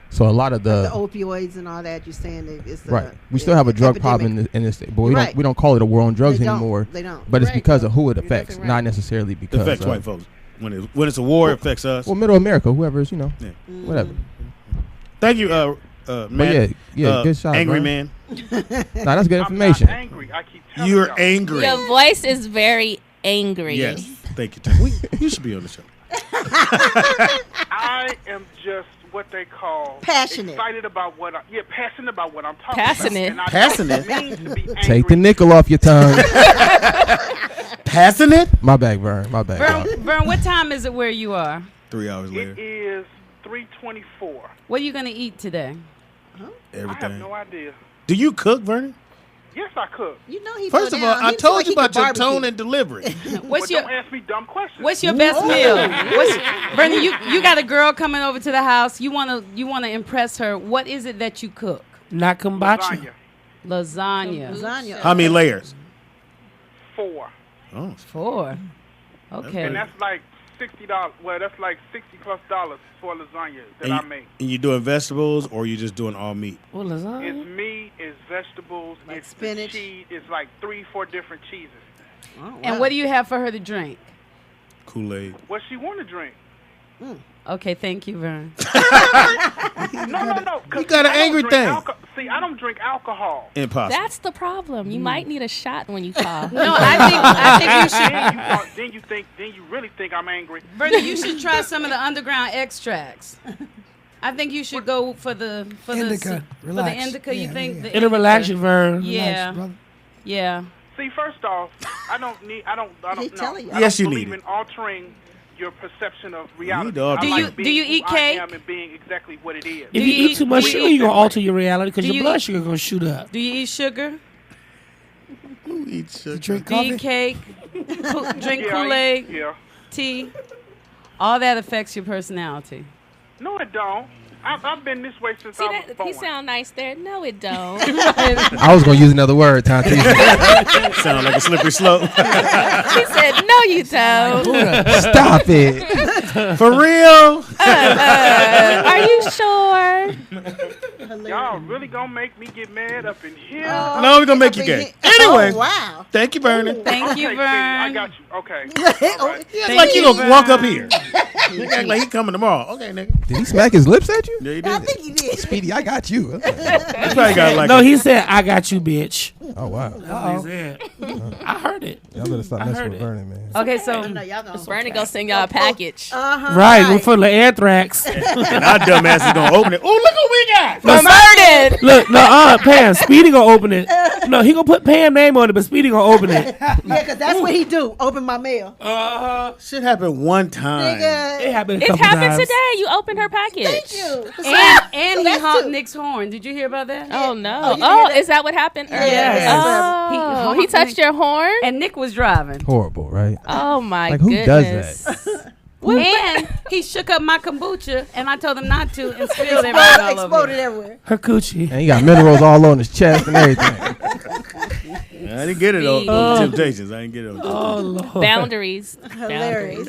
So a lot of the opioids and all that, you're saying that it's right. We still have a drug problem in this state, but we don't call it a war on drugs anymore. They don't. But it's because of who it affects, not necessarily because it affects white folks. When it's a war, it affects us. Well, Middle America, whoever's whatever. Thank you, man. Yeah, good shot, angry bro. man. That's good information. I'm not angry. I keep telling You're y'all. angry. Your voice is very angry. Yes. Thank you, Tom. You should be on the show. I am just what they call passionate. Excited about passionate about what I'm talking passionate. about. Passionate. Take the nickel off your tongue. Passionate? My bad, Vern. My bad. Vern, what time is it where you are? 3 hours later. It is 3:24. What are you going to eat today? Everything. I have no idea. Do you cook, Vernon? Yes, I cook. You know he. First of all, I told you about your tone and delivery. Don't ask me dumb questions. What's your best meal? Vernon, you got a girl coming over to the house. You wanna impress her. What is it that you cook? Not kombucha. Lasagna. How many layers? 4. Oh, 4. Okay. And that's like $60. Well, that's like $60+ for lasagna that I make. And you doing vegetables or you just doing all meat? What lasagna? It's meat, it's vegetables, like it's spinach. Cheese. It's like 3-4 different cheeses. Oh, wow. And what do you have for her to drink? Kool-Aid. What she want to drink? Okay, thank you, Vern. No. You got an angry thing. See, I don't drink alcohol. Impossible. That's the problem. You might need a shot when you call. No, I think you should. Then you really think I'm angry. Vernon, you should try some of the underground extracts. I think you should go for the indica. For the Relax. indica. You think the It'll relax you, Vern. Yeah. Relax, brother. Yeah. See, first off, I don't telling you. Yes, you believe need in it. altering your perception of reality. need to alter I it. like Do you being eat who cake? I am and being exactly what it is. If Do you you eat too much eat- sugar, you're going to alter your reality because Do your you blood eat- sugar going to shoot up. Do you eat sugar? Who eats sugar? Drink Do you coffee. eat cake? Drink Yeah, Kool-Aid? Yeah. Tea? All that affects your personality. No, it don't. I've been this way since I was born. He sound nice there. No, it don't. I was gonna use another word, Tati. Sound like a slippery slope. He said, "No, you don't." Stop it. For real? Are you sure? Y'all really gonna make me get mad up in here? No, we're gonna make you gay. Anyway, wow. thank you, Vernon. Thank you, Okay, Vern. I got you. Okay. All right. It's like you gonna walk up here. You act like he coming tomorrow. Okay, nigga. Did he smack his lips at you? Yeah, he I did. think he did. Speedy, I got you. He probably got like No, he said, I got you, bitch. Oh wow. That's what he said. I heard it. Y'all better stop I messing heard with it. Vernon, man. Okay, so No, y'all gonna Bernie gonna send y'all a package. Right, for the anthrax. and our dumb ass is gonna open it. Oh, look what we got. Perverted. Look, no, Pam, Speedy gonna open it. No, he gonna put Pam name on it, but Speedy gonna open it. Yeah, because that's what he do. Open my mail. Shit happened one time. Nigga. It happened a It couple happened times. today. You opened her package. Thank you. and he that's honked two. Nick's horn. Did you hear about that? Oh no! Oh, you Oh, hear that? is that what happened earlier? Yes. Oh, he honked touched your horn. And Nick was driving. Horrible, right? Oh my Like, who goodness! does that? And he shook up my kombucha, and I told him not to, and spilled everything all over. Exploded everywhere. Her coochie. And he got minerals all on his chest and everything. I didn't get it on Temptations. I didn't get it on Temptations. Lord. Boundaries. Boundaries.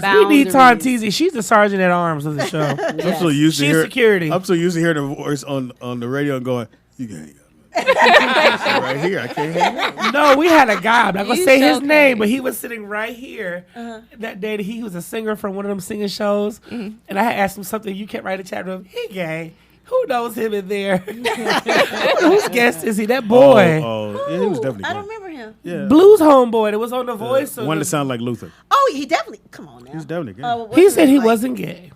We need Tonteezy. She's the sergeant at arms of the show. I'm so used to She's hearing security. I'm so used to hearing the voice on the radio and going, "You can't." Right here, I can't hear. No, we had a guy. I'm not gonna You say so his name, funny. but he was sitting right here that day. That he was a singer from one of them singing shows, and I had asked him something. You kept writing the chat room. He gay. Who knows him in there? Whose guest is he? That boy. Yeah, he was definitely. I gay. don't remember him. Yeah. Blues homeboy that was on The Voice. One that sounded like Luther. Oh, he definitely. Come on now. He's definitely gay. What's He his said he name? wasn't gay.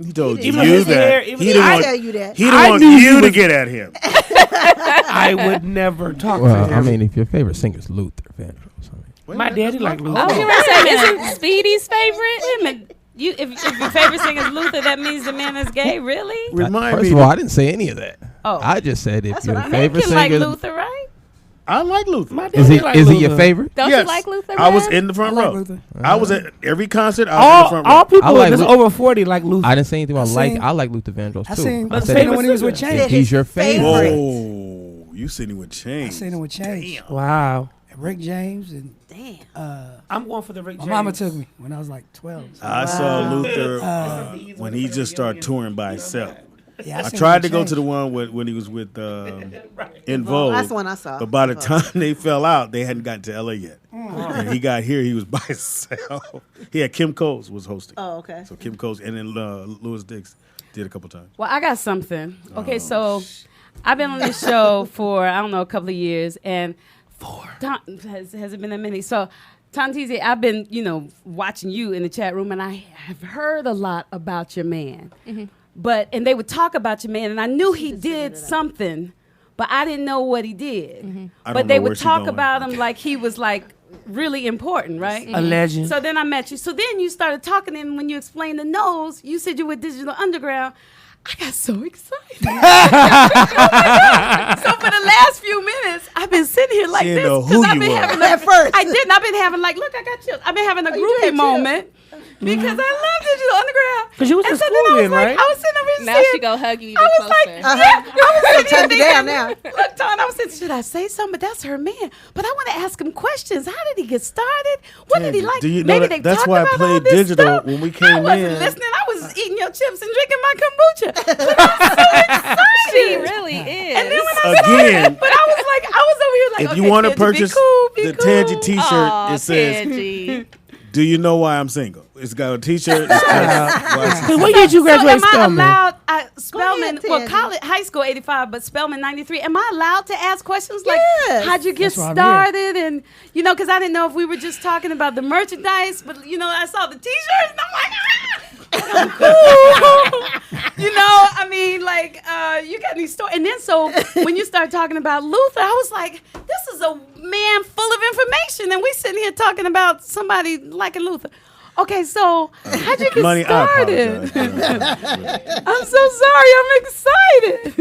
He told Even you his hair, that. even He his- didn't I want. tell you that. He didn't I want knew he you to was- get at him. I would never talk Well, to him. I mean, if your favorite singer is Luther Vandross, my daddy liked Luther. I was gonna say, isn't Speedy's favorite? Wait a minute. If your favorite singer is Luther, that means the man is gay? Really? Remind First me. of all, I didn't say any of that. Oh. I just said if That's your what I favorite You like singer Luther, right? I like Luther. My is daddy he liked is he Luther. your favorite? Don't Yes. you like Luther? I was man? in the front I like row. Luther. I was at every concert. I was in the front row. All people I like that's Luther. over 40 like Luther. I didn't say anything about I like. seen- I like Luther Vandross I too. seen I I said seen him when he was with if Change. he's your favorite. Whoa, you sitting with I Change. seen him with Change. Wow. And Rick James and I'm going for the Rick my James. mama took me when I was like 12. So. I saw Luther when he just started touring by himself. Yeah, I seen tried him to go Change. to the one when he was with In Vogue. That's the one I saw. But by the time they fell out, they hadn't gotten to LA yet. And he got here, he was by himself. He had Kim Coles was hosting. Oh, okay. So Kim Coles and then Louis Dix did a couple times. Well, I got something. Okay, so I've been on this show for, I don't know, a couple of years. And has it been that many? So, Tonteezy, I've been, watching you in the chat room, and I have heard a lot about your man. And they would talk about your man, and I knew he did something, but I didn't know what he did. But they would talk about him like he was like really important, right? A legend. So then I met you. So then you started talking, and when you explained the nose, you said you were Digital Underground. I got so excited. Oh my God. So for the last few minutes, I've been sitting here like She this didn't know who I've you been were. having At first. I didn't. I've been having like, look, I got chills. I've been having a groupie moment because I love Digital Underground. 'Cause you was and in so school then I was then, like, right? I was sitting over here Now saying, she gonna hug you even I was closer. like, yeah, I was sitting here Turn me down now. Look, Ton, I was saying, should I say something? But that's her man. But I want to ask him questions. How did he get started? What did he like? Do you know Maybe that- they that's talked why I about played all this digital stuff. when we I came wasn't in. listening. I was eating your chips and drinking my kombucha. But I'm so excited. She really is. And then when I saw Again, it, but I was like, I was over here like, if okay, you want to Tangy, purchase be the cool. Tangy T-shirt, Aw, it says, Tangy. "Do you know why I'm single?" It's got a T-shirt. It's Because when did you So graduate am I Spelman? allowed, Spelman, Go ahead, well, Tangy. college, high school 85, but Spelman 93. Am I allowed to ask questions like, Yes. how'd you get That's why I'm started? And, because I didn't know if we were just talking about the merchandise, but, I saw the T-shirts and I'm like, I'm cool. You got these stories. And then so when you start talking about Luther, I was like, this is a man full of information. And we sitting here talking about somebody liking Luther. Okay, so how'd you get Money, I started? apologize. I'm so sorry. I'm excited.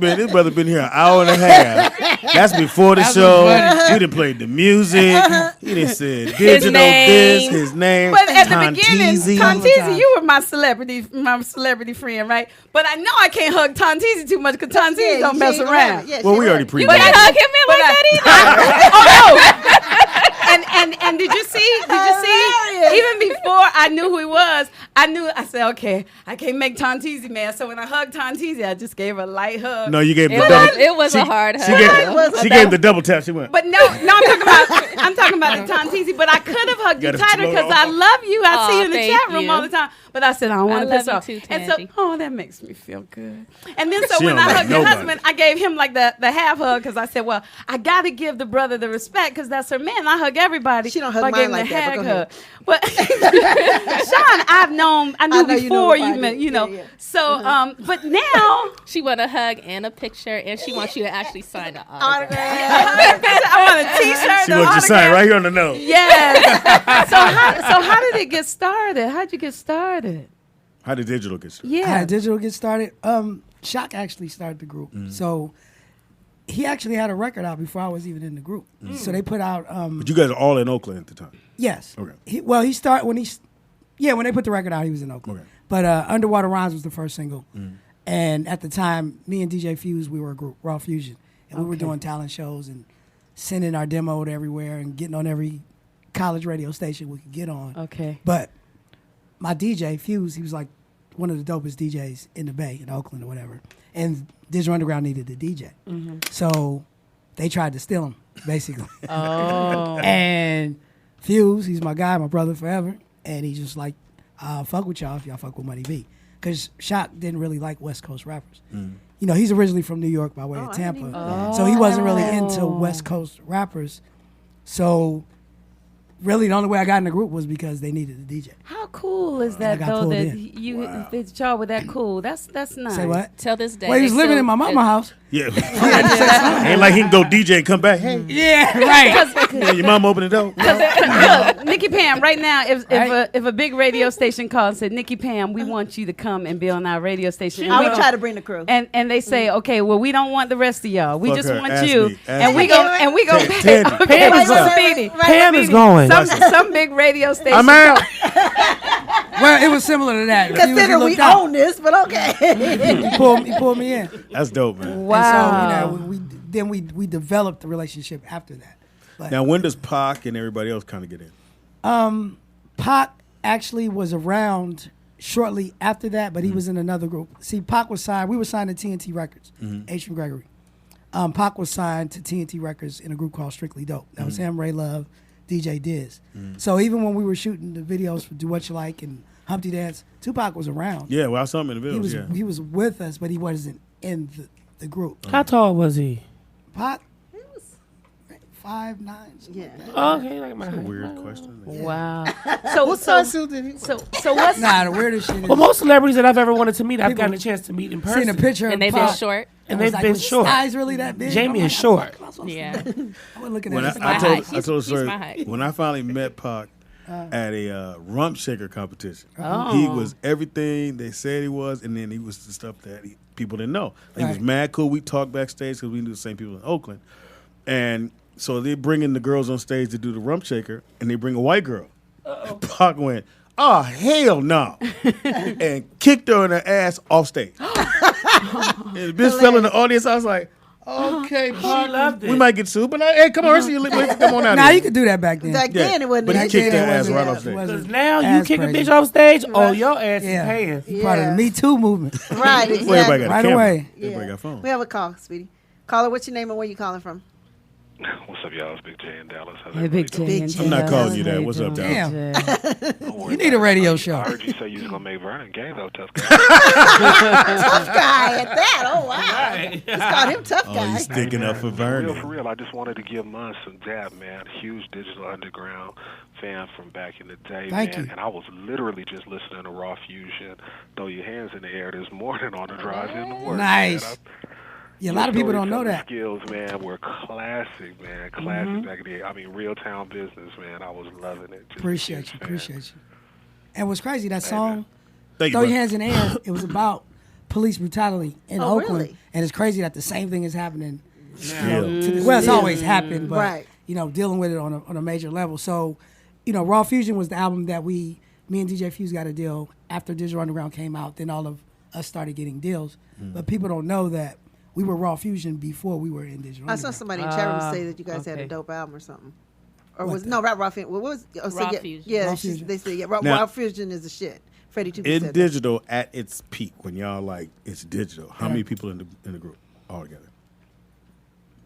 This brother been here an hour and a half. That's before the show. He done played the music. He done said digital name. his name. But at the beginning, Tonteezy. Tonteezy, you were my celebrity friend, right? But I know I can't hug Tonteezy too much because Tonteezy don't mess around. Well, we already You pre. can't hug him in like that either. And did you see? Even before I knew who he was, I said, okay, I can't make Tonteezy mad. So when I hugged Tonteezy, I just gave her a light hug. No, you gave him the It double. was, it was a hard She hug. gave him the double tap. She went. But no, I'm talking about the Tonteezy. But I could have hugged you Gotta tighter float because off. I love you. I Aw, see you in the thank chat room you. all the time. But I said I don't want to I piss love off. you too, And so, Tangy. that makes me feel good. And then so She when don't I like hugged your nobody. husband, I gave him like the half hug because I said, well, I got to give the brother the respect because that's her man. I hug everybody. She don't hug by mine giving like the that, but half go hug. But Sean, I knew know you know before if I you met, did. you know. Yeah. So, but now She want a hug and a picture, and she wants you to actually sign the autograph. I want a T-shirt. She the wants you to sign autograph. right here on the note. Yes. so how did it get started? How'd you get started? How did digital get started? Yeah. How did Digital get started? Shock actually started the group. So he actually had a record out before I was even in the group. So they put out. But you guys are all in Oakland at the time. Yes. Okay. He started when when they put the record out, he was in Oakland. Okay. But Underwater Rhymes was the first single. And at the time, me and DJ Fuse, we were a group, Raw Fusion. And we were doing talent shows and sending our demo to everywhere and getting on every college radio station we could get on. Okay. But my DJ, Fuse, he was like one of the dopest DJs in the Bay, in Oakland or whatever. And Digital Underground needed a DJ. Mm-hmm. So they tried to steal him, basically. Oh. And Fuse, he's my guy, my brother forever. And he's just like, I'll fuck with y'all if y'all fuck with Money B. Because Shock didn't really like West Coast rappers. You know, he's originally from New York by way of Tampa. So he wasn't really into West Coast rappers. So really the only way I got in the group was because they needed a DJ. How cool is that got though? pulled That in. that y'all were that cool. That's nice. Say what? Till this day. Well, he was living in my mama's house. Yeah. Ain't like he can go DJ and come back. Hey. Yeah, right. Yeah, your mom opened the door. Look, Nikki Pam, right now, if a big radio station called and said, Nikki Pam, we want you to come and be on our radio station. I would try to bring the crew. And they say, okay, well, we don't want the rest of y'all. We Fuck just her. want Ask you. me. Ask And me. we go back. Teddy. Okay, Pam is so going. Speedy. Pam is going. Some big radio station. I'm out. Well, it was similar to that. Consider we own this, but okay. He pulled me in. That's dope, man. Wow. And so, then we developed the relationship after that. But, Now, when does Pac and everybody else kind of get in? Pac actually was around shortly after that, but he was in another group. See, Pac was signed. We were signed to TNT Records, Adrian Gregory. Pac was signed to TNT Records in a group called Strictly Dope. That was him, Ray Love, DJ Diz. So even when we were shooting the videos for Do What You Like and Humpty Dance, Tupac was around. Yeah, well, I saw him in the videos. He was with us, but he wasn't in the group. How tall was he? Pac, he was 5'9". Yeah. Oh, okay, like my That's a height. weird question. Wow. What size suit did he? So what's Nah, the weirdest shit is Well, most celebrities that I've ever wanted to meet, I've gotten a chance to meet in person. seen a picture And of they've Pac. been short. And I was they've like, been was his short. eyes really that big? Jamie I'm is like, short. how am I supposed to- Yeah. I wasn't looking at When his my I told height. a He's story, my height. when I finally met Pac at a rump shaker competition, Oh. he was everything they said he was, and then he was the stuff that people didn't know. He was Right. mad cool. We talked backstage because we knew the same people in Oakland, and so they bring in the girls on stage to do the rump shaker, and they bring a white girl. Pac went, "Oh hell no," and kicked her in her ass off stage. And the bitch fell in the audience. I was like, "Okay, Pac, loved it. we might get sued, but hey, come on, come on out Nah, here." you could do that back then. Back Yeah, then it wasn't. but he that kicked good. her ass wasn't- right off it stage. wasn't Because now you as kick a crazy. bitch off stage, oh, Right. your ass Yeah. is paying. Part of the Me Too movement. Right, exactly. Well, everybody got a Right camera. away. Everybody got phone. We have a call, Speedy. Caller, what's your name and where you calling from? What's up, y'all? It's Big J in Dallas. How's Hey, Big everybody J. J. I'm not Yeah, calling you How that. you What's up, doing, Dallas? Damn. Don't worry You need about a radio it. show. I heard you say you was gonna make Vernon gay though, tough guy. Tough guy at that. Oh, wow. Let's call him tough Oh, guy. he's sticking up for Vernon. For real, I just wanted to give mine some dap, man. Huge Digital Underground fan from back in the day, Thank man. you. And I was literally just listening to Raw Fusion, Throw Your Hands in the Air this morning on the drive in to work. Nice. Man. Yeah, a lot of people don't know that. Skills, man, were classic, man. Classic back in the day. I mean, real town business, man. I was loving it. Just Appreciate you. Appreciate you. And what's crazy, that song, Thank Throw you, Your brother. Hands in the Air, it was about police brutality in Oh, Oakland. really? And it's crazy that the same thing is happening. Yeah. Well, it's always happened, but, Right. you know, dealing with it on a major level. So, you know, Raw Fusion was the album that me and DJ Fuse got a deal after Digital Underground came out. Then all of us started getting deals. But people don't know that we were Raw Fusion before we were in Digital I saw Underground. somebody in chat room say that you guys had a okay. dope album or something. Or What was the- no Raw Fusion? What was Raw yeah, Fusion. Yeah, Raw she's- Fusion. they say yeah. Now- Raw Fusion is the shit. Freddie Tupac In said that. digital, at its peak, when y'all like it's digital, how many people in the group altogether?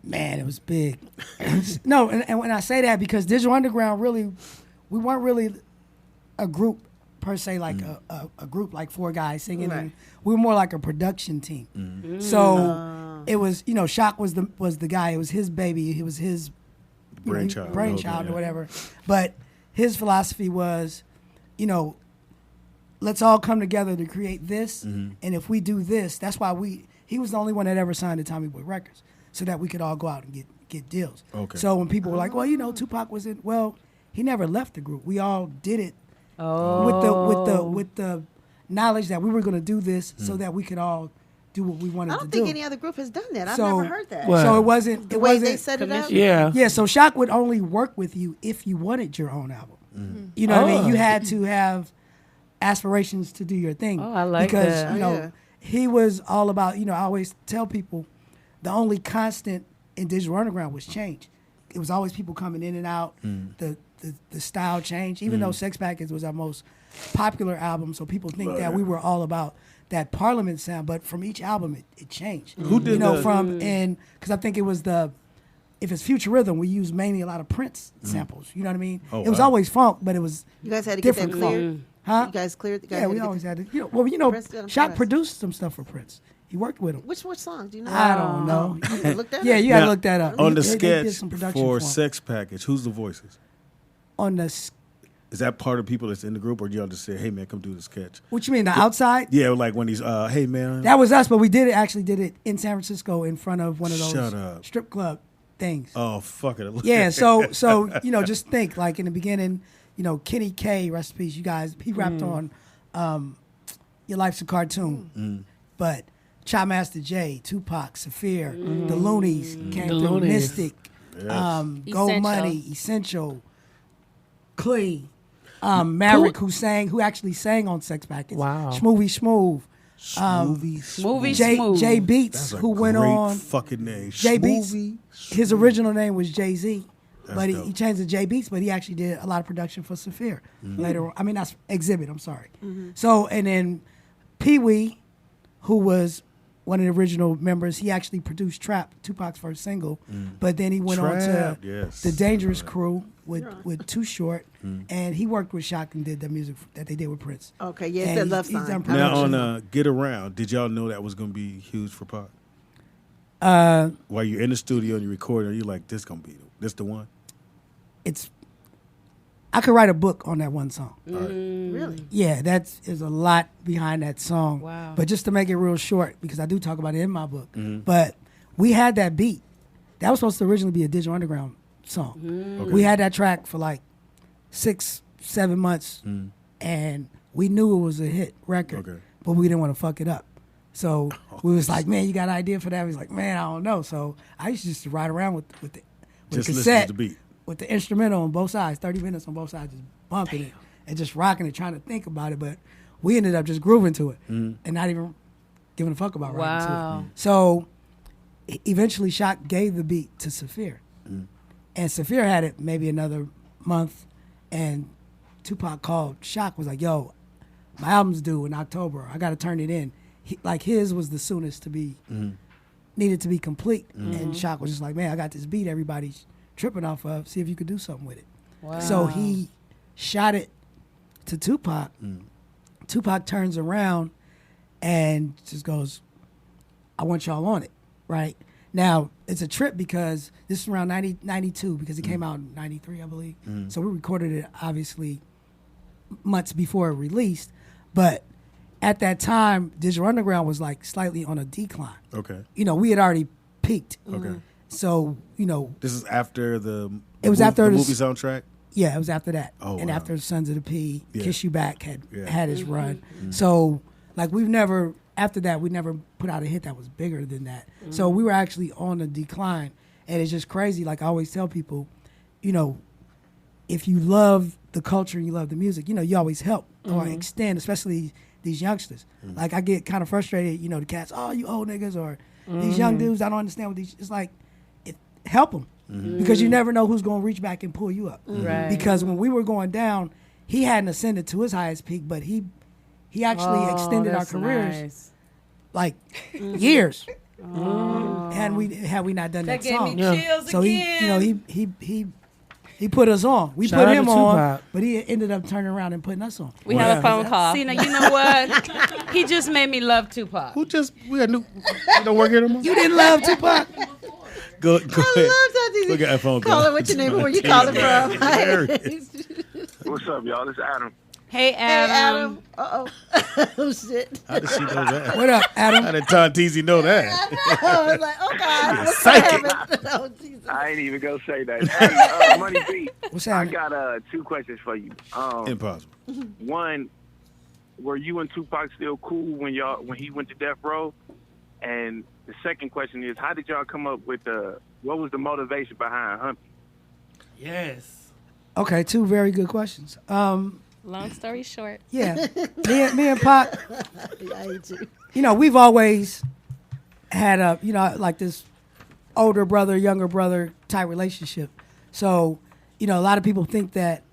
Man, it was big. No, and when I say that, because Digital Underground really, we weren't really a group per se, like a group like four guys singing. Right. And we were more like a production team. So it was, you know, Shock was the guy. It was his baby. It was his you know, Brainchild. or whatever. But his philosophy was, you know, let's all come together to create this. And if we do this, that's why he was the only one that ever signed to Tommy Boy Records, so that we could all go out and get deals. Okay. So when people were like, well, you know, Tupac was in, well, he never left the group. We all did it with the knowledge that we were going to do this so that we could all do what we wanted I to don't do. think any other group has done that. I've So- never heard that. Well, So it wasn't the it way wasn't they set it up. Yeah. Yeah, so Shock would only work with you if you wanted your own album. You know what I mean? You had to have aspirations to do your thing. Oh, I like because, that. you know, Yeah. he was all about, you know, I always tell people the only constant in Digital Underground was change. it was always people coming in and out. The style changed, even though Sex Package was our most popular album. So people think that we were all about that Parliament sound, but from each album it changed. Who did because I think it was if it's Future Rhythm, we use mainly a lot of Prince samples. You know what I mean? Oh, it was wow. always funk, but it was You guys had to get that different cleared? funk. Huh? You guys cleared? Yeah, we always had to. Prince did 'em Shock for us. produced some stuff for Prince. He worked with him. Which song? Do you know? I don't know. Look that Yeah, up. you gotta look that up. On the They did sketch some production for him. Sex Package, who's the voices? On the Is that part of people that's in the group, or y'all just say, "Hey man, come do the sketch"? what you mean the outside? Yeah, like when he's, "Hey man." That was us, but we did it in San Francisco in front of one of those Shut up. strip club things. Oh fuck it. Yeah, so just think like in the beginning, Kenny K, rest in peace, you guys, he rapped on Your Life's a Cartoon. But Cha Master J, Tupac, Saphir, the Loonies came through, Loonies. Mystic, Yes. Gold Money, Essential, Clee, Maverick who actually sang on Sex Package. Wow. Schmoovy Schmoove. Smooth. Jay Beats, That's a who went great on fucking name. Jay Beats. Schmoovy. His original name was Jay-Z, but dope. he changed to Jay Beats, but he actually did a lot of production for Saphir later on. I mean, that's Exhibit, I'm sorry. So, and then Pee Wee, who was one of the original members, he actually produced Trap, Tupac's first single, but then he went on to Trap, yes. the Dangerous Crew with Too Short, and he worked with Shock and did the music that they did with Prince. Okay, yeah, it's And that love he's sign. done Now production. on Get Around, did y'all know that was gonna be huge for Pac? While you're in the studio and you're recording, you're like, "This the one." I could write a book on that one song. Really? Yeah, there's a lot behind that song. Wow. But just to make it real short, because I do talk about it in my book, but we had that beat. That was supposed to originally be a Digital Underground song. Okay. We had that track for like 6-7 months, and we knew it was a hit record, Okay. but we didn't want to fuck it up. So we was like, man, you got an idea for that? He was like, man, I don't know. So I used to just ride around with the Just listen cassette, to the beat. with the instrumental on both sides, 30 minutes on both sides, just bumping it and just rocking it, trying to think about it. But we ended up just grooving to it and not even giving a fuck about writing to it. So eventually Shock gave the beat to Saphir. And Saphir had it maybe another month, and Tupac called Shock, was like, yo, my album's due in October. I got to turn it in. His was the soonest to be, needed to be complete. And Shock was just like, man, I got this beat everybody's tripping off of, see if you could do something with it. Wow. So he shot it to Tupac. Tupac turns around and just goes, I want y'all on it, right? Now, it's a trip because this is around 92 because it came out in 93, I believe. So we recorded it, obviously, months before it released. But at that time, Digital Underground was like slightly on a decline. Okay. We had already peaked. Okay. So, This is after the after movie soundtrack? Yeah, it was after that. Oh, and wow. after Sons of the P, Yeah. Kiss You Back had his run. Mm. So, like, after that, we never put out a hit that was bigger than that. So we were actually on a decline. And it's just crazy. Like I always tell people, if you love the culture and you love the music, you always help or extend, especially these youngsters. Like I get kind of frustrated, the cats, oh, you old niggas, or these young dudes, I don't understand what these, it's like, help them. Because you never know who's going to reach back and pull you up. Right. Because when we were going down, he hadn't ascended to his highest peak, but he actually extended our that's careers nice. like years. And had we not done that, That gave song, me chills so again. he put us on. We Shout put out him to on, Tupac. but he ended up turning around and putting us on. We have a phone call. See, now you know what? He just made me love Tupac. We got new. You don't work here no more? You didn't love Tupac. Go ahead. love that. Look at that phone call. Call it what your name, where you calling from. What's up, y'all? This is Adam. Hey, Adam. Uh-oh. Oh, shit. How did she know that? What up, Adam? How did Tonteezy know that? I was like, oh, God. What's Psychic. happening? Oh, Jesus. I ain't even gonna say that. Hey, Money B. What's I happening? got 2 questions for you. Impossible. One, were you and Tupac still cool when he went to Death Row? And the second question is, how did y'all come up with what was the motivation behind Humpty? Yes. Okay, 2 very good questions. Long story short. Yeah, me and Pac, I hate you. we've always had like this older brother, younger brother type relationship. So, you know, a lot of people think that,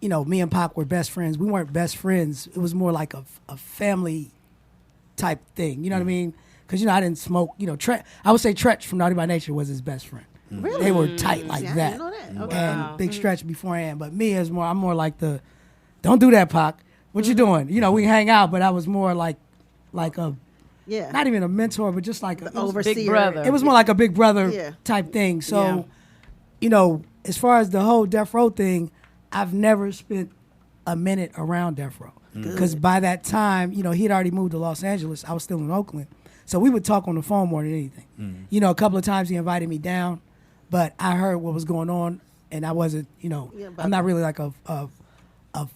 you know, me and Pac were best friends. We weren't best friends. It was more like a family type thing. You know what I mean? Because, you know, I didn't smoke. You know, I would say Tretch from Naughty by Nature was his best friend. Really? They were tight like I that. didn't know that. Okay. And Big Stretch beforehand. But me, I'm more like don't do that, Pac. What you doing? You know, we hang out, but I was more like a, not even a mentor, but just like an overseer. Big brother. It was more like a big brother type thing. So, you know, as far as the whole Death Row thing, I've never spent a minute around Death Row. Because by that time, you know, he'd already moved to Los Angeles. I was still in Oakland. So we would talk on the phone more than anything. You know, a couple of times he invited me down, but I heard what was going on, and I wasn't, you know, I'm not really like a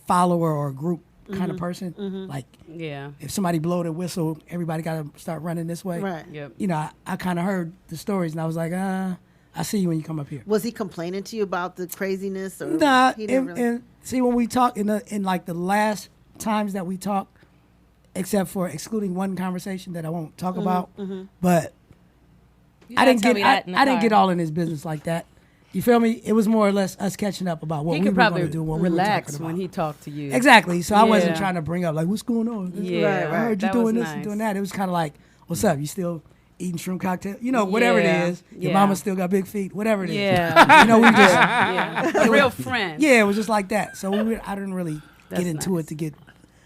follower or a group kind of person. Like, if somebody blow the whistle, everybody got to start running this way. Right. You know, I kind of heard the stories, and I was like, I see you when you come up here. Was he complaining to you about the craziness? Or Nah, he didn't really... and see, when we talk in like the last times that we talk, except for excluding one conversation that I won't talk about, but I didn't get all in his business like that. You feel me? It was more or less us catching up about what we were going to do, what we were talking about. When he talked to you. Exactly. So I wasn't trying to bring up like, what's going on? Yeah, I heard you doing this and doing that. It was kind of like, what's up? You still eating shrimp cocktail? You know, whatever it is. Your mama still got big feet. Whatever it is. Yeah. You know, we just a real friend. Yeah, it was just like that. So I didn't really get into it to get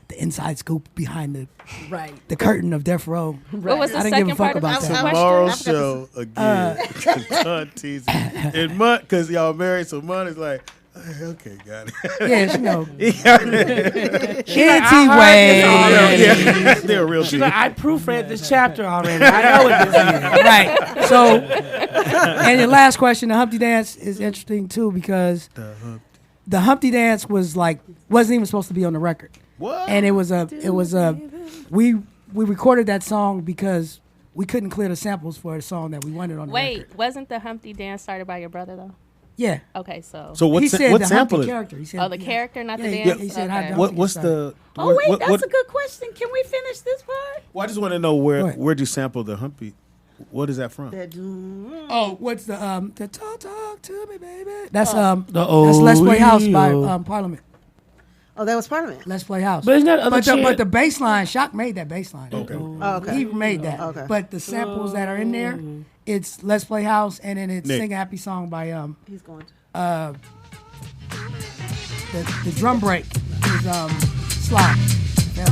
the inside scoop behind the curtain of Death Row. What was the I didn't second give a fuck part of about that. Tomorrow's show again. Con teasing. And Mutt, because y'all married, so Mutt is like, okay, got it. Yeah, she know. Anti-way. They're real. She's like, I proofread this chapter already. I know what this is. Right. So, and your last question, the Humpty Dance is interesting too because the Humpty Dance wasn't even supposed to be on the record. What? And it was we recorded that song because we couldn't clear the samples for a song that we wanted on the record. Wait, wasn't the Humpty Dance started by your brother though? Yeah. Okay, so what he said what the sample Humpty is? character. He said, the character, not the yeah, dance. he said, okay. What's the? Oh wait, what, that's a good question. Can we finish this part? Well, I just want to know where'd you sample the Humpty? What is that from? What's the talk to me, baby? That's the that's Let's Play House by Parliament. Oh, that was Parliament. Let's Play House. But isn't that other but the bass line, Shock made that bass line. Okay. Oh, okay. He made that. Okay. But the samples that are in there, it's Let's Play House, and then it's Sing a Happy Song by He's going to. The drum break is Slide.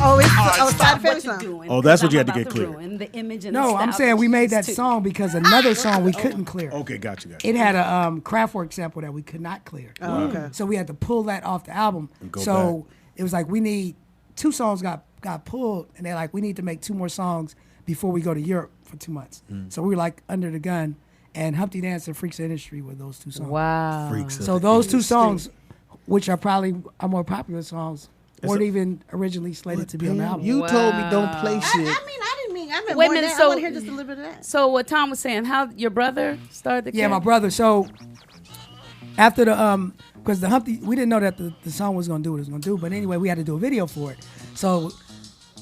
Oh, it's Stop Slide what Family you're doing. Oh, that's what you I'm had to about get clear. ruin the image and No, the I'm style saying we made that that she's song because another song we couldn't clear. Okay, gotcha. It had a Kraftwerk sample that we could not clear. Oh, okay. So we had to pull that off the album. go So it was like we need 2 songs got pulled, and they're like, we need to make 2 more songs before we go to Europe for 2 months. So we were like under the gun, and Humpty Dance and Freaks of the Industry were those 2 songs. Wow. So those 2 songs, which are probably our more popular songs, weren't even originally slated to be on the album. You told me don't play shit. I meant Wait a more than minute, that. so- I want to hear just a little bit of that. So what Tom was saying, how your brother started the Yeah, my brother. So after the because the Humpty, we didn't know that the song was gonna do what it was gonna do. But anyway, we had to do a video for it. So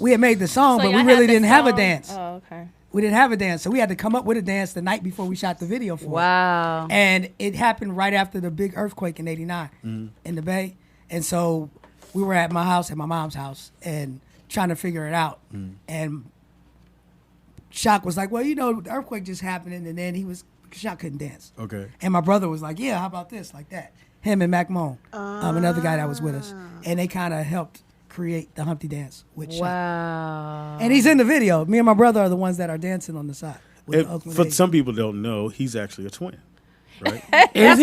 we had made the song, but we really didn't have a dance. Oh, okay. We didn't have a dance, so we had to come up with a dance the night before we shot the video for it. Wow. And it happened right after the big earthquake in '89 in the Bay, and so we were at my house, at my mom's house, and trying to figure it out. And Shock was like, well, you know, the earthquake just happened, and then Shock couldn't dance. Okay. And my brother was like, yeah, how about this, like that. Him and Mac Moan, another guy that was with us. And they kind of helped create the Humpty Dance with Shock. Wow. And he's in the video. Me and my brother are the ones that are dancing on the side. with the Oakland For A's. some people don't know, he's actually a twin, right? That's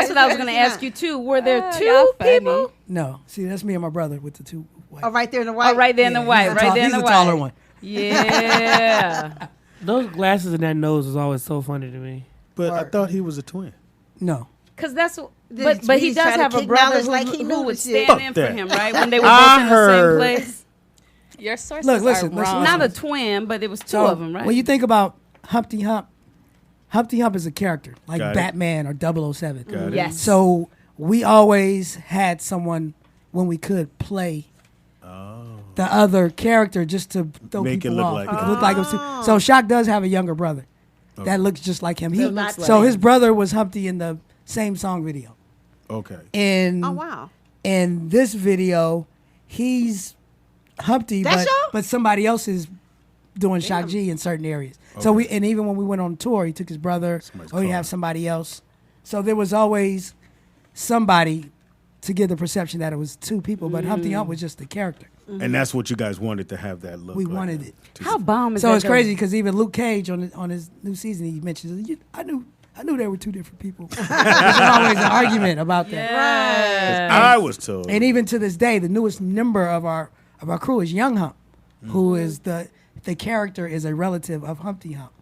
what I was going to ask you, too. Were there 2 people? No. See, that's me and my brother with the 2 white. Oh, right there in the white. Oh, right there in the white. Right there in the He's white. the taller one. Yeah. Those glasses and that nose was always so funny to me. But I thought he was a twin. No. Because that's what. But he does have a brother who would stand in for him, right? When they were both in the same place. Your sources listen, are wrong. Not a twin, but it was 2 of them, right? When you think about Humpty Hump is a character like Got it. Batman or 007. Got it. Yes. So we always had someone when we could play the other character just to throw Make it people look off. like It him. looked like it was so Shock does have a younger brother that looks just like him. That looks So like his brother was Humpty in the same song video. Okay. And Oh wow. in this video, he's Humpty, but somebody else is doing Shock G in certain areas. So and even when we went on tour, he took his brother, or he have somebody else. So there was always somebody to give the perception that it was two people, but Humpty Hump was just the character. And that's what you guys wanted to have that look. We like wanted it. How bomb is so that? it's crazy because even Luke Cage on his new season, he mentions, I knew they were two different people. There's always an argument about that. Yes. I was told. And even to this day, the newest member of our crew is Young Hump, who is the character is a relative of Humpty Hump,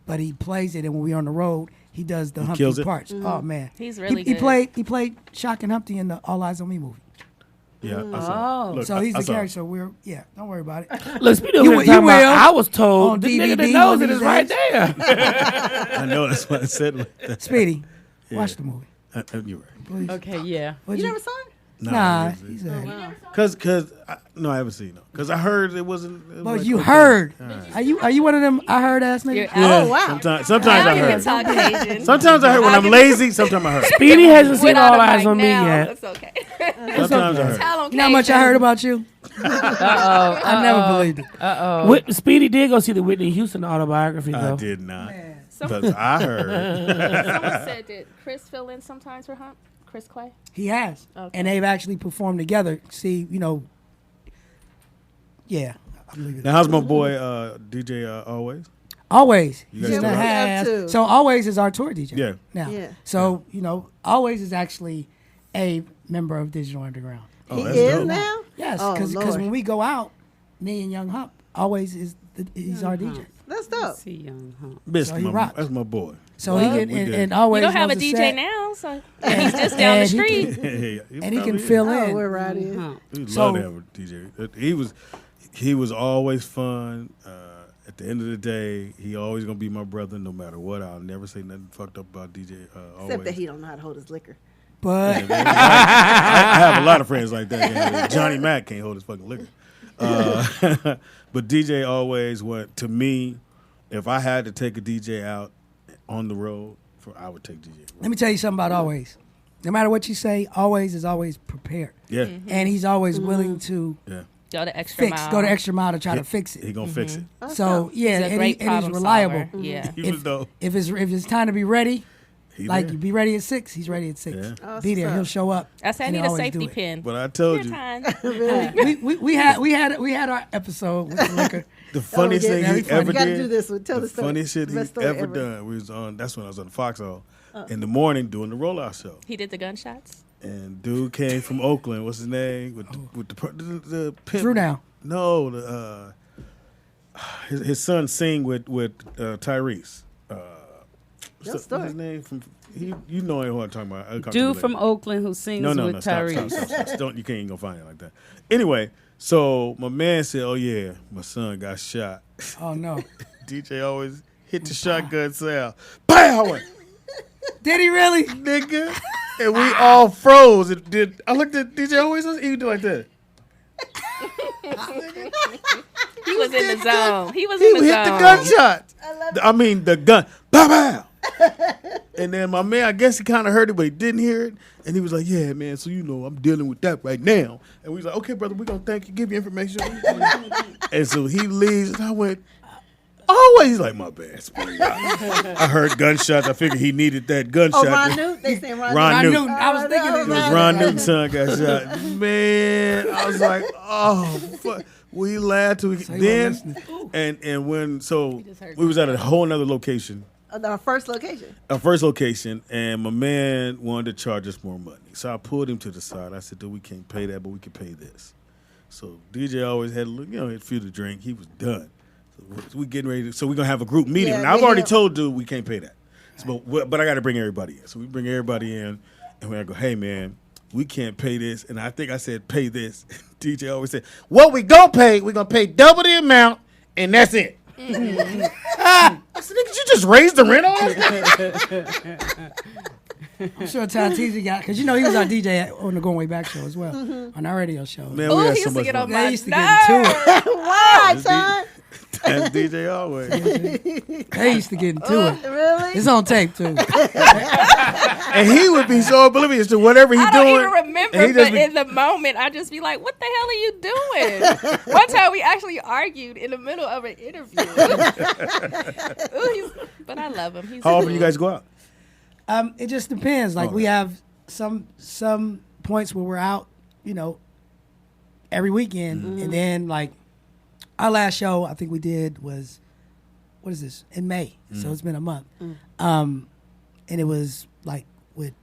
but he plays it, and when we're on the road, he does the Humpty parts. Oh man, he's really he good. He played Shock and Humpty in the All Eyes on Me movie. Yeah. I saw it. Look, So he's I the saw it. character. So don't worry about it. Look, speaking of You which, talking about, will. I was told On the nigga that DVD knows one it of is these right days. there. I know that's what I said. Like that. Speedy, Yeah. watch the movie. You're right. Please. Okay, yeah. What'd You never saw it? Nah, he he's said. a. Cause no, I haven't seen it. Cause I heard it wasn't. It was Well, like, you okay. heard. All right. Are you one of them I heard ass niggas? Yeah, Oh, wow. Sometimes I heard. Talk Asian. Sometimes I heard when I'm lazy. Sometimes I heard. Speedy hasn't seen Without All a Eyes mic on Me now, yet. It's okay. Sometimes I heard. Tell 'em, You know how much I Cajun. heard about you? I never believed it. Speedy did go see the Whitney Houston autobiography, though. I did not. But I heard. Someone said, did Chris fill in sometimes for Hump? Chris Clay? He has. Okay. And they've actually performed together. See, yeah. I believe it. Now, how's my boy DJ Always? Always. You guys He's do the that? has. too. So Always is our tour DJ. Yeah. Now. Yeah. So, Always is actually a member of Digital Underground. Oh, He that's is dope. now? Yes, Oh, because Lord. when we go out, me and Young Hump, Always he's our DJ. That's dope. See Young Hump. That's So he rocks. that's my boy. So he can we did. and Always You don't have a knows the DJ set, now, so he's just down the and he street. and he can fill Oh, in. we're right in. We'd So- love to have a DJ. He was always fun. At the end of the day, he always gonna be my brother, no matter what. I'll never say nothing fucked up about DJ. Always. Except that he don't know how to hold his liquor. But I have a lot of friends like that. Yeah. Johnny Mac can't hold his fucking liquor. But DJ always went to me. If I had to take a DJ out on the road, I would take DJ. let me tell you something about Always. No matter what you say, Always is always prepared. Yeah, And he's always willing to yeah. Go the extra mile. go the extra mile to try to fix He it. gonna fix it. So yeah, He's a and, great and he's problem reliable. solver. Yeah. He was dope. If it's time to be ready, He like there. you be ready at 6, he's ready at 6. Yeah. Oh, Be there, what's he'll up? show up. I said I and need he'll a always safety do it. pin. But I told Your you, time. we had our episode with the liquor. the funniest get thing he very funny. ever You gotta did. do this one. Tell the story. funniest shit he Best story ever ever. done. We was on. That's when I was on the Foxhole in the morning doing the rollout show. He did the gunshots. And dude came from Oakland. What's his name? With the pimp. Drew now. No, the his son sing with Tyrese. What's his name? You know who I'm talking about. I'll come to you Dude later. from Oakland who sings No, with stop, Tyrese. stop. Don't, you can't even go find it like that. Anyway, so my man said, "Oh yeah, my son got shot." Oh no. DJ always hit the shotgun sound. Pow! Did he really? Nigga. And we all froze. I looked at DJ always, he did like that. He was in the zone. He was He in the hit zone. the gunshot. I mean, the gun. Pow, pow. And then my man, I guess he kind of heard it, but he didn't hear it. And he was like, yeah, man, so I'm dealing with that right now. And we was like, okay, brother, we're going to thank you, give you information. And so he leaves, and I went, always. He's like, my bad. I heard gunshots. I figured he needed that gunshot. Oh, Ron Newton? They saying Ron Ron Newton. Newton. I was thinking It was Ron Newton's son got shot. Man, I was like, oh, fuck. We laughed to then, and when we was at a whole nother location, Our first location. and my man wanted to charge us more money. So I pulled him to the side. I said, dude, we can't pay that, but we can pay this. So DJ always had a few to drink. He was done. So we getting ready. So we're gonna have a group meeting. Yeah, and I've yeah. already told dude we can't pay that. So, but I got to bring everybody in. So we bring everybody in, and we go, hey man, we can't pay this. And I think I said pay this. DJ always said, what we gonna pay? We're gonna pay double the amount, and that's it. I said, nigga, you just raised the rent on us? I'm sure Tatizi got, because he was our DJ on the Going Way Back show as well, on our radio show. Man, we had he so used to much get fun. on Yeah, my he used to get into it. Why, son? That's DJ always. They used to get into it. Really? It's on tape too. And he would be so oblivious to whatever he's I don't doing. even remember, and he but just be- in the moment, I just be like, "What the hell are you doing?" One time, we actually argued in the middle of an interview. But I love him. He's How often cool. you guys go out? It just depends. Like we have some points where we're out, every weekend, and then like our last show I think we did was, what is this, in May? So it's been a month, and it was like with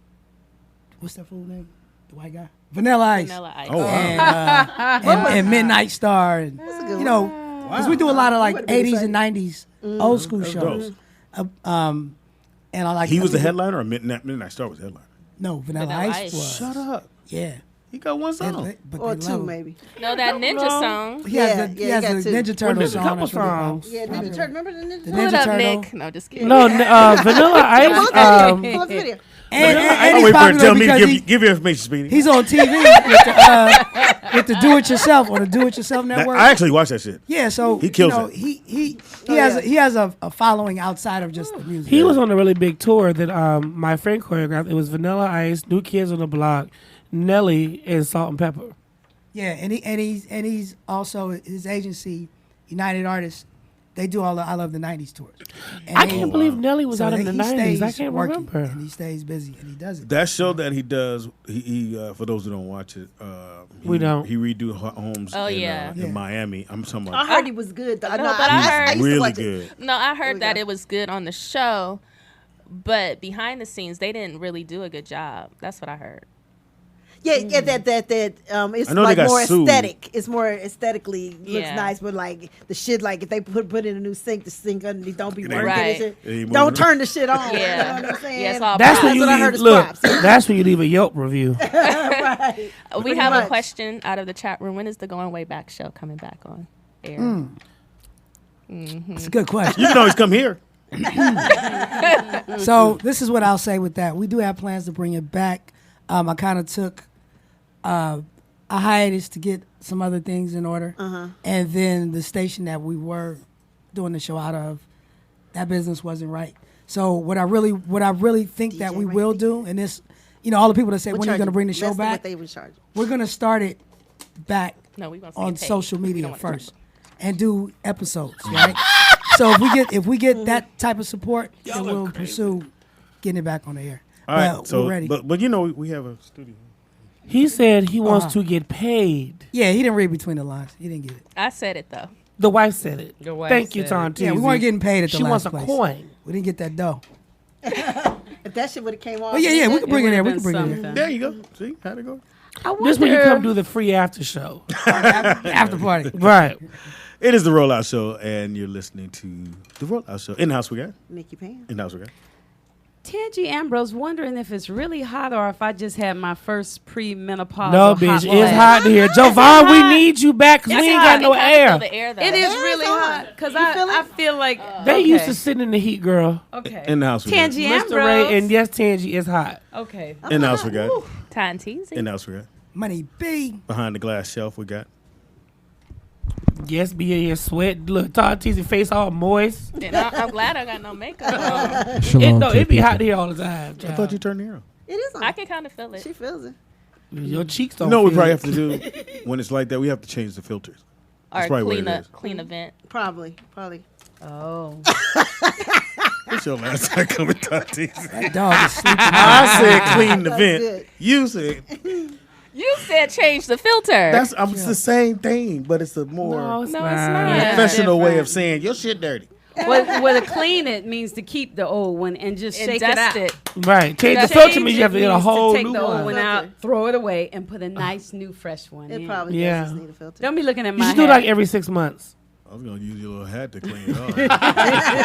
what's that fool name? The white guy, Vanilla Ice. Vanilla Ice. Oh, wow. and Midnight Star, and because we do a lot of like 80s and 90s old school That's shows. And I like. He was the headliner, or Midnight Star was the headliner? No, Vanilla Ice was. Shut up. Yeah. He got one song. Or two, maybe. No, that ninja song. He has the Ninja Turtle There's a song. couple that's really songs. Yeah, Ninja Turtle. Remember the Ninja The Turtle? Pull it Ninja up, Turtle. Nick. No, just kidding. No, Vanilla Ice. Pull up the video. And I'll he's wait for her to tell popular me to because give you information, Speedy. he's on TV with the Do It Yourself on the Do It Yourself network. I actually watched that shit. Yeah, so He kills it. He has a following outside of just the music. He was on a really big tour that my friend choreographed. It was Vanilla Ice, New Kids on the Block, Nelly, and Salt and Pepper. Yeah, and he's also his agency, United Artists. They do all the I Love the 90s tours. And I can't believe Nelly was out in the he 90s. stays I can't working, remember. And he stays busy, and he does it. That show that he does, he for those who don't watch it, We don't. He redo homes Oh, yeah. in Miami. I'm talking I about heard he was good. Though. No, but I heard- used to really watch good. it. No, I heard that go. it was good on the show, but behind the scenes, they didn't really do a good job. That's what I heard. Yeah, that it's I know they like got more sued. aesthetic. It's more aesthetically looks Yeah. nice, but like the shit, like if they put in a new sink, the sink underneath don't be It ain't- working. Right. And shit. It ain't Don't moving. turn the shit on. Yeah. You know what I'm saying? Yeah, it's all That's props. when you what I heard leave. is Look, props. that's when you leave a Yelp review. Right. We Pretty have much. a question out of the chat room. When is the Going Way Back show coming back on air? It's a good question. You can always come here. So this is what I'll say with that. We do have plans to bring it back. I kind of took a hiatus to get some other things in order, and then the station that we were doing the show out of, that business wasn't right. So what I really think that we will do, and this, all the people that say, when are you going to bring the show Less than back? what they were charging. We're going to start it back No, we want to on get paid. social We don't media wanna first, and do episodes, right? So if we get that type of support, then we'll pursue getting it back on the air. All right, But so we're ready. but we have a studio. He said he wants to get paid. Yeah, he didn't read between the lines. He didn't get it. I said it though. The wife said it. The wife Thank you, said Tom. Yeah, we weren't getting paid at the She last wants a place. coin. We didn't get that dough. If that shit would have came off. Oh yeah, we can bring it there. We would've can bring been it there. something. There you go. See, how'd it go? This when you come do the free after show. After party. Right. It is the Rollout Show, and you're listening to the Rollout Show. In the house we got. Nikki Pan. In the house we got. Tangie Ambrose wondering if it's really hot or if I just had my first premenopausal No, bitch, it's flash. hot in here. Jovan, we need you back because It's we ain't hot. got no It kinda air. feel the air, though. It is Air really is on. hot because You feel I feel like They okay. used to sit in the heat, girl. Okay. In the house we got. Tangie Mr. Ambrose. Ray, and yes, Tangie is hot. Okay. In the house we got. Time teasing. In the house we got. Money B. Behind the glass shelf we got. Yes, be in your sweat. Look, Todd Tease's face all moist. And I'm glad I got no makeup on. It be hot here all the time. I thought you turned the air on. It is on. I can kind of feel it. She feels it. Your cheeks You don't. know what we feel probably it. have to do when it's like that? We have to change the filters. Or That's probably what it is. clean event. Probably. Oh. What's your last time coming, Tati? That dog is sleeping. I said clean the That's vent. good. You said You said change the filter. it's the same thing, but it's a more No, it's No, not. it's not. Yeah. professional way different. of saying your shit dirty. Well, to clean it means to keep the old one and just And shake it dust out. it. Right. Change the Change filter means you have to it get a means whole take new the old one. one out, throw it away, and put a nice new fresh one It in. probably Yeah. does just need a filter. Don't be looking at You my should do hat. like every 6 months. I was gonna use your little hat to clean it off.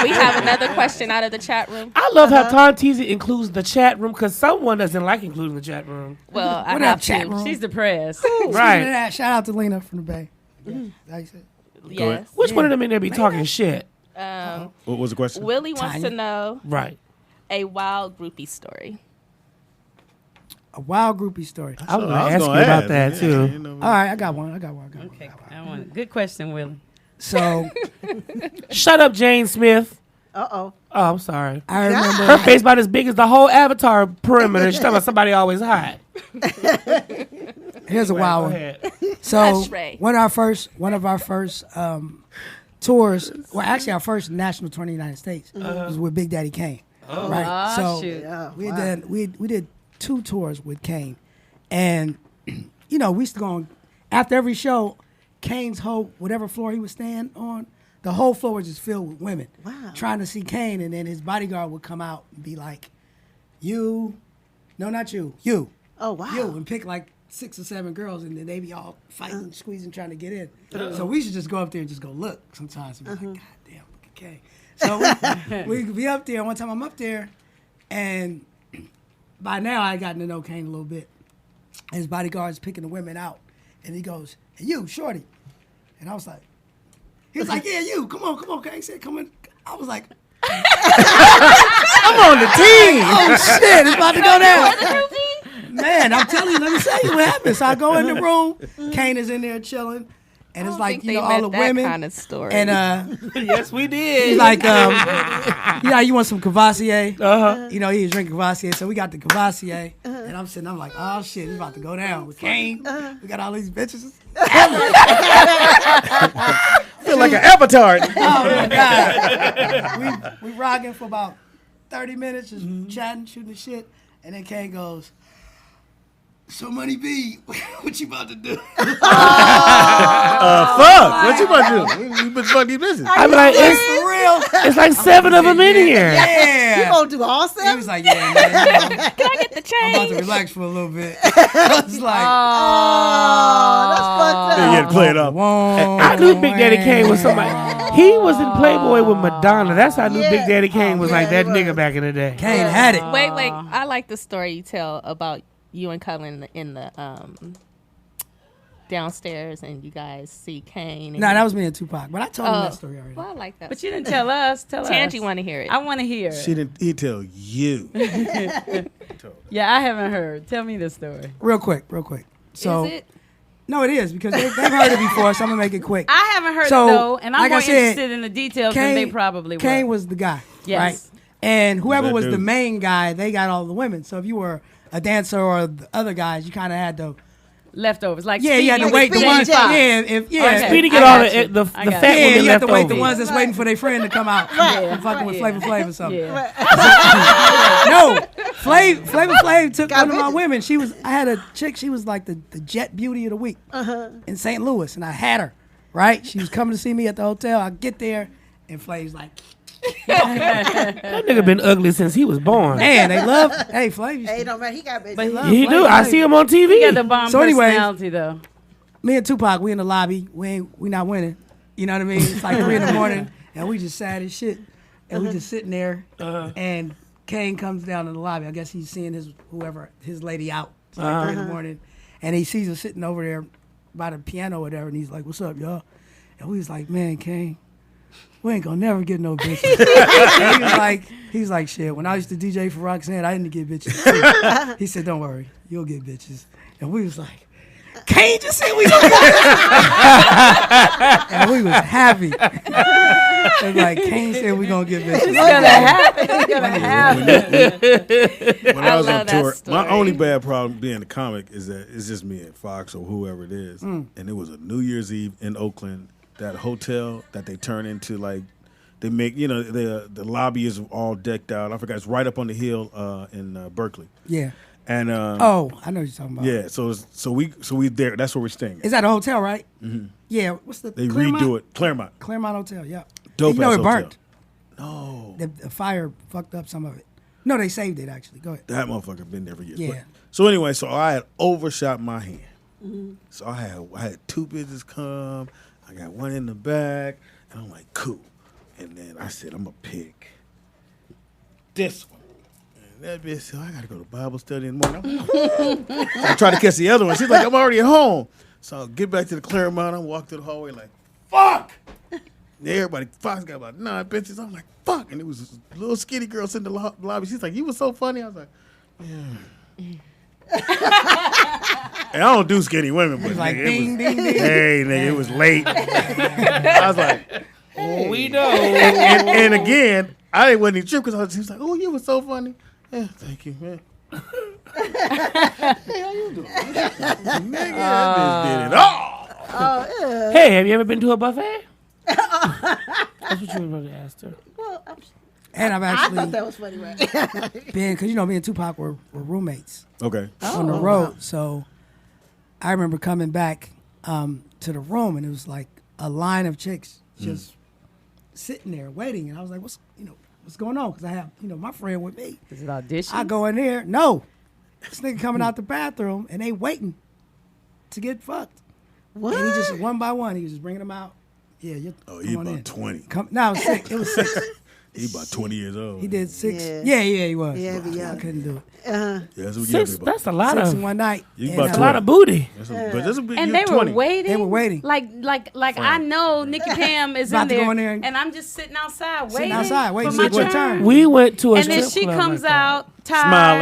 We have another question out of the chat room. I love how Tom Teasy includes the chat room because someone doesn't like including the chat room. Well, I What have up, chat to. room? She's depressed. Right. Shout out to Lena from the Bay. How you say it? Yes. Which one of them in there be talking shit? What was the question? Willie wants to know Right. a wild groupie story. A wild groupie story. I was I going was to ask you gonna about ask, that yeah, too. you know. All right, I got one. Okay, I want it. Good question, Willie. So, shut up, Jane Smith. Uh-oh. Oh, I'm sorry. I remember her face about as big as the whole Avatar perimeter. She's talking about somebody always hide. Here's a wild one. So one of our first tours, well, actually our first national tour in the United States was with Big Daddy Kane. Oh. Right. Ah, So shoot. we did 2 tours with Kane, and we used to go on, after every show, Kane's whole whatever floor he was staying on. The whole floor was just filled with women trying to see Kane, and then his bodyguard would come out and be like, no, not you, you. Oh, wow. You, and pick like 6 or 7 girls, and then they be all fighting, squeezing, trying to get in. So we should just go up there and just go look sometimes. And be like, God damn, look at Kane. So we be up there. One time I'm up there, and by now I gotten to know Kane a little bit. And his bodyguard's picking the women out, and he goes, "Hey, you, shorty." And I was like, he was like, "Yeah, you, come on, Kane." He said, "Come in." I was like, I'm on the team. Oh shit, it's about to go down. Man, I'm telling you, let me tell you what happened. So I go in the room, Kane is in there chilling, and it's like, all the women. Kind of story. And yes, we did. He's like, you want some Cavassier? He was drinking Cavassier, so we got the Cavassier, and I'm sitting, I'm like, oh shit, it's about to go down with Kane. We got all these bitches. Feel like an avatar. Oh my God. We rocking for about 30 minutes, just chatting, shooting the shit, and then Kane goes, "So Money B, what you about to do?" Fuck. What you about to do? You been fucking these bitches. I'm like, it's for real. It's like 7 of them in here. Yeah. You gonna do all 7? He was like, "Yeah, man. Can I get the change?" I'm about to relax for a little bit." I was like, that's fucked up. You had to play it off. I knew Big Daddy Kane was somebody. He was in Playboy with Madonna. That's how I knew Big Daddy Kane was like that nigga back in the day. Kane had it. Wait. I like the story you tell about you and Cullen in the downstairs, and you guys see Kane. No, that was me and Tupac, but I told him that story already. Well, I like that. But you didn't tell us. Tell us. Tangie want to hear it. I want to hear it. She didn't. He tell you. Yeah, I haven't heard. Tell me the story. Real quick. So, Is it? No, it is, because they've heard it before, so I'm going to make it quick. I haven't heard So, it, though, and I'm like more I said, interested in the details than they probably were. Kane was the guy, Yes. right? And whoever That was the dude. main guy, they got all the women. So if you were a dancer or the other guys, you kind of had to... Leftovers, like Yeah, you had to Speedy wait the with ones... Jamie Foxx. Yeah, Speedy I get got all you. the I got fat you. Yeah, women you have to wait the left ones over. that's waiting for their friend to come out. Yeah. Fucking with Flavor Flav or something. Yeah. No, Flavor Flav took one of my women. I had a chick, she was like the jet beauty of the week in St. Louis, and I had her, right? She was coming to see me at the hotel. I get there, and Flav's like... That nigga been ugly since he was born. Man, they love... Hey, Flav. Hey, don't matter. He got bitches. They love He Flav. do. I see him on TV. He got the bomb So anyways, personality, though. Me and Tupac, we in the lobby. We not winning. You know what I mean? It's like 3 a.m, and we just sad as shit. And we just sitting there, and Kane comes down in the lobby. I guess he's seeing his lady out. It's like 3 a.m, and he sees us sitting over there by the piano or whatever, and he's like, "What's up, y'all?" And we was like, "Man, Kane, we ain't gonna never get no bitches." And he's like, "Shit, when I used to DJ for Roxanne, I didn't get bitches too." He said, "Don't worry, you'll get bitches." And we was like, Kane just said we gonna get bitches. And we was happy. It was like, Kane said we gonna get bitches. It's gonna happen. It's gonna happen. When I was on love that tour, my story. only bad problem being a comic is that it's just me and Fox or whoever it is. And it was a New Year's Eve in Oakland, that hotel that they turn into like, they make, the lobby is all decked out. I forgot, it's right up on the hill in Berkeley. Yeah. And I know what you're talking about. yeah, so we there. That's where we're staying. Is that a hotel, right? Mm-hmm. Yeah. What's the They Claremont? redo it, Claremont. Claremont Hotel, yeah. Dope You know ass it burnt. hotel. No, The fire fucked up some of it. No, they saved it actually. Go ahead. that motherfucker been there for years. Yeah. But- so anyway, so I had overshot my hand. So I had 2 bitches come. I got one in the back, and I'm like, cool. And then I said, I'm gonna pick this one. And that bitch said, I gotta go to Bible study in the morning. So I tried to catch the other one. She's like, I'm already at home. So I get back to the Claremont. I walk through the hallway like, fuck. And everybody, Fox got about 9 bitches. I'm like, fuck. And it was this little skinny girl sitting in the lobby. She's like, you was so funny. I was like, yeah. And I don't do skinny women, but like, nigga, ding, ding, ding. hey, nigga, it was late. I was like, oh, we know. And again, I wasn't even tripping because he was like, oh, you were so funny. Yeah, thank you, man. Hey, how you doing? Nigga, that bitch did it all. Hey, have you ever been to a buffet? That's what you were about to ask her. Well, And I've I actually thought that was funny, right? been, because, you know, me and Tupac were roommates. Okay. On the road. So I remember coming back to the room, and it was like a line of chicks just sitting there waiting. And I was like, what's going on? Because I have, my friend with me. Is it audition? I go in there. No. This nigga coming out the bathroom, and they waiting to get fucked. What? And he just, one by one, he was just bringing them out. Yeah, you're he about 20. No, it was 6. It was 6. He about 20 years old. He did 6. Yeah. Yeah, he was. Yeah, but yeah. I couldn't do it. Yeah, that's, what 6, that's a lot 6 of in one night. You And, about a lot of booty. But that's a big, And you're they 20. were waiting. They were waiting. Like I know Nikki Pam is About in to there, go in there and- and I'm just sitting outside Sitting waiting outside, waiting for my for your turn. turn. We went to a And strip then she club comes like that. out tired.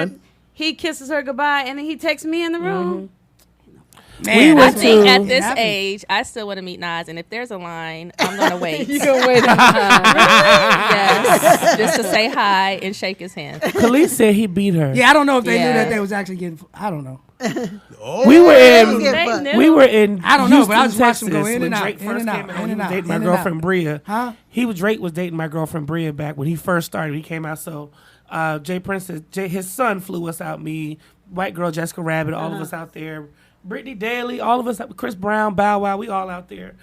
Smiling. He kisses her goodbye, and then he takes me in the room. Man, We I went think to- at this happened. age, I still want to meet Nas, and if there's a line, I'm gonna wait. You can wait. Yes, just to say hi and shake his hand. Khalees said he beat her. Yeah, I don't know if they knew Yeah. that they was actually getting. I don't know. We were They in. knew. We were in. I don't know, but I Houston, just watched them go Texas, in when and out, Drake in first and out, came out. in He and was out, dating my in and girlfriend out. Bria. Huh? Drake was dating my girlfriend Bria back when he first started. He came out. So Jay Prince, his son flew us out. Me, white girl Jessica Rabbit, all of us out there. Brittany Daly, all of us, Chris Brown, Bow Wow, we all out there.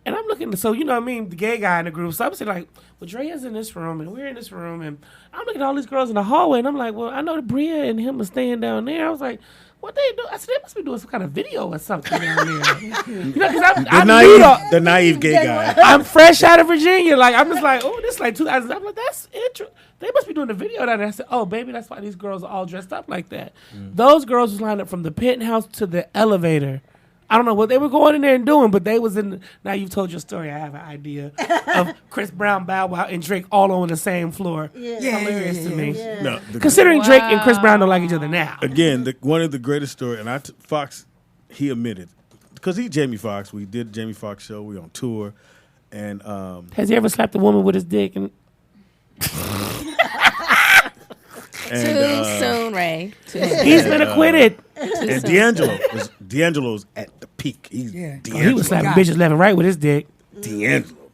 And I'm looking, so you know what I mean, the gay guy in the group. So I'm sitting like, well, Dre is in this room, and we're in this room, and I'm looking at all these girls in the hallway, and I'm like, well, I know that Bria and him are staying down there. I was like, what they do? I said, they must be doing some kind of video or something down there. You know, because The naive gay guy. I'm fresh out of Virginia. Like, I'm just like, oh, this is like 2000. I'm like, that's interesting. They must be doing the video down there. I said, oh, baby, that's why these girls are all dressed up like that. Those girls was lined up from the penthouse to the elevator. I don't know what they were going in there and doing, but they was in. Now you've told your story. I have an idea of Chris Brown, Bow Wow, and Drake all on the same floor. Yeah. Hilarious to me. Yeah. No, Considering Drake and Chris Brown don't like each other now. Again, one of the greatest stories, and Fox, he admitted, because he's Jamie Foxx. We did Jamie Foxx show. We on tour, and Has he ever slapped a woman with his dick? And Too soon, Ray. Too soon. he's been acquitted. And D'Angelo's at the peak. He's D'Angelo. He was slapping bitches left and right with his dick. D'Angelo.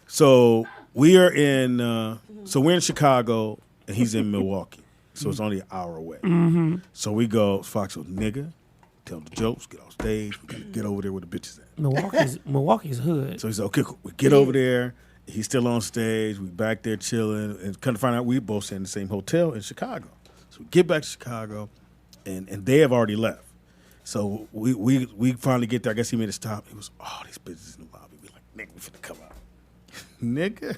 So we are in. We're in Chicago, and he's in Milwaukee. So it's only an hour away. Mm-hmm. So we go. Fox goes, nigga, tell the jokes, get off stage, we gotta get over there where the bitches at. Milwaukee's hood. So he said, okay, cool. We get over there. He's still on stage. We back there chilling, and come to find out we both stay in the same hotel in Chicago. So we get back to Chicago, and they have already left. So we finally get there. I guess he made a stop. It was all these bitches in the lobby. We like, nigga, we finna come out. Nigga,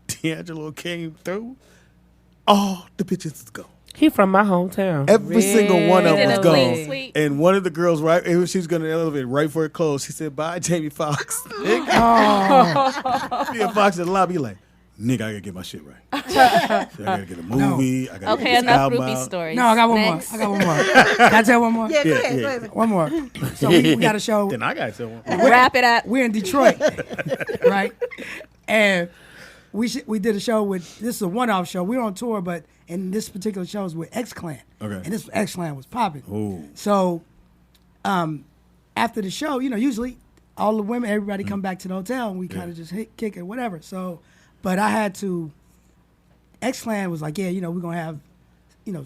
D'Angelo came through. All the bitches is gone. He from my hometown. Every single one of He them did was a clean gone. sweep. And one of the girls, right, she was going to elevate right before it closed. She said, bye, Jamie Foxx. Me and Fox in the lobby like, nigga, I got to get my shit right. I got to get a movie. I got to Okay, get this enough album groupie out. stories. No, I got one Next. more. Can I tell one more? Yeah, go Yeah, ahead. yeah. Go ahead. One more. So we got a show. Then I got to tell one. Wrap it up. We're in Detroit, right? And we did a show with, this is a one-off show. We were on tour, but in this particular show is with X-Clan. Okay. And this X-Clan was popping. Ooh. So after the show, usually all the women, everybody come back to the hotel and we kind of just kick it, whatever. So, but I had to, X-Clan was like, yeah, we're going to have,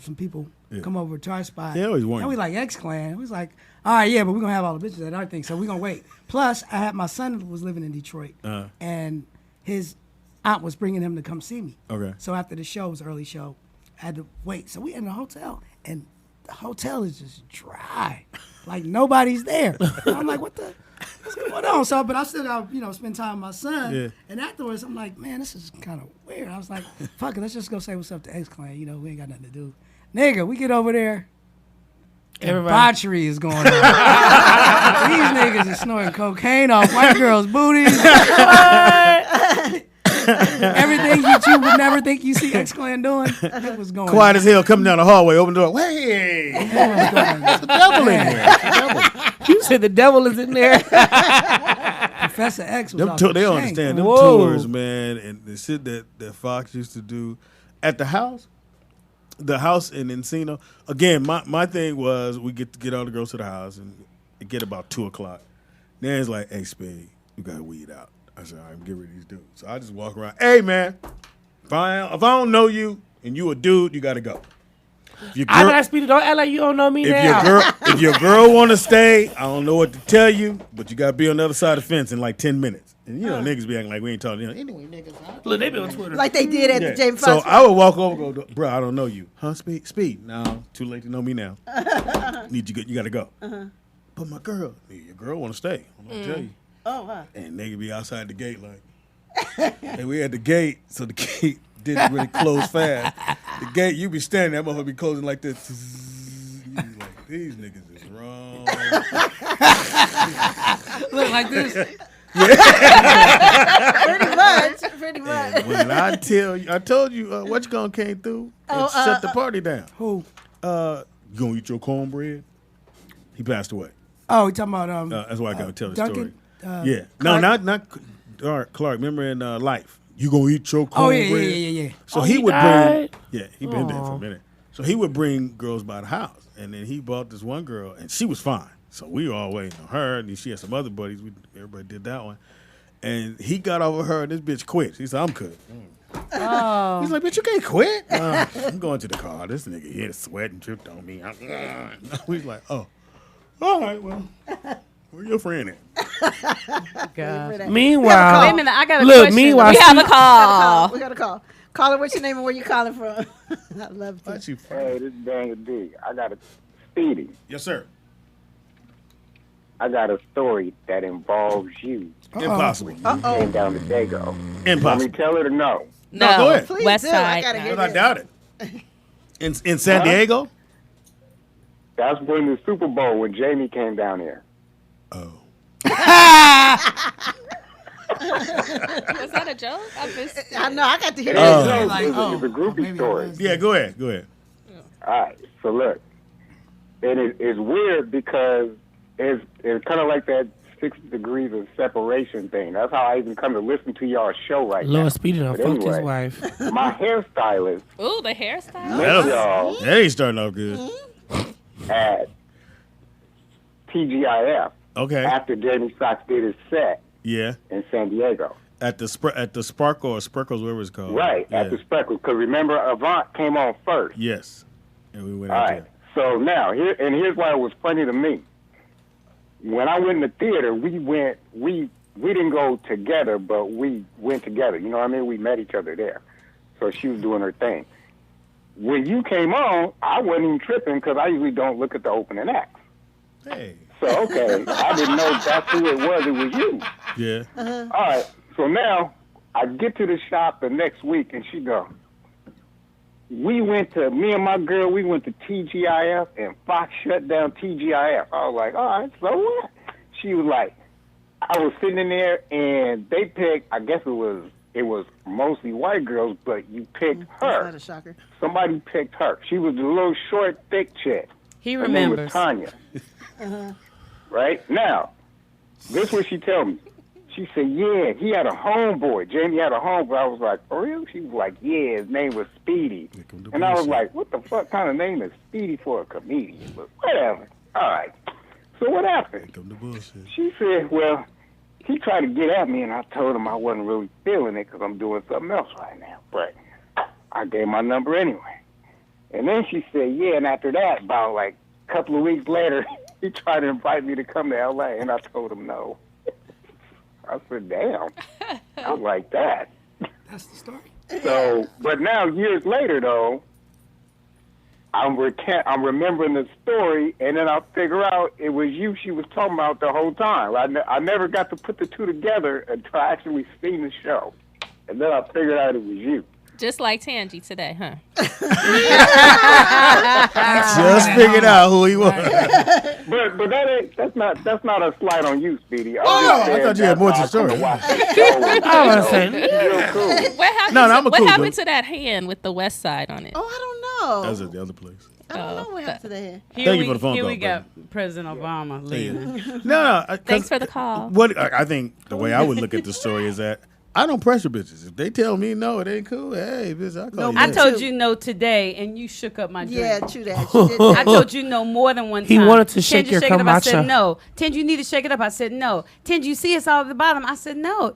some people come over to our spot. They always want And we you. like X-Clan. We was like, all right, yeah, but we're going to have all the bitches at our thing, so we're going to wait. Plus, I had my son was living in Detroit, and his aunt was bringing him to come see me. Okay. So after the show, it was an early show, I had to wait. So we in the hotel, and the hotel is just dry. Like, nobody's there. And I'm like, what's going on? So, but I still got, spend time with my son. Yeah. And afterwards, I'm like, man, this is kind of weird. I was like, fuck it, let's just go say what's up to X-Clan. We ain't got nothing to do. Nigga, we get over there. Debauchery is going on. These niggas are snorting cocaine off white girls' booties. Everything you you would never think you see X-Clan doing. It was going quiet as hell, coming down the hallway, open the door. Hey, there's the devil in here. You said the devil is in there. Professor X was Them off they the don't chain. understand them Whoa. tours, man, and the shit that Fox used to do at the house in Encino. Again, my thing was we get all the girls to the house and it get about 2:00. Then it's like, hey, Spade, you got weed out. I said, all right, get rid of these dudes. So I just walk around. Hey, man, if I don't know you and you a dude, you got to go. I'm not Speedy. Don't act like you don't know me now. If your girl want to stay, I don't know what to tell you, but you got to be on the other side of the fence in like 10 minutes. And you know, niggas be acting like we ain't talking. Anyway, niggas. Look, they be on Twitter. Like they did at the Jamie So Foxx. I would walk over and go, bro, I don't know you. Huh, Speed? No, too late to know me now. You got to go. But my girl, your girl want to stay. I'm going to tell you. Oh, wow. And nigga be outside the gate like, and we at the gate, so the gate didn't really close fast. The gate, you be standing, that motherfucker be closing like this. You be like, these niggas is wrong. Look like this. Pretty much. And when I told you, what you gonna came through and shut the party down. Who? You gonna eat your cornbread? He passed away. Oh, you talking about That's why I gotta tell the Duncan? story. Yeah, no, not Clark. Remember in Life, you gonna eat your cornbread? Oh yeah. So Oh, he he would died? bring. Yeah, he been there for a minute. So he would bring girls by the house, and then he brought this one girl, and she was fine. So we were all waiting on her, and then she had some other buddies. Everybody did that one, and he got over her, and this bitch quit. He said, "I'm good." Oh. He's like, "Bitch, you can't quit." I'm going to the car. This nigga here sweating, tripped on me. He's like, "Oh, all right, well, where your friend at?" God. Meanwhile, wait a minute, I got a look. question. Meanwhile, We have a call. We got a call. Caller, what's your name and where you calling from? I love it. Hey, this is Daniel D. I got a Speedy. Yes, sir. I got a story that involves you. Impossible. You came down to Dago. Impossible. Want me to tell it or no? No, go ahead. Please West do. Side. I gotta hear I this. doubt it. In San Diego? That's when the Super Bowl when Jamie came down here. Oh. Was that a joke? I know. I got to hear It's this. a groupie story. Yeah, go ahead. All right. So look, and it's weird because it's kind of like that 6 degrees of separation thing. That's how I even come to listen to y'all show right now. Lord Speedy done But fucked his anyway, wife. My hairstylist Ooh, the hairstyle. met y'all That ain't starting off good. at TGIF Okay. after Jamie Foxx did his set Yeah. in San Diego. At the Sparkle or Sparkles, whatever it's called. Right, Yeah. at the Spreaker. Because remember, Avant came on first. Yes. And we went All out right. So now, here's why it was funny to me. When I went in the theater, we didn't go together, but we went together. You know what I mean? We met each other there. So she was doing her thing. When you came on, I wasn't even tripping because I usually don't look at the opening acts. Hey. So, okay, I didn't know that's who it was. It was you. Yeah. All right. So now I get to the shop the next week, and she go, me and my girl, we went to TGIF, and Fox shut down TGIF. I was like, all right, so what? She was like, I was sitting in there, and they picked, I guess it was mostly white girls, but you picked her. That's not a shocker. Somebody picked her. She was a little short, thick chick. He Her name was remembers. Tanya. Right? Now, this is what she told me. She said, yeah, he had a homeboy. Jamie had a homeboy. I was like, for real? She was like, yeah, his name was Speedy. And I was like, what the fuck kind of name is Speedy for a comedian? But whatever. All right. So what happened? She said, well, he tried to get at me, and I told him I wasn't really feeling it because I'm doing something else right now. But I gave my number anyway. And then she said, yeah, and after that, about like a couple of weeks later, he tried to invite me to come to L.A., and I told him no. I said, damn, I like that. That's the story. So, but now years later, though, I'm remembering the story, and then I figure out it was you she was talking about the whole time. I never got to put the two together until I actually seen the show, and then I figured out it was you. Just like Tangi today, huh? Just figured out who he was. But that's not a slight on you, Speedy. I thought you had more to the story. I was saying, Real cool. What happened? No, I'm a what cool happened dude. to that hand with the West Side on it? Oh, I don't know. That was at the other place. I don't know what happened to that. Thank you for the phone Here call, we got President Obama leaving. No. Thanks for the call. What I think the way I would look at the story is that I don't pressure bitches. If they tell me no, it ain't cool. Hey, bitch, I call you. I that. told you no today, and you shook up my drink. Yeah, true that. She did that. I told you no more than one time. He wanted to shake Tend your you shake it up? I said kombucha. no. Tend you need to shake it up? I said no. Tend you see it's all at the bottom? I said no.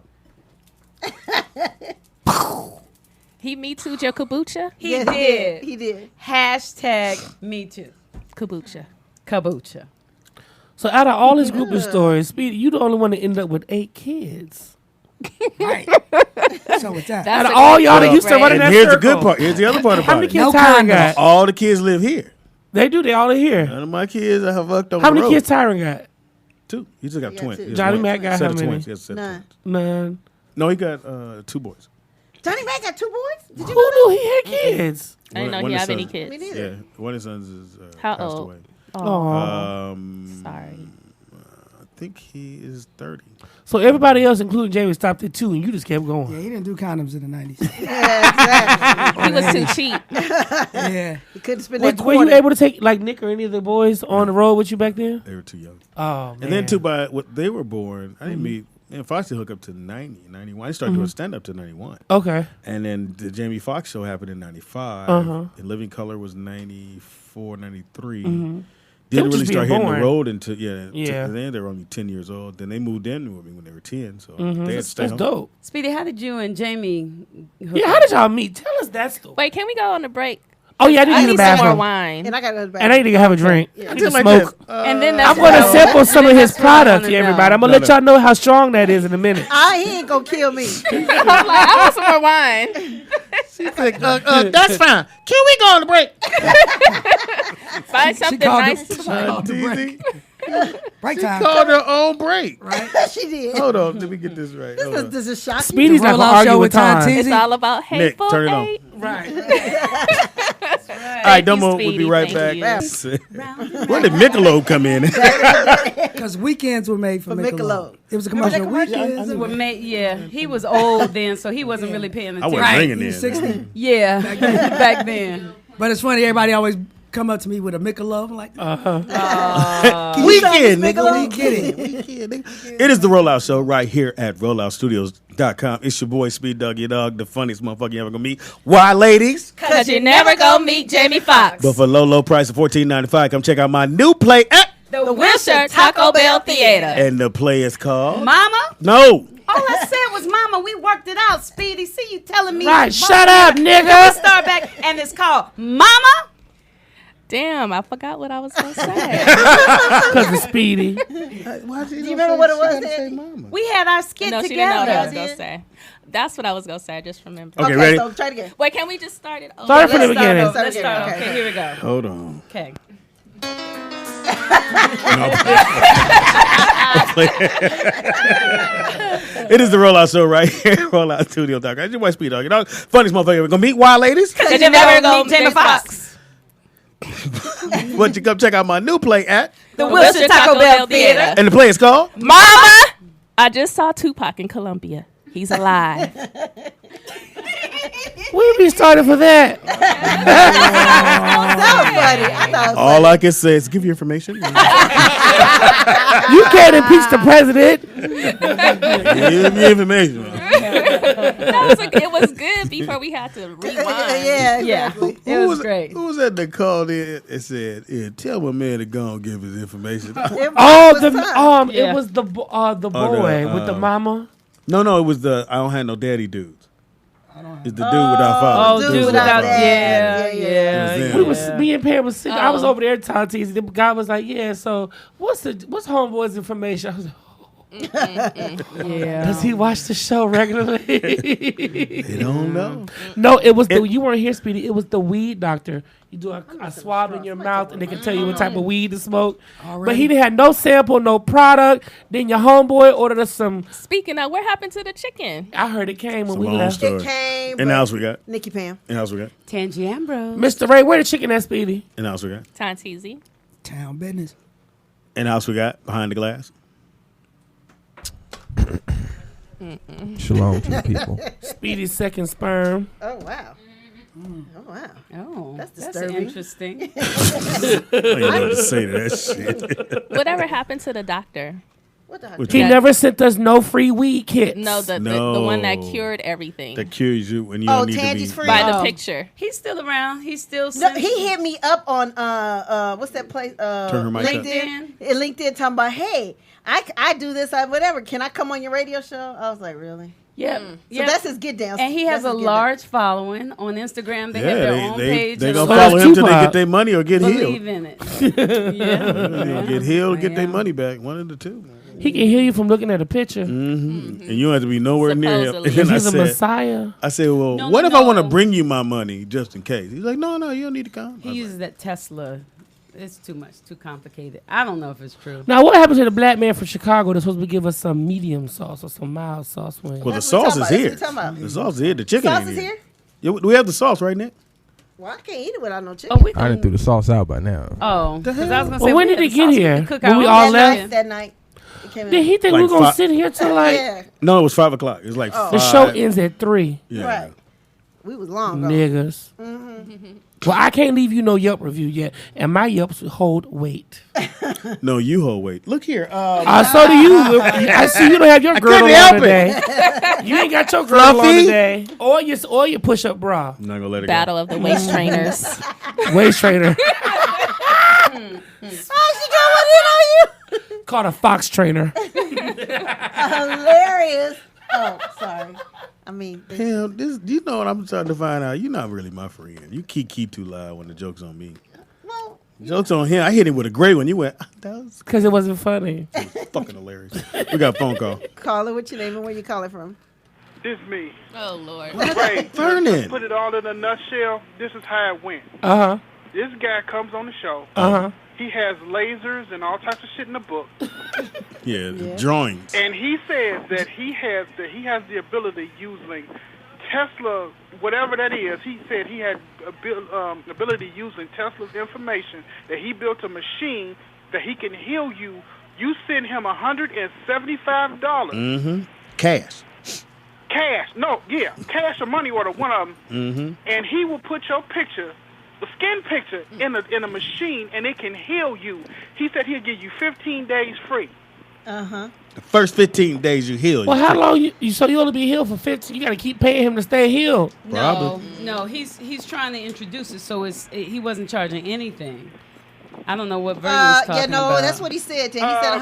He me too'd your kombucha? He Yes, did. He did. Hashtag me too. Kombucha. Kombucha. So out of all his group of stories, Speedy, you the only one to end up with 8 kids. Right. So with that, Out of all y'all that used to run in And that here's circle. the good part. Here's the other part How about many it. kids Tyron got? All the kids live here. They do. They all are here. None of my kids I have fucked on How the many road. kids Tyron got? 2. He just got He got twins. 2. He has Johnny one Mac got set how of many? twins. He has a set of None. twins. None. No, he got 2 boys. Johnny Mac got 2 boys? Did you Who know knew he had kids? I didn't know One he of had his any sons- kids. Me neither. Yeah, one of his sons is How passed old? away. Oh. Sorry. I think he is 30. So everybody else, including Jamie, stopped at 2, and you just kept going. yeah, he didn't do condoms in the 90s. Yeah, exactly. He was too cheap. Yeah. He couldn't spend Were that you quarter. able to take like Nick or any of the boys on the road with you back then? They were too young. Oh man. And then too, by what they were born, I didn't meet. And Foxy hooked up to 90, 91. I started doing stand up to 91. Okay. And then the Jamie Foxx show happened in 95. Uh-huh. And Living Color was 94, 93. Mhm. Didn't Them really just start being hitting the born. road until then they were only 10 years old. Then they moved in with me when they were 10, so they had to stay That's home. dope. Speedy, how did you and Jamie hook Yeah, up? how did y'all meet? Tell us that story. Wait, can we go on a break? Oh yeah, I I need to use the need some more bathroom. wine. And I got to go to the And I need to have a drink. Yeah. I need to like smoke. this. And then I'm that's going to what- sample some of then his that's where I product, wanna everybody. know. I'm going to let y'all know how strong that is in a minute. He ain't going to kill me. I'm like, I want some more wine. She's like, that's fine. Can we go on the break? Find something nice to called the break. Break She time. called her own break. She did. Hold on, let me get this right. Hold on. This is shocking. Speedy's not Roll going out to argue show with with Tom time. T. It's all about Nick, hateful turn it on. hate. Right. All right, Dumbo, we'll be Speedy. right Thank back. Where did Michelob come in? Because weekends were made for For Michelob. Michelob. It was a commercial. Weekends. Yeah, he was old then, so he wasn't really paying I attention. wasn't drinking He was then. 16. Yeah, back then. But it's funny, everybody always come up to me with a Michelob. I'm like, Weekend, nigga. we get it. Weekend, nigga. It is the Rollout Show right here at rolloutstudios.com. It's your boy, Speed Dog, your dog, the funniest motherfucker you ever gonna meet. Why, ladies? Because you never gonna meet Jamie Foxx. But for low, low price of $14.95, come check out my new play at The Wilshire Taco Bell Theater. and the play is called Mama? No. All I said was mama. We worked it out, Speedy. See you telling me. Right, it's shut mama. up, nigga. Let's start back, and it's called Mama. Damn, I forgot what I was gonna say. Because of Speedy. Do you remember what it was? Andy? We had our skit No, she didn't know what I was together. gonna say. That's what I was gonna say. I just remembered. Okay, ready? So try it again. Wait, can we just start it over? Start from the Let's start beginning. over. Let's start. Okay. Okay, here we go. Hold on. Okay. It is the Rollout Show right here at Rollout Studio. Dog. That's your boy, Speed Dog. You know, funniest motherfucker ever gonna meet. Why, ladies? Because you never gonna meet Jamie Foxx. Why don't you come check out my new play at The Wilshire Taco Bell Theater. and the play is called Mama! I just saw Tupac in Colombia. He's alive. We be started for that. That was funny. I thought it was All I can say is give you information. You can't impeach the president. Give me information. It was good before we had to rewind. Yeah, exactly. It was great. Who was that that called in and said, "Yeah, tell my man to go and give his information." Oh, the Yeah. it was the boy with the mama. No, it was the I don't have no daddy dudes. It's the dude without father. Oh, Dude dude without without. dad. Yeah, Yeah, yeah. yeah. We was me and Pam was sitting. I was Oh. over there talking to the guy was like, yeah. So what's homeboy's information? I was like, Yeah. does he watch the show regularly? They don't know. No, it was you weren't here, Speedy. It was the weed doctor. You do a swab in your mouth, and they can tell you what type of weed to smoke. But he didn't have no sample, no product. Then your homeboy ordered us some. Speaking of, what happened to the chicken? I heard it came when It's a we long left. story. It came. And the house we got. Nikki Pam. And the house we got. Tangy Ambrose. Mr. Ray, where the chicken at, Speedy? And the house we got. Tanteezy. Town business. And the house we got behind the glass. Shalom to the people. Speedy second sperm. Oh wow. Oh wow. Oh, that's that's disturbing. interesting. I ain't know to say that shit. Whatever happened to the doctor? What the Which He one? never sent us no free weed kits. No, the one that cured everything. That cures you when you Oh, don't need to be. Tangy's free? By the Oh. picture. He's still around. He's still. No, he hit me up on what's that place? Turn her mic up. LinkedIn talking about, hey, I do this, whatever. Can I come on your radio show? I was like, really? Yeah. So that's his get down. And he has a large following on Instagram. They have their own page. They gonna follow him till they get their money or get healed. Believe in it. Yeah, they gonna get healed, or get their money back. One of the two. He can heal you from looking at a picture. And you don't have to be nowhere near him. Supposedly. And He's a messiah. I said, well, No, what no, if I want to no. bring you my money just in case? He's like, no, you don't need to come. He uses that Tesla. It's too much, too complicated. I don't know if it's true. Now, what happened to the black man from Chicago that's supposed to give us some medium sauce or some mild sauce? When Well, the sauce is here. That's what we talking about. The sauce is here. The chicken Sauce ain't is here? Yeah, we have the sauce right, Nick. Well, I can't eat it without no chicken. I done threw the sauce out by now. Oh, because I was gonna say. Well, when we did had it the get sauce. here? We could cook When our we own all chicken. left? That night. It came in. Did he think Like we were going to five- sit here till like... Yeah. No, it was 5 o'clock. It was like The show 5. ends at 3. Yeah. Right. We was long gone. Niggas. Well, I can't leave you no Yelp review yet, and my Yelps hold weight. No, you hold weight. Look here. So do you. I see you don't have your I girdle couldn't on help today. it. You ain't got your girdle on Fluffy. today. Or your push-up bra. I'm not going to let it Battle of the waist trainers. Waist trainer. Oh, she got one in on you. Called a fox trainer. Hilarious. Oh, sorry. I mean, Hell, you know what I'm starting to find out? You're not really my friend. You keep too loud when the joke's on me. Well, Joke's on him. I hit him with a great one. You went, that was Because it wasn't funny. fucking hilarious. We got a phone call. caller, what's your name and where you calling from? This me. Oh, Lord. Right. Vernon. To put it all in a nutshell, this is how it went. Uh-huh. This guy comes on the show. Uh-huh. He has lasers and all types of shit in the book. Yeah, drawings. And he says that he has the ability using Tesla, whatever that is. He said he had ability using Tesla's information, that he built a machine that he can heal you. You send him $175. Mm-hmm. Cash. Cash. No, yeah, cash or money order, one of them. Mm-hmm. And he will put your picture, the skin picture, in a machine, and it can heal you. He said he'll give you 15 days free. Uh-huh. The first 15 days you heal. Well, how long so you only be healed for 15? You got to keep paying him to stay healed. No, he's trying to introduce it, so he wasn't charging anything. I don't know what Vernon's talking about. that's what he said. He said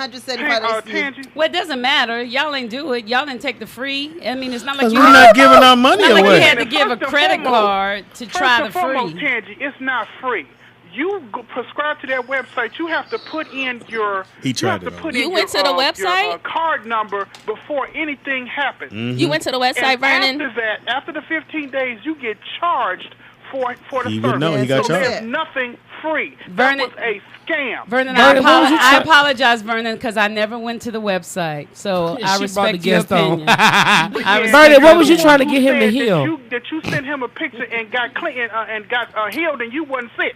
$175. Well, it doesn't matter. Y'all ain't do it. Y'all didn't take the free. I mean, it's not like Because you we're not giving our money not like away. you had to give a credit card to try the First and foremost, free. Tangy, it's not free. You prescribe to that website. You have to put in your. He tried you have it to put You in went your, to the your, website? card number before anything happens. Mm-hmm. You went to the website, And Vernon? after that, after the 15 days, you get charged for the He service. would know he got so charged. there's nothing free. Vernon- That was a scam. Vernon, Vernon, what was you I try- apologize, Vernon, because I never went to the website. So I She brought the respect your guest on. opinion. I respect Vernon, your what was you opinion. trying to get him to said heal? That you sent him a picture and got clean and got healed, and you wasn't sick.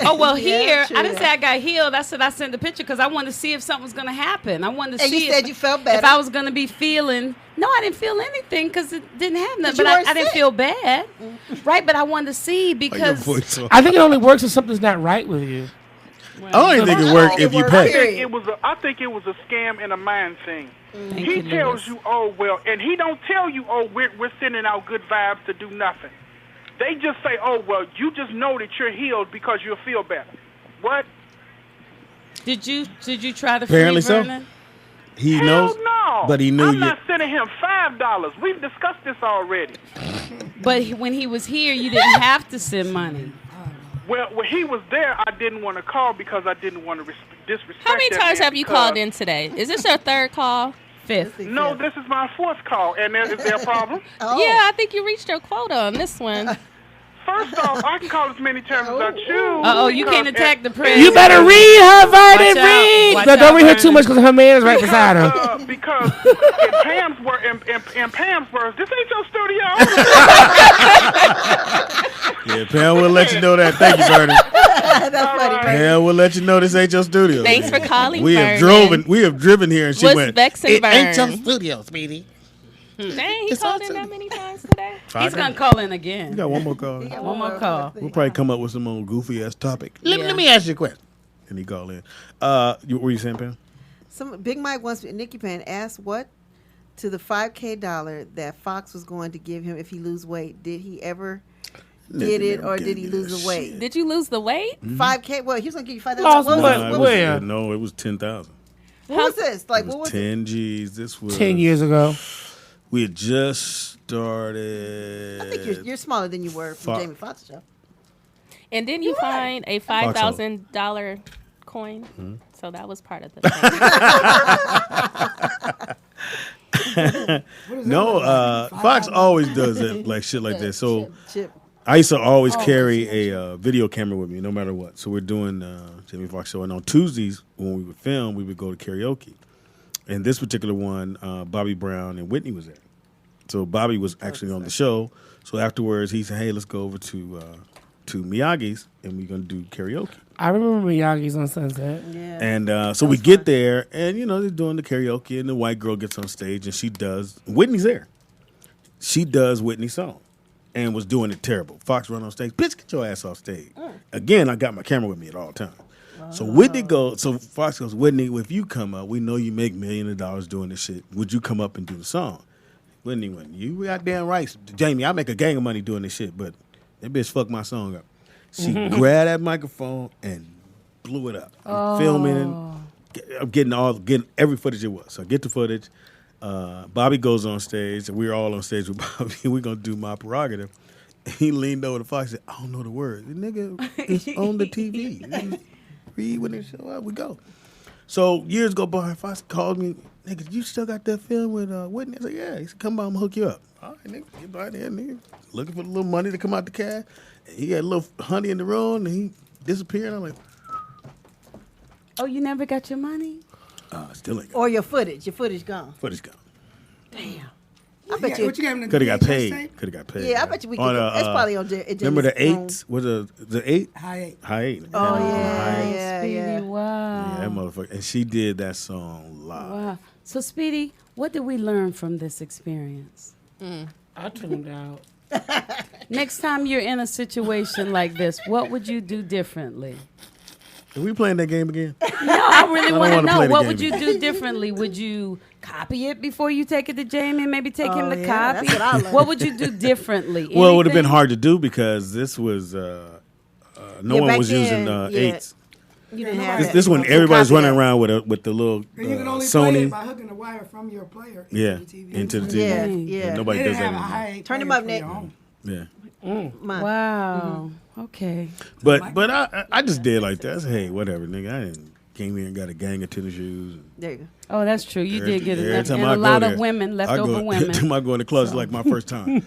Oh, well, Yeah, here, true I didn't that. say I got healed. I said I sent the picture because I wanted to see if something was going to happen. I wanted to And see you said you felt better. if I was going to be feeling. No, I didn't feel anything because it didn't have nothing. you But weren't I didn't sick. feel bad. Right, but I wanted to see because. I think it only works if something's not right with you. I don't even think it worked if you I pay. think it was a scam and a mind thing. Thank He you, tells Lewis. you, oh well, and he don't tell you, oh we're sending out good vibes to do nothing. They just say, oh well, you just know that you're healed because you'll feel better. What? Did you try the Apparently free so. Vernon? He Hell knows, no. but he knew I'm you. not sending him $5. We've discussed this already. But when he was here, you didn't have to send money. Well, when he was there, I didn't want to call because I didn't want to disrespect. How many that times man have you because- called in today? Is this your third call? Fifth. No, this is my fourth call, and is there a problem? Yeah, I think you reached your quota on this one. First off, I can call as many times as I choose. Uh-oh, you can't attack the press. You better read her, Vernon. Watch out. Read. Watch No, don't out, read her too Vernon. much because her man is right beside her. Because in Pam's words, this ain't your studio. Yeah, Pam will let you know that. Thank you, Vernon. That's funny. Pam will let you know this ain't your studio. Thanks for calling, We have Vernon. driven here, and she What's went. vexing It ain't your Vern? studio, sweetie. Dang, he called in that many times today. He's going to call in again. You got one more call. One more call. We'll probably come up with some old goofy ass topic. Yeah. Let me ask you a question. And he call in. What were you saying, Pam? Big Mike wants Nikki Pan asked what to the $5K that Fox was going to give him if he lose weight. Did he ever get it, or did he lose the weight? Did you lose the weight? $5K. Well, he was going to give you $5,000. Lost What what? was Where? No, it was 10,000. What was this? Like, what was 10 G's. This was 10 years ago. We had just started. I think you're smaller than you were from Jamie Foxx's show. And didn't you find a $5,000 coin? Mm-hmm. So that was part of the thing. No, Fox always does it like shit like this. So Chip. I used to always carry a video camera with me, no matter what. So we're doing Jamie Foxx show, and on Tuesdays when we would film, we would go to karaoke. And this particular one, Bobby Brown and Whitney was there. So Bobby was actually on the show. So afterwards, he said, "Hey, let's go over to Miyagi's, and we're gonna do karaoke." I remember Miyagi's on Sunset. Yeah. And so we get there, and they're doing the karaoke, and the white girl gets on stage, and she does. Whitney's there. She does Whitney's song, and was doing it terrible. Fox run on stage, bitch, get your ass off stage. Again, I got my camera with me at all times. So Whitney goes. So Fox goes, Whitney, if you come up, we know you make millions of dollars doing this shit. Would you come up and do the song? Whitney went, you goddamn right, Jamie. I make a gang of money doing this shit, but that bitch fucked my song up. She grabbed that microphone and blew it up. I'm filming it. I'm getting every footage it was. So I get the footage. Bobby goes on stage, and we're all on stage with Bobby. We're going to do My Prerogative. He leaned over to Fox and said, I don't know the words. The nigga is on the TV. Read when they show up, we go. So years go by, Fox called me, nigga, you still got that film with Whitney? I said, yeah. He said, come by, I'm going to hook you up. All right, nigga, get by there, nigga. Looking for the little money to come out the cash. He had a little honey in the room, and he disappeared. I'm like, oh, you never got your money? Still ain't got Or your footage. Your footage gone. Footage gone. Damn. I bet you. What you got him to Could have got VHS paid. tape? Could have got paid. Yeah, I bet you we could. It's probably on remember the 8? Was the 8? High 8. High 8. Oh, High 8. yeah. Wow. Yeah, that motherfucker. And she did that song live. Wow. So, Speedy, what did we learn from this experience? I tuned out. Next time you're in a situation like this, what would you do differently? Are we playing that game again? No, I really want to wanna know. play the What game would you again. do differently? Would you copy it before you take it to Jamie and maybe take him to yeah, copy? that's what I learned. What would you do differently? Well, it would have been Anything? hard to do because this was no Yeah, one back was then, using yeah. 8s. You didn't have This that. one, You everybody's copy running that. around with the little And you can only play it Sony. by hooking the wire from your player Yeah, into the TV. into the TV. Yeah, And yeah. nobody They does didn't that have a anymore. high 8 Turn them player up, for Nick. your own. Yeah. Mine. Wow. Okay. But I just did like that. I said, hey, whatever, nigga. I didn't came here and got a gang of tennis shoes. There you go. Oh, that's true. You did get Every enough. time And I a go lot there, of women, I leftover go, women. Every time I go in the closet, like my first time.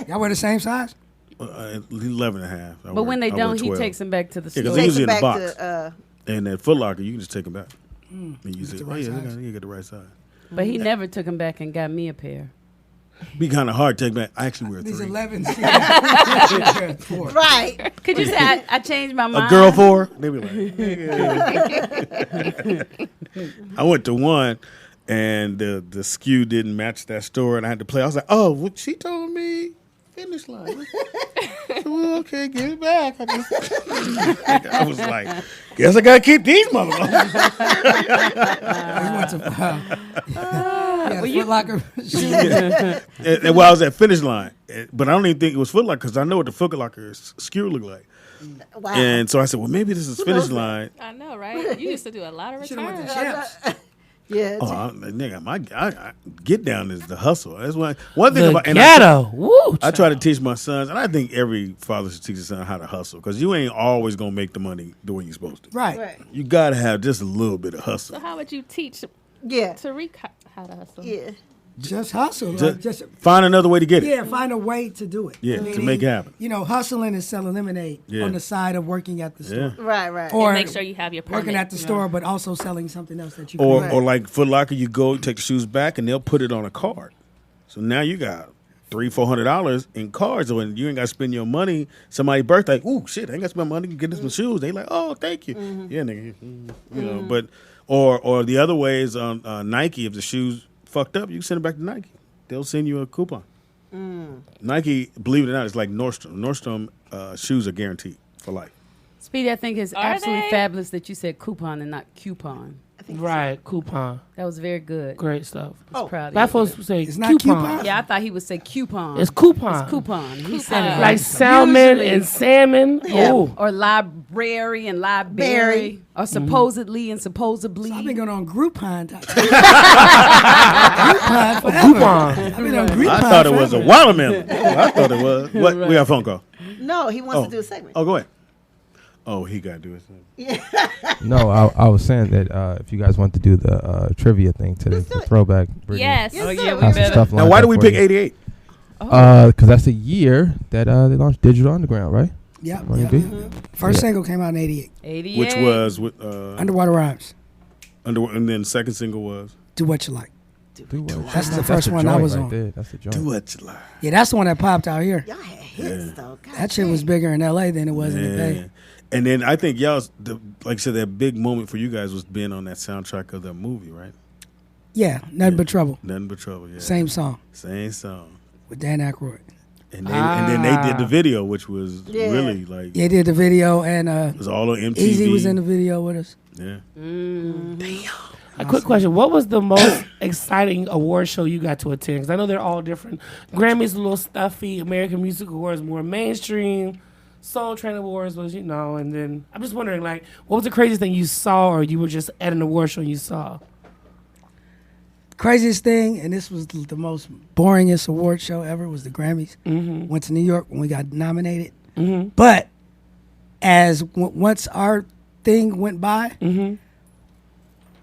Y'all wear the same size? 11 and a half. But when they I wear don't, he 12. takes them back to the Yeah, store. because they're usually in the Back box. to, And at Foot Locker, you can just take them back. Mm. And you say, the oh, right yeah, size. you get the right size. But he never took them back and got me a pair. Be kind of hard to take back. I actually wear These 3. 11s. Four. right. Could you say I changed my mind? A girl 4? They be like, nigga. I went to one, and the SKU didn't match that store, and I had to play. I was like, oh, well, she told me finish line. Well, okay, give it back. I was like, guess I got to keep these motherfuckers. We went to Foot Locker. And well, I was at finish line, but I don't even think it was Foot Locker because I know what the Foot Locker SKU look like. Wow. And so I said, well, maybe this is finish line. I know, right? You used to do a lot of Should have went returns. to Champs. Yeah. Oh, nigga, I get down is the hustle. That's one thing The about and ghetto. Woo, I try to teach my sons, and I think every father should teach his son how to hustle because you ain't always gonna make the money the way you're supposed to. Right. Right. You gotta have just a little bit of hustle. So how would you teach Yeah. Tariq how to hustle? Yeah. Just hustle. Just find another way to get it. Yeah, find a way to do it. Yeah, to make it happen. You know, hustling is selling lemonade on the side of working at the store. Yeah. Right. Right. Or And make sure you have your permit. working at the store, but also selling something else that you Or can. or like Foot Locker, you go take the shoes back and they'll put it on a card. So now you got $300-$400 in cards, when you ain't got to spend your money. Somebody's birthday, ooh shit, I ain't got to spend money to get this some shoes. They like, oh, thank you, yeah, nigga, you know. But or the other way is on Nike, if the shoes fucked up, you can send it back to Nike. They'll send you a coupon. Nike, believe it or not, it's like Nordstrom. Nordstrom shoes are guaranteed for life. Speedy, I think it's Are absolutely they? fabulous that you said coupon and not coupon. Right, coupon. That was very good. Great stuff. I was proud of Black you. folks say It's not coupon. coupon? Yeah, I thought he would say coupon. It's coupon. It's coupon. He said it Like salmon and salmon. Yeah. Oh. Or library and library. Or supposedly and supposedly. I've been going on Groupon. Groupon Coupon. I've been on Groupon. I thought it was a forever. watermelon. I thought it was. What? We got a phone call. No, he wants to do a segment. Oh, go ahead. Oh, he got to do it. No, I was saying that if you guys want to do the trivia thing today for Throwback. Brittany Yes. Oh, yeah, we has some better. stuff Now, lined why up do we for pick you. 88? Because that's the year that they launched Digital Underground, right? Yeah. Wanna be? First Yeah. single came out in 88. 88. Which was with Underwater Rhymes. and then the second single was Do What You Like. Do what? That's the first one I joint was right on. there. That's the joint. Do What You Like. Yeah, that's the one that popped out here. Y'all had hits though. God That shit was bigger in LA than it was in the Bay. And then I think like I said, that big moment for you guys was being on that soundtrack of that movie, right? Yeah, Nothing But Trouble. Nothing But Trouble, yeah. Same song Same song. with Dan Aykroyd. And then they did the video, which was really like They did the video, and it was all on MTV. Easy was in the video with us. Yeah. A quick question: what was the most exciting award show you got to attend? Because I know they're all different. Grammys a little stuffy. American Music Awards more mainstream. Soul Train Awards was, and then I'm just wondering, like, what was the craziest thing you saw, or you were just at an award show and you saw? Craziest thing, and this was the most boringest award show ever, was the Grammys. Mm-hmm. Went to New York when we got nominated. Mm-hmm. But once our thing went by, Mm-hmm.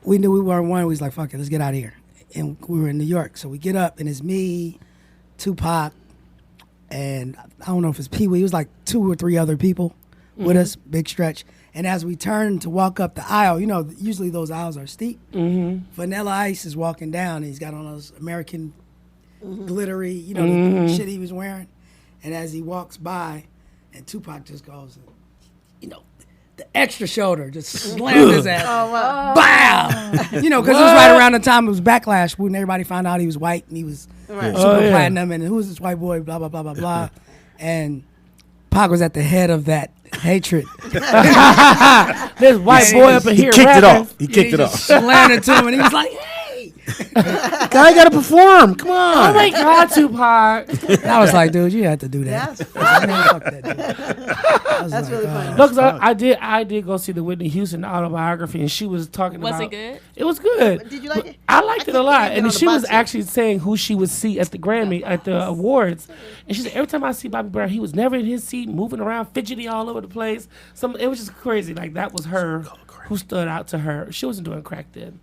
we knew we weren't one. We was like, fuck it, let's get out of here. And we were in New York. So we get up, and it's me, Tupac, and I don't know if it's Pee Wee. It was like 2 or 3 other people with us, big stretch. And as we turned to walk up the aisle, usually those aisles are steep. Mm-hmm. Vanilla Ice is walking down, and he's got on those American glittery, the shit he was wearing. And as he walks by, and Tupac just goes, the extra shoulder just slammed his ass. Oh, wow. Bow! Because it was right around the time it was Backlash when everybody found out he was white and he was super platinum and who was this white boy, blah, blah, blah, blah, blah. And Pac was at the head of that hatred. This white boy up in here. He kicked it rapping. off. He kicked it off. Slammed it to him and he was like, hey! Guy got to perform. Come on. Oh my God, Tupac! I was like, dude, you had to do that. That's Fuck that dude. I was That's really funny. No, because I did go see the Whitney Houston autobiography, and she was talking Was about. it good? It was good. Did you like it? I liked it a think lot, it had been and on she the was box actually saying who she would see at the Grammy at the awards, and she said every time I see Bobby Brown, he was never in his seat, moving around, fidgety all over the place. It was just crazy. Like that was her who stood out to her. She wasn't doing crack then.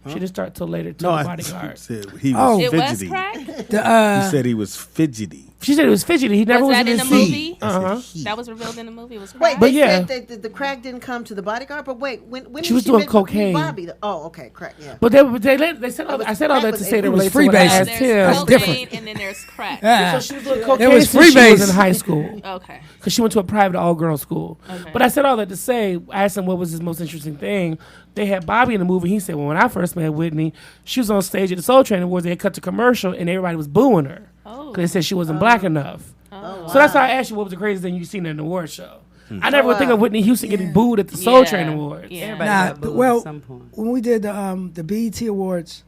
She didn't start till later. Till the I bodyguard. said he was It was fidgety. crack? He said he was fidgety. She said it was fidgety. He never Was was that in in his the seat. movie? Uh-huh. That was revealed in the movie. It was Wait, crack? they yeah. said that the crack didn't come to the bodyguard, but wait, when She did was doing meet cocaine. Bobby? Oh, okay, crack, yeah. But they said all, I said all that to say they it was relate to what I freebase. asked There's him. That's cocaine different. and then there's crack. Yeah. So she was doing cocaine It was since she was freebase. in high school. Okay. Because she went to a private all-girl school. Okay. But I said all that to say, I asked him what was his most interesting thing. They had Bobby in the movie. He said, well, when I first met Whitney, she was on stage at the Soul Train Awards. They had cut to commercial, and everybody was booing her. Oh. Because they said she wasn't black enough. Oh. So that's why I asked you what was the craziest thing you've seen at an award show. I never would think of Whitney Houston getting booed at the Soul Yeah. Train Awards. Yeah. Everybody Nah, got booed well, at some point. when we did the BET Awards,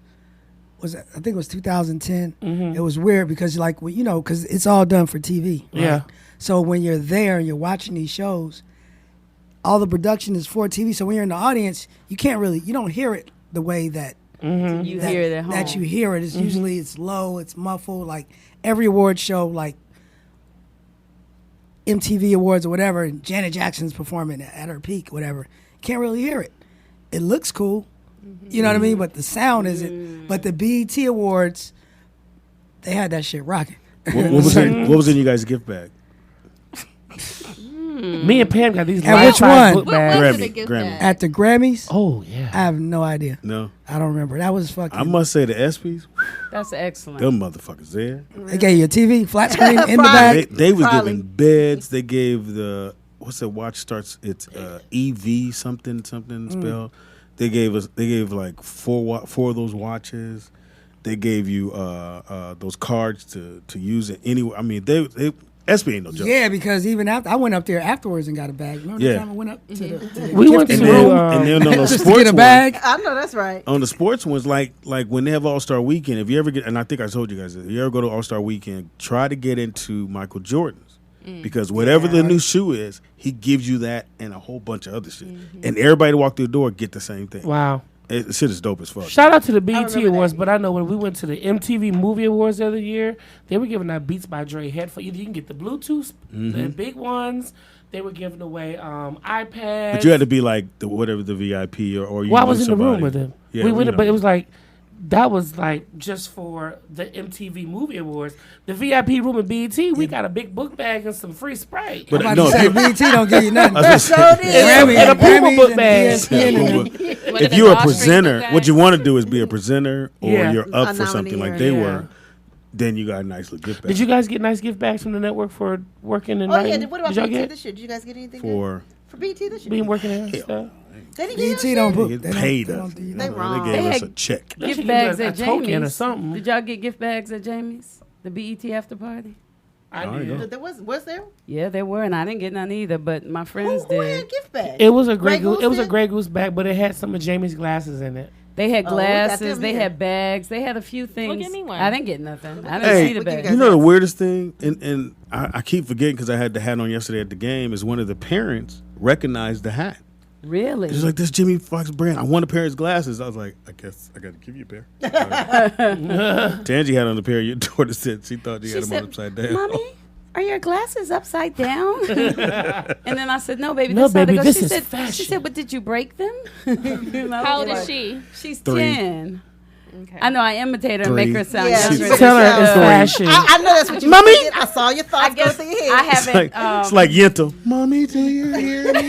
I think it was 2010. It was weird because because it's all done for TV. Right? Yeah. So when you're there and you're watching these shows, all the production is for TV. So when you're in the audience, you don't hear it the way that You hear it at home. that you hear it. It's usually it's low, it's muffled. Like every award show, like MTV Awards or whatever, and Janet Jackson's performing at her peak, whatever. Can't really hear it. It looks cool, you know what I mean? But the sound isn't. But the BET Awards, they had that shit rocking. What was in you guys' gift bag? Me and Pam got these And life which size one? book bags. was it a Grammy. gift Grammy. bag? At the Grammys, Oh, yeah. I have no idea. No. I don't remember. That was fucking. I must say the ESPYs, That's excellent. them motherfuckers there. They gave you a TV, flat screen in the bag. They was Probably. giving beds. They gave what's that watch starts? It's EV something spell. They gave like four of those watches, they gave you those cards to use it anywhere. I mean, they SB ain't no joke. Yeah, because even after I went up there afterwards and got a bag. Remember the time I went up to the we went to and then on those just sports to get a bag. I know that's right. On the sports ones, like when they have All-Star Weekend, if you ever get, and I think I told you guys, if you ever go to All-Star Weekend, try to get into Michael Jordan's. Because whatever the new shoe is, he gives you that and a whole bunch of other shit. And everybody that walk through the door get the same thing. Wow. It shit is dope as fuck. Shout out to the BET Awards, but I know when we went to the MTV Movie Awards the other year, they were giving out Beats by Dre headphones. You can get the Bluetooth, the big ones. They were giving away iPads. But you had to be like whatever the VIP or you. Well, I was in somebody. the room with them. Yeah, we went, but it was like that was like just for the MTV Movie Awards. The VIP room at BET, we got a big book bag and some free Sprite. But I'm about to say, BET don't give you nothing. And a Puma book bag. If you're a presenter, what you want to do is be a presenter or you're up for something like they were. Then you got a nice little gift bag. Did you guys get nice gift bags from the network for working and writing? Oh yeah. What about BET BET this year? Did you guys get anything for BET this year? Being working and stuff. BET don't book. They paid us. They wrong. They gave us a check. Gift bags at token or Jamie's. something. Did y'all get gift bags at Jamie's? The BET after party? I did. There was there? Yeah, there were, and I didn't get none either. But my friends Who did. had gift bags? It was a Grey Goose. Goose. It was a Grey Goose bag, but it had some of Jamie's glasses in it. They had Oh, we got glasses. them They here. had bags. They had a few things. Well, give me one. I didn't get nothing. I didn't see the bag. You know the weirdest thing, and I keep forgetting because I had the hat on yesterday at the game, is one of the parents recognized the hat. Really? It's like, this Jimmy Fox brand. I want a pair of his glasses. I was like, I guess I got to give you a pair. Tangie had on a pair of your daughter said she thought you had them on upside down. Mommy, are your glasses upside down? And then I said, no, baby. No, that's how they baby, go. this She is said, fashion. She said, but did you break them? How old is she? She's 3. 10. Okay. I know I imitate her and make her sound Yeah. younger. Tell her it's fashion. I know that's what you Mommy? did. I saw your thoughts go through your head. I haven't. It's like Yento. Mommy, do you hear me?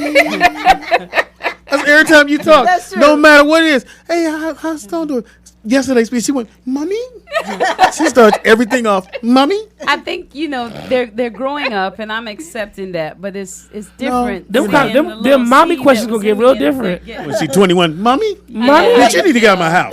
That's every time you talk. That's true. No matter what it is. Hey, how's Stone doing? Yesterday's speech, she went, Mommy? She starts everything off, Mommy? I think they're growing up, and I'm accepting that, but it's different. Them mommy questions gonna get real different. When she 21, Mommy? Mommy? Bitch, you need to get out of my house.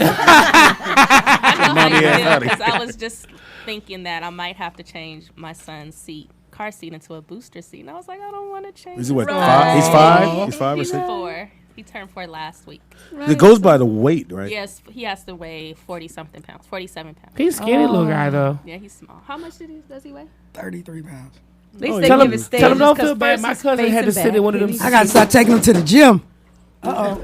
I know Mommy how you ass feel, outta 'cause here. I was just thinking that I might have to change my son's car seat into a booster seat. And I was like, I don't want to change. Is he what, it. 5? He's 5? He's 5 or He's 6? 4. He turned 4 last week. It goes by the weight, right? Yes, he has to weigh 47 pounds. He's a skinny little guy though. Yeah, he's small. How much does he weigh? 33 pounds. At least they Tell give him, it stages. tell him don't 'cause feel bad. first My it's cousin face had to and sit back. in one of them. I gotta start taking him to the gym. Uh-oh.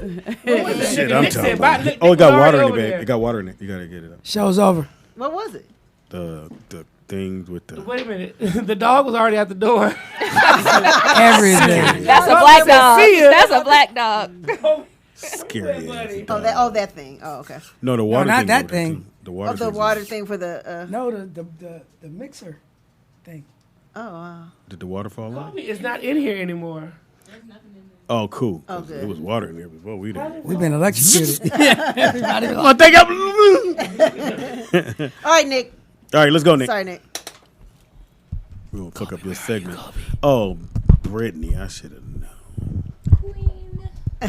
Shit, I'm talking about. Oh, it got water in it, babe. It got water in it. You got to get it up. Show's over. What was it? The things with the... Wait a minute. The dog was already at the door. Everything. That's a black dog. That's a black dog. Scary. That thing. Oh, okay. No, the water not thing. that over there, thing. too. The water The thing. water thing for the. No, the mixer thing. Oh wow. Did the water fall out? It's not in here anymore. Oh, cool. Oh, good. It was water in there before we did. We've been electrocuted. Everybody. Well, take up. All right, Nick. All right, let's go, Nick. Sorry, Nick. We're going to cook up this segment. Oh, Brittany, I should have known.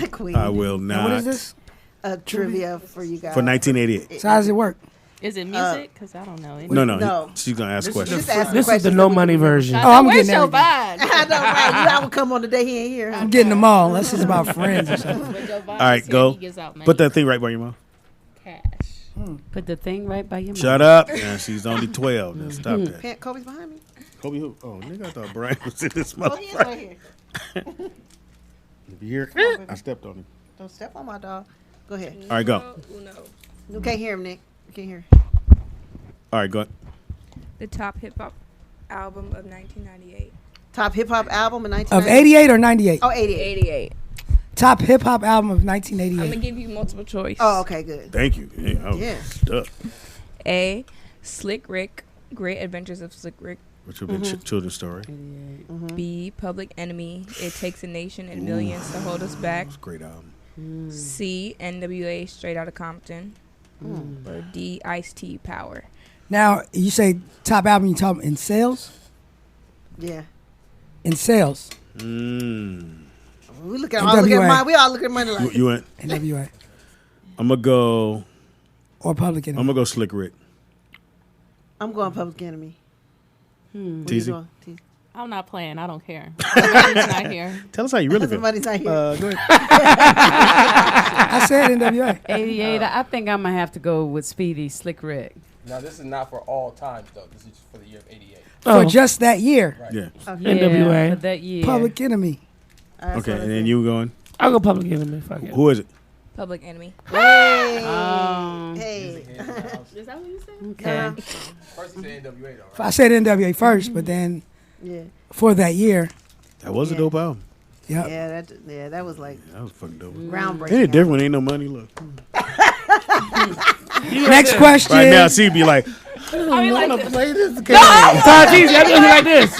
Queen. I will not. What is this? Trivia for you guys. For 1988. So how does it work? Is it music? Because I don't know. No. She's going to ask questions. This is the no money version. Oh, I'm Where's getting your everything. vibe? I know, right? I will come on the day he ain't here. I'm getting them all. Unless it's about friends or something. All right, go. Put that thing right by your mouth. Cash. Put the thing right by your mouth. Shut up. Yeah, she's only 12. Now stop that. Kobe's behind me. Kobe who? Oh, nigga, I thought Brian was in this Oh, he is right here. If you hear, I stepped on him. Don't step on my dog. Go ahead. All right, go. You can't hear him, Nick. You can't hear. All right, go ahead. The top hip hop album of 1998. Top hip hop album in Of 1998. 88 or 98? Oh, 88. 88. Top hip hop album of I'm 1988. gonna give you multiple choice. Oh, okay, good. Thank you. Hey, I was Yeah. stuck. A. Slick Rick. Great Adventures of Slick Rick. Which would be children's story. B. Public Enemy. It takes a nation and millions to hold us back. It's a great album. C. NWA. Straight Outta Compton. Or D. Ice-T. Power. Now, you say top album, you talk in sales? Yeah. In sales. We all look at money like You went. NWA. I'm gonna go or Public Enemy? I'm gonna go Slick Rick. I'm going Public Enemy. Where you Teasy? going, Teasy? I'm not playing. I don't care. Somebody's not here. Tell us how you really feel. Somebody's not here. Go ahead. I said NWA. 88. I think I'm gonna have to go with Speedy Slick Rick. Now, this is not for all times, though. This is for the year of 88. For just that year. Yeah. Yeah, NWA. for that year. Public Enemy. Okay, and then you going? I'll go Public Enemy. Fuck it. Who is it? Public Enemy. Hey. Is that what you said? Okay. First, you said NWA, though, I said NWA first, but then for that year. That was a dope album. Yep. Yeah, that was like That was fucking dope. groundbreaking. Ain't it different when ain't no money? Look. Next question. Right now, she'd be like, I mean, like I this. play this game. Todd Teasy, I'm doing like this.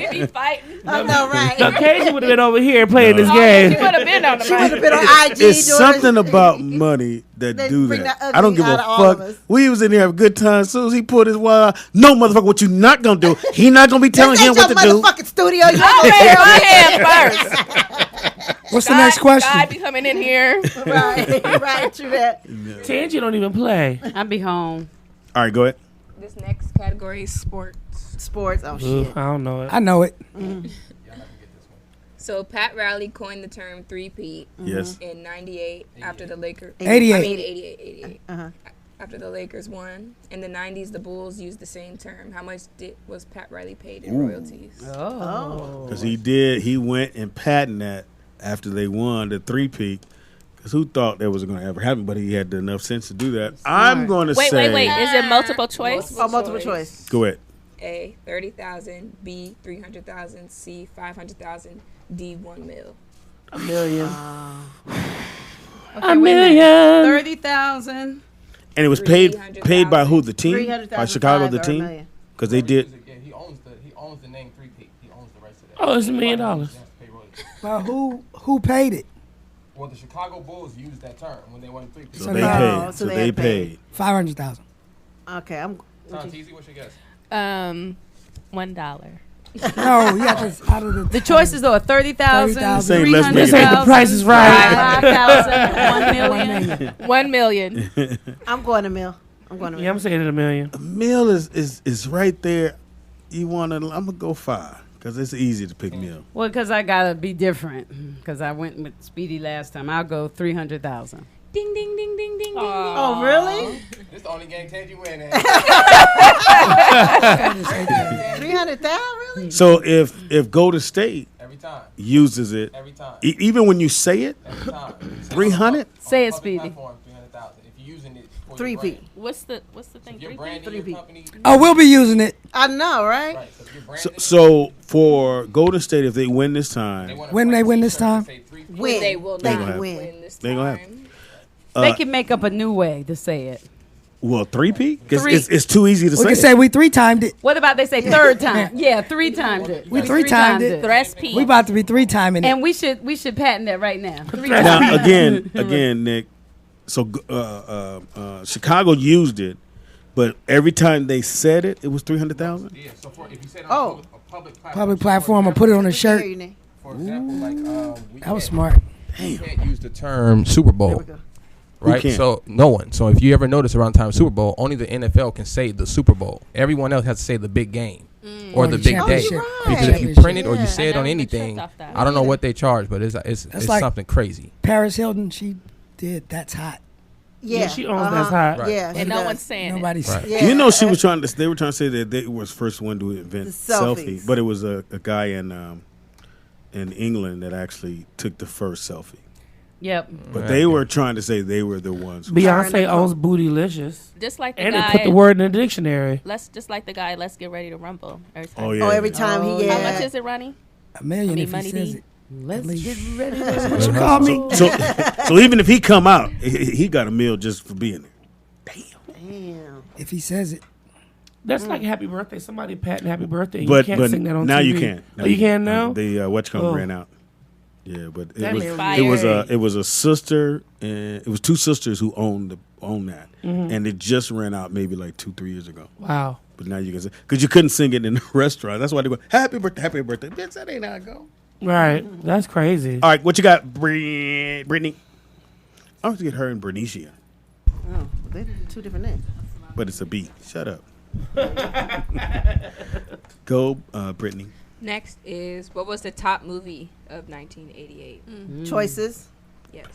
We be fighting. I know, right? No, Casey would have been over here playing this She game. would have been on the She would have mic. been on IG. It's doing something about money that They do bring that. that I don't give ugly a out of all of fuck. us. We was in there having a good time. As soon as he put his wild, no motherfucker, what you not gonna do? He not gonna be telling This him ain't what your to do. motherfucking studio. You I'll raise my hand first. What's the next Guy question? be coming in here. right, true that. Tangy don't even play. I'll be home. All right, go ahead. This next category is sports. Sports. Oh Ooh, shit. I don't know it. I know it. So Pat Riley coined the term three-peat Yes. in 98 after the Lakers. 88. I mean 88. After the Lakers won. In the 90s, the Bulls used the same term. How much was Pat Riley paid in royalties? Because he went and patented that after they won the three-peat. Because who thought that was going to ever happen? But he had enough sense to do that. I'm going to say. Wait. Is it multiple choice? Multiple choice. Go ahead. A, 30,000. B, 300,000. C, 500,000. D, 1 mil. $1 million. $1 million. 30,000. And it was paid by who? The team? 300,000 By Chicago, the or $1 team? million. Because they did. He owns the name Three-Peat. He owns the rest of that. Oh, it's $1 million. But who paid it? Well, the Chicago Bulls used that term when they won Three-Peat. So they paid. So they had paid. 500,000. Okay, I'm. Tom Teasy, what's your guess? $1. No, you have to out of The choices though are 30,000, 30,000. Say less 300,000, This ain't the Price is Right. 5,000, 1 million. 1 million. I'm going to mil. I'm going to Yeah, I'm saying it $1 million. A meal is right there. You want to? I'm gonna go 5 because it's easy to pick meal. Well, because I gotta be different. Because I went with Speedy last time. I'll go 300,000. Ding, ding, ding, ding, ding, ding. Oh, really? This the only game Tangy win in. 300,000, really? So if Golden State Every time. uses it, Every time. even when you say it, Every time. 300. Say it, Public Speedy. platform, 300,000. If you're using it for your 3 brand. feet. What's the thing? If you're 3 branding Three your feet. company. Oh, we'll be using it. I know, right? Right. So if you're branding So for GoldenTate, if they win this time, When they win this time? Win. They will They not gonna have- win this they gonna have- time. They can make up a new way to say it. well, 3-peat because Three. it's too easy to We say. can say we 3 timed it. What about they say third time? Yeah, 3 times it. We 3 timed it. Thresh P. We about to be 3 timing it. And we should patent that right now. 3 Now times. again, Nick. So Chicago used it, but every time they said it, it was 300,000. Yeah. So if you said Oh. a public platform. Public platform or put it on a shirt. For example, like we That was can't- smart. we can't can't use the term Super There Bowl. we go. Right, can't? so no one. So if you ever notice around time Super Bowl, only the NFL can say the Super Bowl. Everyone else has to say the big game or Or the the big day. championship. Because if you Championship. print it or you Yeah. say it I on never been tricked anything, off that. I don't know what they charge, but it's like- something crazy. Paris Hilton, she did. That's hot. Yeah, she owns That's Hot. Right. Yeah, she And no does. one's saying Nobody's. Right. Yeah. You know, she was trying to. They were trying to say that they was first one to invent The selfie, selfies. but it was a guy in England that actually took the first selfie. Yep. But they were trying to say they were the ones. Who Beyonce owns Bootylicious. Just like the And they guy. put the word in the dictionary. Just like the guy. Let's get ready to rumble. Every time. Oh yeah. Oh, every time he How yeah. much is it, Ronnie? $1 million I mean, if he Money says B. it. Let's least. get ready. What you call me? So even if he come out, he got a meal just for being there. Damn. If he says it. That's like Happy Birthday. Somebody patent Happy Birthday. You But can't sing that on now TV. you can. Oh, you can now? They Oh. ran out. Yeah, but it That was is it was a sister and it was 2 sisters who owned that, and it just ran out maybe like 2-3 years ago. Wow. But now you can say because you couldn't sing it in the restaurant. That's why they go happy birthday, bitch. That ain't how it go. Right. That's crazy. All right, what you got, Brittany? I want to get her and Bernicia, Oh, they're two different names. but it's a B. Shut up. Go, Brittany. Next is what was the top movie of 1988? Choices. Yes.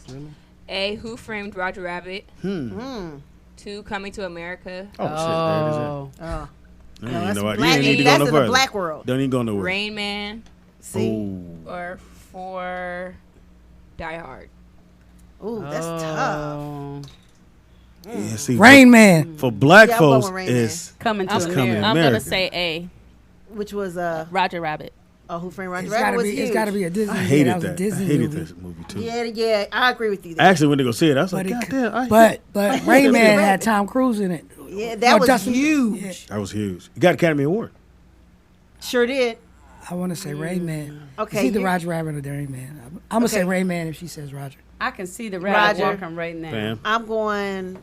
A. Who Framed Roger Rabbit? 2. Coming to America. Oh, shit. There it is. Oh. You No, ain't that's know what- black- you ain't need to go that's no in the further. black world. Don't even go nowhere. Rain Man. See? Or 4. Die Hard. Ooh, that's tough. Yeah, see, Rain Man. For black Yeah, I'm going folks, with Rain Man. it's Coming to it's America. coming to I'm America. gonna say A. Which was Roger Rabbit. Oh, Who Framed Roger It's Rabbit gotta was be. huge. It's gotta be a Disney. I movie. hated That was a that. I Disney hated movie. this movie too. Yeah, I agree with you. I There. actually went to go see it. I was like, But, God damn. but Rain Man had Tom Cruise in it. Yeah, that was Dustin- huge. Yeah. That was huge. You got Academy Award. Sure did. I want to say Rain Man. Okay, It's either you- Roger Rabbit or the Rain Man. I'm gonna say Rain Man if she says Roger. I can see the rabbit Roger. walking right now. Bam. I'm going.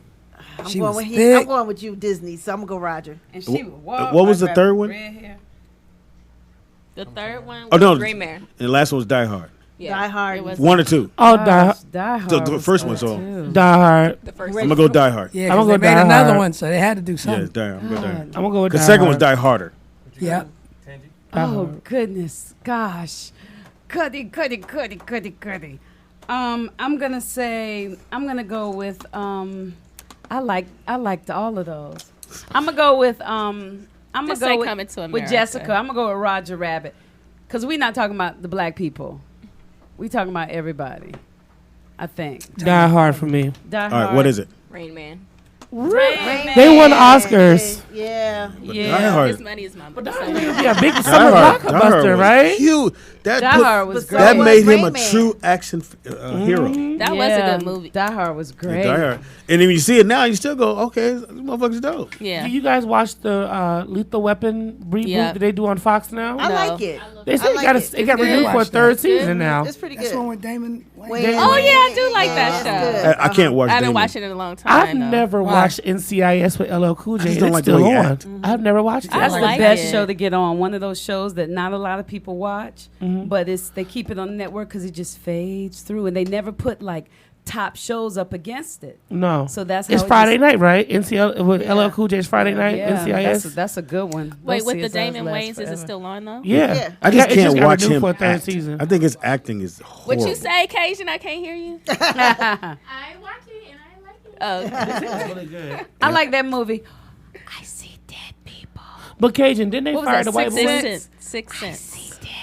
I'm She going was with thick. I'm going with you, Disney. So I'm gonna go Roger. And she would walk. What was like the third rabbit, one? red hair. The third one. Oh no, Rain Man. and the last one was Die Hard. Yeah. Die Hard. It was 1 or 2. Oh, Die Die Hard. The was first good one's on. too. Die Hard. The first I'm one. gonna go Die Hard. Yeah, I'm 'cause gonna they go made Die another Hard. one, so they had to do Yeah, something. Die Hard. I'm gonna go Die Hard. I'm gonna go with The Die second Hard. was Die Harder. Yeah. Oh goodness, gosh, Cuddy. I'm gonna go with I liked all of those. I'm gonna go with I'm gonna Just go say with, Coming to with America. Jessica. I'm gonna go with Roger Rabbit, cause we're not talking about the black people. We talking about everybody. I think. Die Hard for me. Die All Hard. right, what is it? Rain Man. Rain They won Man. Oscars. Yeah. Yeah. Die Hard. His money is my money. Yeah, big Die summer Hard. Die Hard blockbuster, was right? Huge. That Die Hard was that great. made him Rain a Man. true action hero. That was a good movie. Die Hard was great. Die Hard. And then when you see it now, you still go, okay, this motherfucker's dope. Yeah. Do you guys watch the Lethal Weapon reboot Yeah. that they do on Fox now? I No. like it. They said I it like got it. it got It's renewed good. for a third It's good. season now. It's pretty That's good. one with Damon Wayans. Wayans. Oh yeah, I do like Yeah, that it's show. good. I can't watch I haven't Damon. watched it in a long time. I've though. never Why? watched NCIS with LL Cool I J. just and don't it's like the still way he on. acts. I've never watched it. That's I the like best it. show to get on. One of those shows that not a lot of people watch, but they keep it on the network because it just fades through, and they never put like top shows up against it. No. So that's It's how it Friday just- night, right? NCL with LL Cool J's Friday night. Yeah, NCIS. that's a good one. Wait, Those with the seasons Damon last Wayans, is it forever. still on though? Yeah. Yeah. I just It can't got watch renewed him for a third act. season. I think his acting is horrible. What you say, Cajun? I can't hear you. I watch it and I like it. Oh, It's really good. I like that movie. I see dead people. But Cajun, didn't they What was fire that, the white Sixth boy? Sense? Sixth Sense.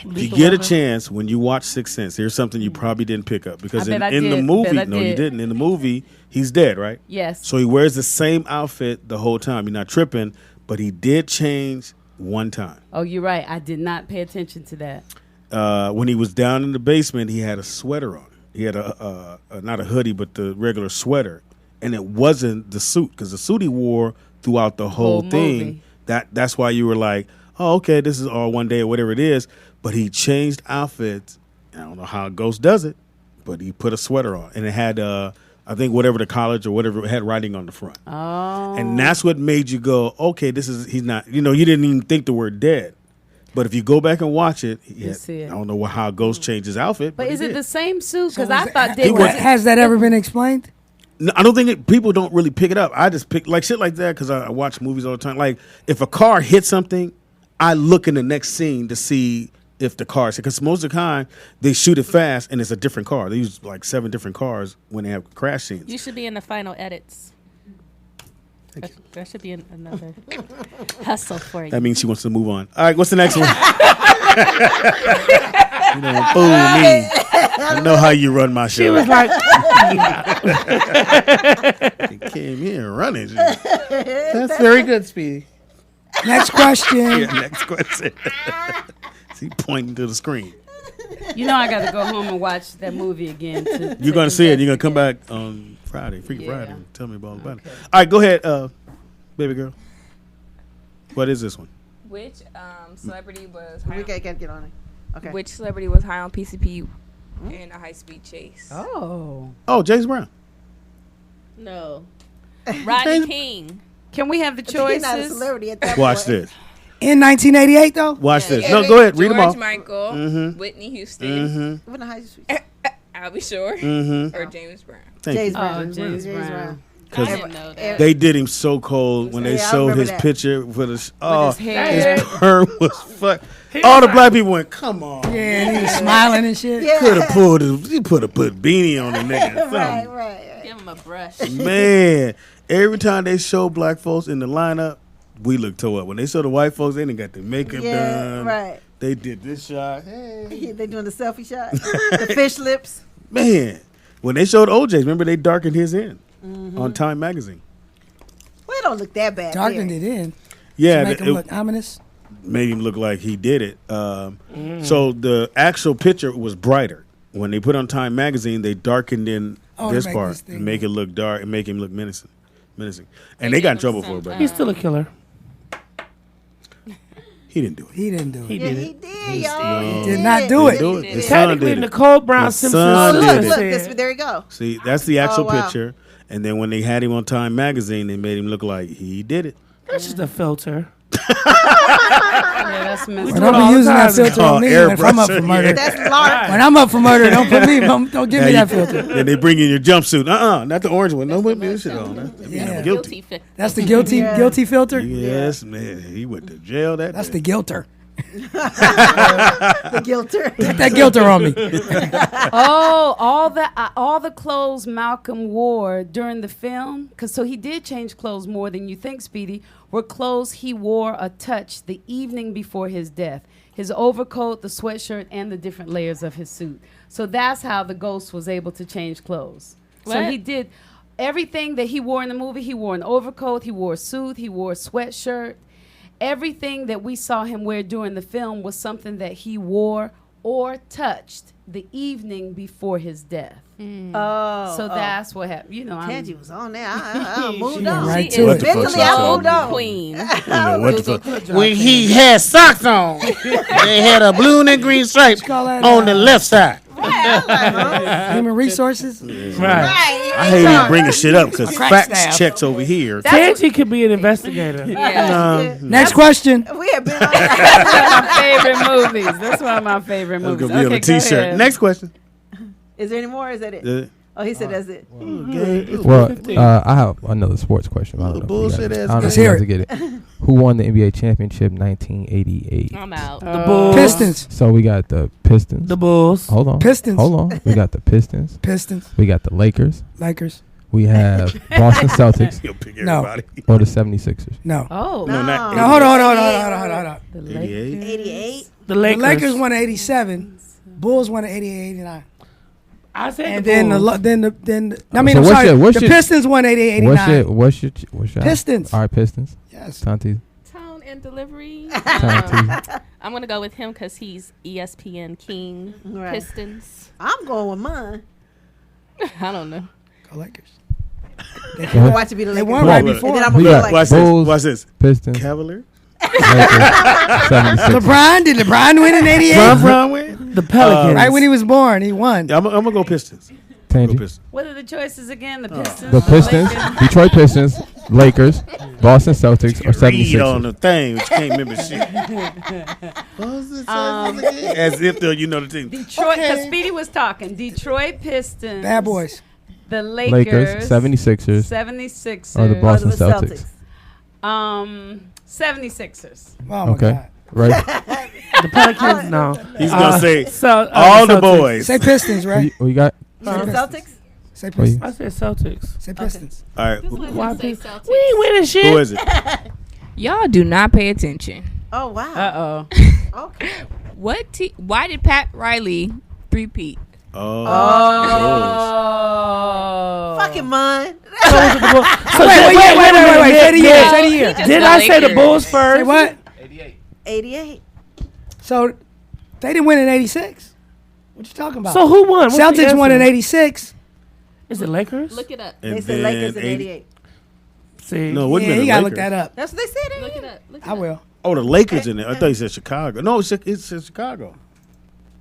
If you get a chance when you watch Sixth Sense, here's something you probably didn't pick up because I bet I in the did. movie, Bet I no, you did. didn't. In the movie, he's dead, right? Yes. So he wears the same outfit the whole time. You're not tripping, but he did change one time. Oh, you're right. I did not pay attention to that. When he was down in the basement, he had a sweater on. He had a not a hoodie, but the regular sweater, and it wasn't the suit because the suit he wore throughout the whole thing. movie. That's why you were like, oh, okay, this is all one day or whatever it is. But he changed outfits. I don't know how Ghost does it, but he put a sweater on, and it had I think whatever the college or whatever it had writing on the front. Oh. And that's what made you go, okay, he's not, you didn't even think the word dead. But if you go back and watch it, see it. I don't know how Ghost changed his outfit. But he is it did. the same suit? Because So I is thought it- has that ever been explained? No, I don't think people don't really pick it up. I just pick like shit like that because I watch movies all the time. Like if a car hits something, I look in the next scene to see if the car, because most of the time they shoot it fast and it's a different car. They use like 7 different cars when they have crash scenes. You should be in the final edits. That should be another hustle for you. That means she wants to move on. All right, what's the next one? You don't fool me. I know how you run my show. She was like, She came here running. That's very good, Speedy. Next question. Yeah, next question. See, pointing to the screen. You know I got to go home and watch that movie again. You're going to see it. You're going to come back on Friday, Freaky Friday, and tell me all about it. All right, go ahead, baby girl. What is this one? Which celebrity was We high gotta get on it. Okay. Which celebrity was high on PCP in a high-speed chase? Oh. Oh, James Brown. No. Rodney King. Can we have the He's not a choices? celebrity at that Watch point. this. In 1988, though? Watch this. No, go ahead. Read them George off. Michael, Mhm. Whitney Houston, When the high school. I'll be sure. Mm-hmm. Or James Brown. Thank you. James Brown. Because I didn't know that. they did him so cold when they showed his picture for the his hair. his perm was fuck. All the black people went, "Come on." Yeah, and he was smiling and shit. Yeah. Could have pulled his, he put a beanie on the nigga. Right. Give him a brush. Man, every time they show black folks in the lineup, we look toe up. When they show the white folks, they done got the makeup done. Right. They did this shot. Hey. They doing the selfie shot. The fish lips. Man, when they showed OJ's, remember they darkened his end on Time Magazine. Well, it don't look that bad. Darkened it in. Yeah, To make him look ominous. Made him look like he did it. So the actual picture was brighter. When they put on Time Magazine, they darkened in this part and make it look dark and make him look menacing. And they got in trouble for it. But He's still a killer. he didn't do it. He didn't do it. He did it. He did, y'all. He did not do it. His son Technically, did it. Nicole Brown His Simpson. son did Look, it. there you go. See, that's the actual wow. picture. And then when they had him on Time Magazine, they made him look like he did it. That's just a filter. Yeah, that's messed When up. I'm using that It's filter on called me, if I'm up airbrush. for murder. That's large. When I'm up for murder, don't put me. Don't give me that filter. Then they bring in your jumpsuit. Not the orange one. No, put this shit on. Yeah. Guilty. That's the guilty filter. Yes, man. He went to jail that That's day. the guilter. The guilter. Get that guilter on me. Oh, all the clothes Malcolm wore during the film, so he did change clothes more than you think, Speedy, were clothes he wore a touch the evening before his death. His overcoat, the sweatshirt, and the different layers of his suit. So that's how the ghost was able to change clothes. So What? he did everything that he wore in the movie. He wore an overcoat, he wore a suit, he wore a sweatshirt. Everything that we saw him wear during the film was something that he wore or touched the evening before his death. Oh. So that's what happened. You know, Tangy was on there. I moved went on. right She to is it. Mentally, I moved on. queen. What the fuck? When he had socks on, they had a blue and green stripe Call that, on the left side. Human resources. Right. I hate even bringing shit up because Crack facts stab. checks over here. Tangy could be an investigator. Next question. We have been on. That's one of my favorite movies. That's one of my favorite That's movies. gonna be on a Okay, go T-shirt. ahead. Next question. Is there any more? Or is that it? Uh, Oh, he said that's it. Well, I have another sports question. I don't know if you Bullshit guys- ass I don't know Let's if you hear guys it. get it. Who won the NBA championship 1988? I'm out. The Bulls. Pistons. So we got the Pistons. The Bulls. Hold on. Pistons. Hold on. We got the Pistons. Pistons. We got the Lakers. Lakers. We have Boston Celtics You'll pick No. everybody. or the 76ers. No. Oh. No, not Now hold on. The Lakers. 88. 88. The The Lakers. Lakers won in '87. Bulls won in '88-'89. I said And the then Bulls. I mean, So I'm what's sorry. your- The Pistons won 88-'89. What's your Pistons. All right, Pistons. Yes. Tanti. Tone and delivery. Tanti. I'm gonna go with him because he's ESPN king. Right. Pistons. I'm going with mine. I don't know. Go Lakers. I'm gonna watch it be the They Lakers. won right Look, before. And then I'm We gonna got feel like Watch Bulls, this. Watch this. Pistons, Cavalier. Lakers, 76ers. LeBron, did LeBron win in '88? LeBron win. The Pelicans. Right when he was born, he won. I'm gonna go Pistons. Tangy. Go Pistons. What are the choices again? The Pistons. The Pistons, Lakers? Detroit Pistons, Lakers, Boston Celtics, or Read on 76ers. the thing, but you can't remember shit. As if you know the team. Detroit. Because Speedy was talking. Detroit Pistons. Bad boys. The Lakers. Lakers, 76ers, 76ers. or the Boston the Celtics. Celtics. 76ers. Oh my Okay, God. right. The Pelicans. No. He's gonna say So, all the Celtics. boys. Say Pistons, right? What you got? You said Celtics? Say What you- Pistons. I said Celtics. Say Pistons. All right, Why Say Pistons? Celtics. We ain't winning shit. who is it? Y'all do not pay attention. Oh wow. Uh-oh. Okay. Why did Pat Riley three-peat? Oh. Fucking mine. So Wait. Say the year. Say the He year. just Did the I say the Lakers. Bulls first? Say what? 88. So they didn't win in '86. What you talking about? So who won? What's the Celtics won in answer? '86. Is it Lakers? Look it up. And They said Lakers in 88. See. No, it wouldn't Yeah, be you the gotta Lakers. look that up. That's what they said. Look it up. Look it I up. will. Oh, the Lakers in there. I thought you said Chicago. No, it said Chicago.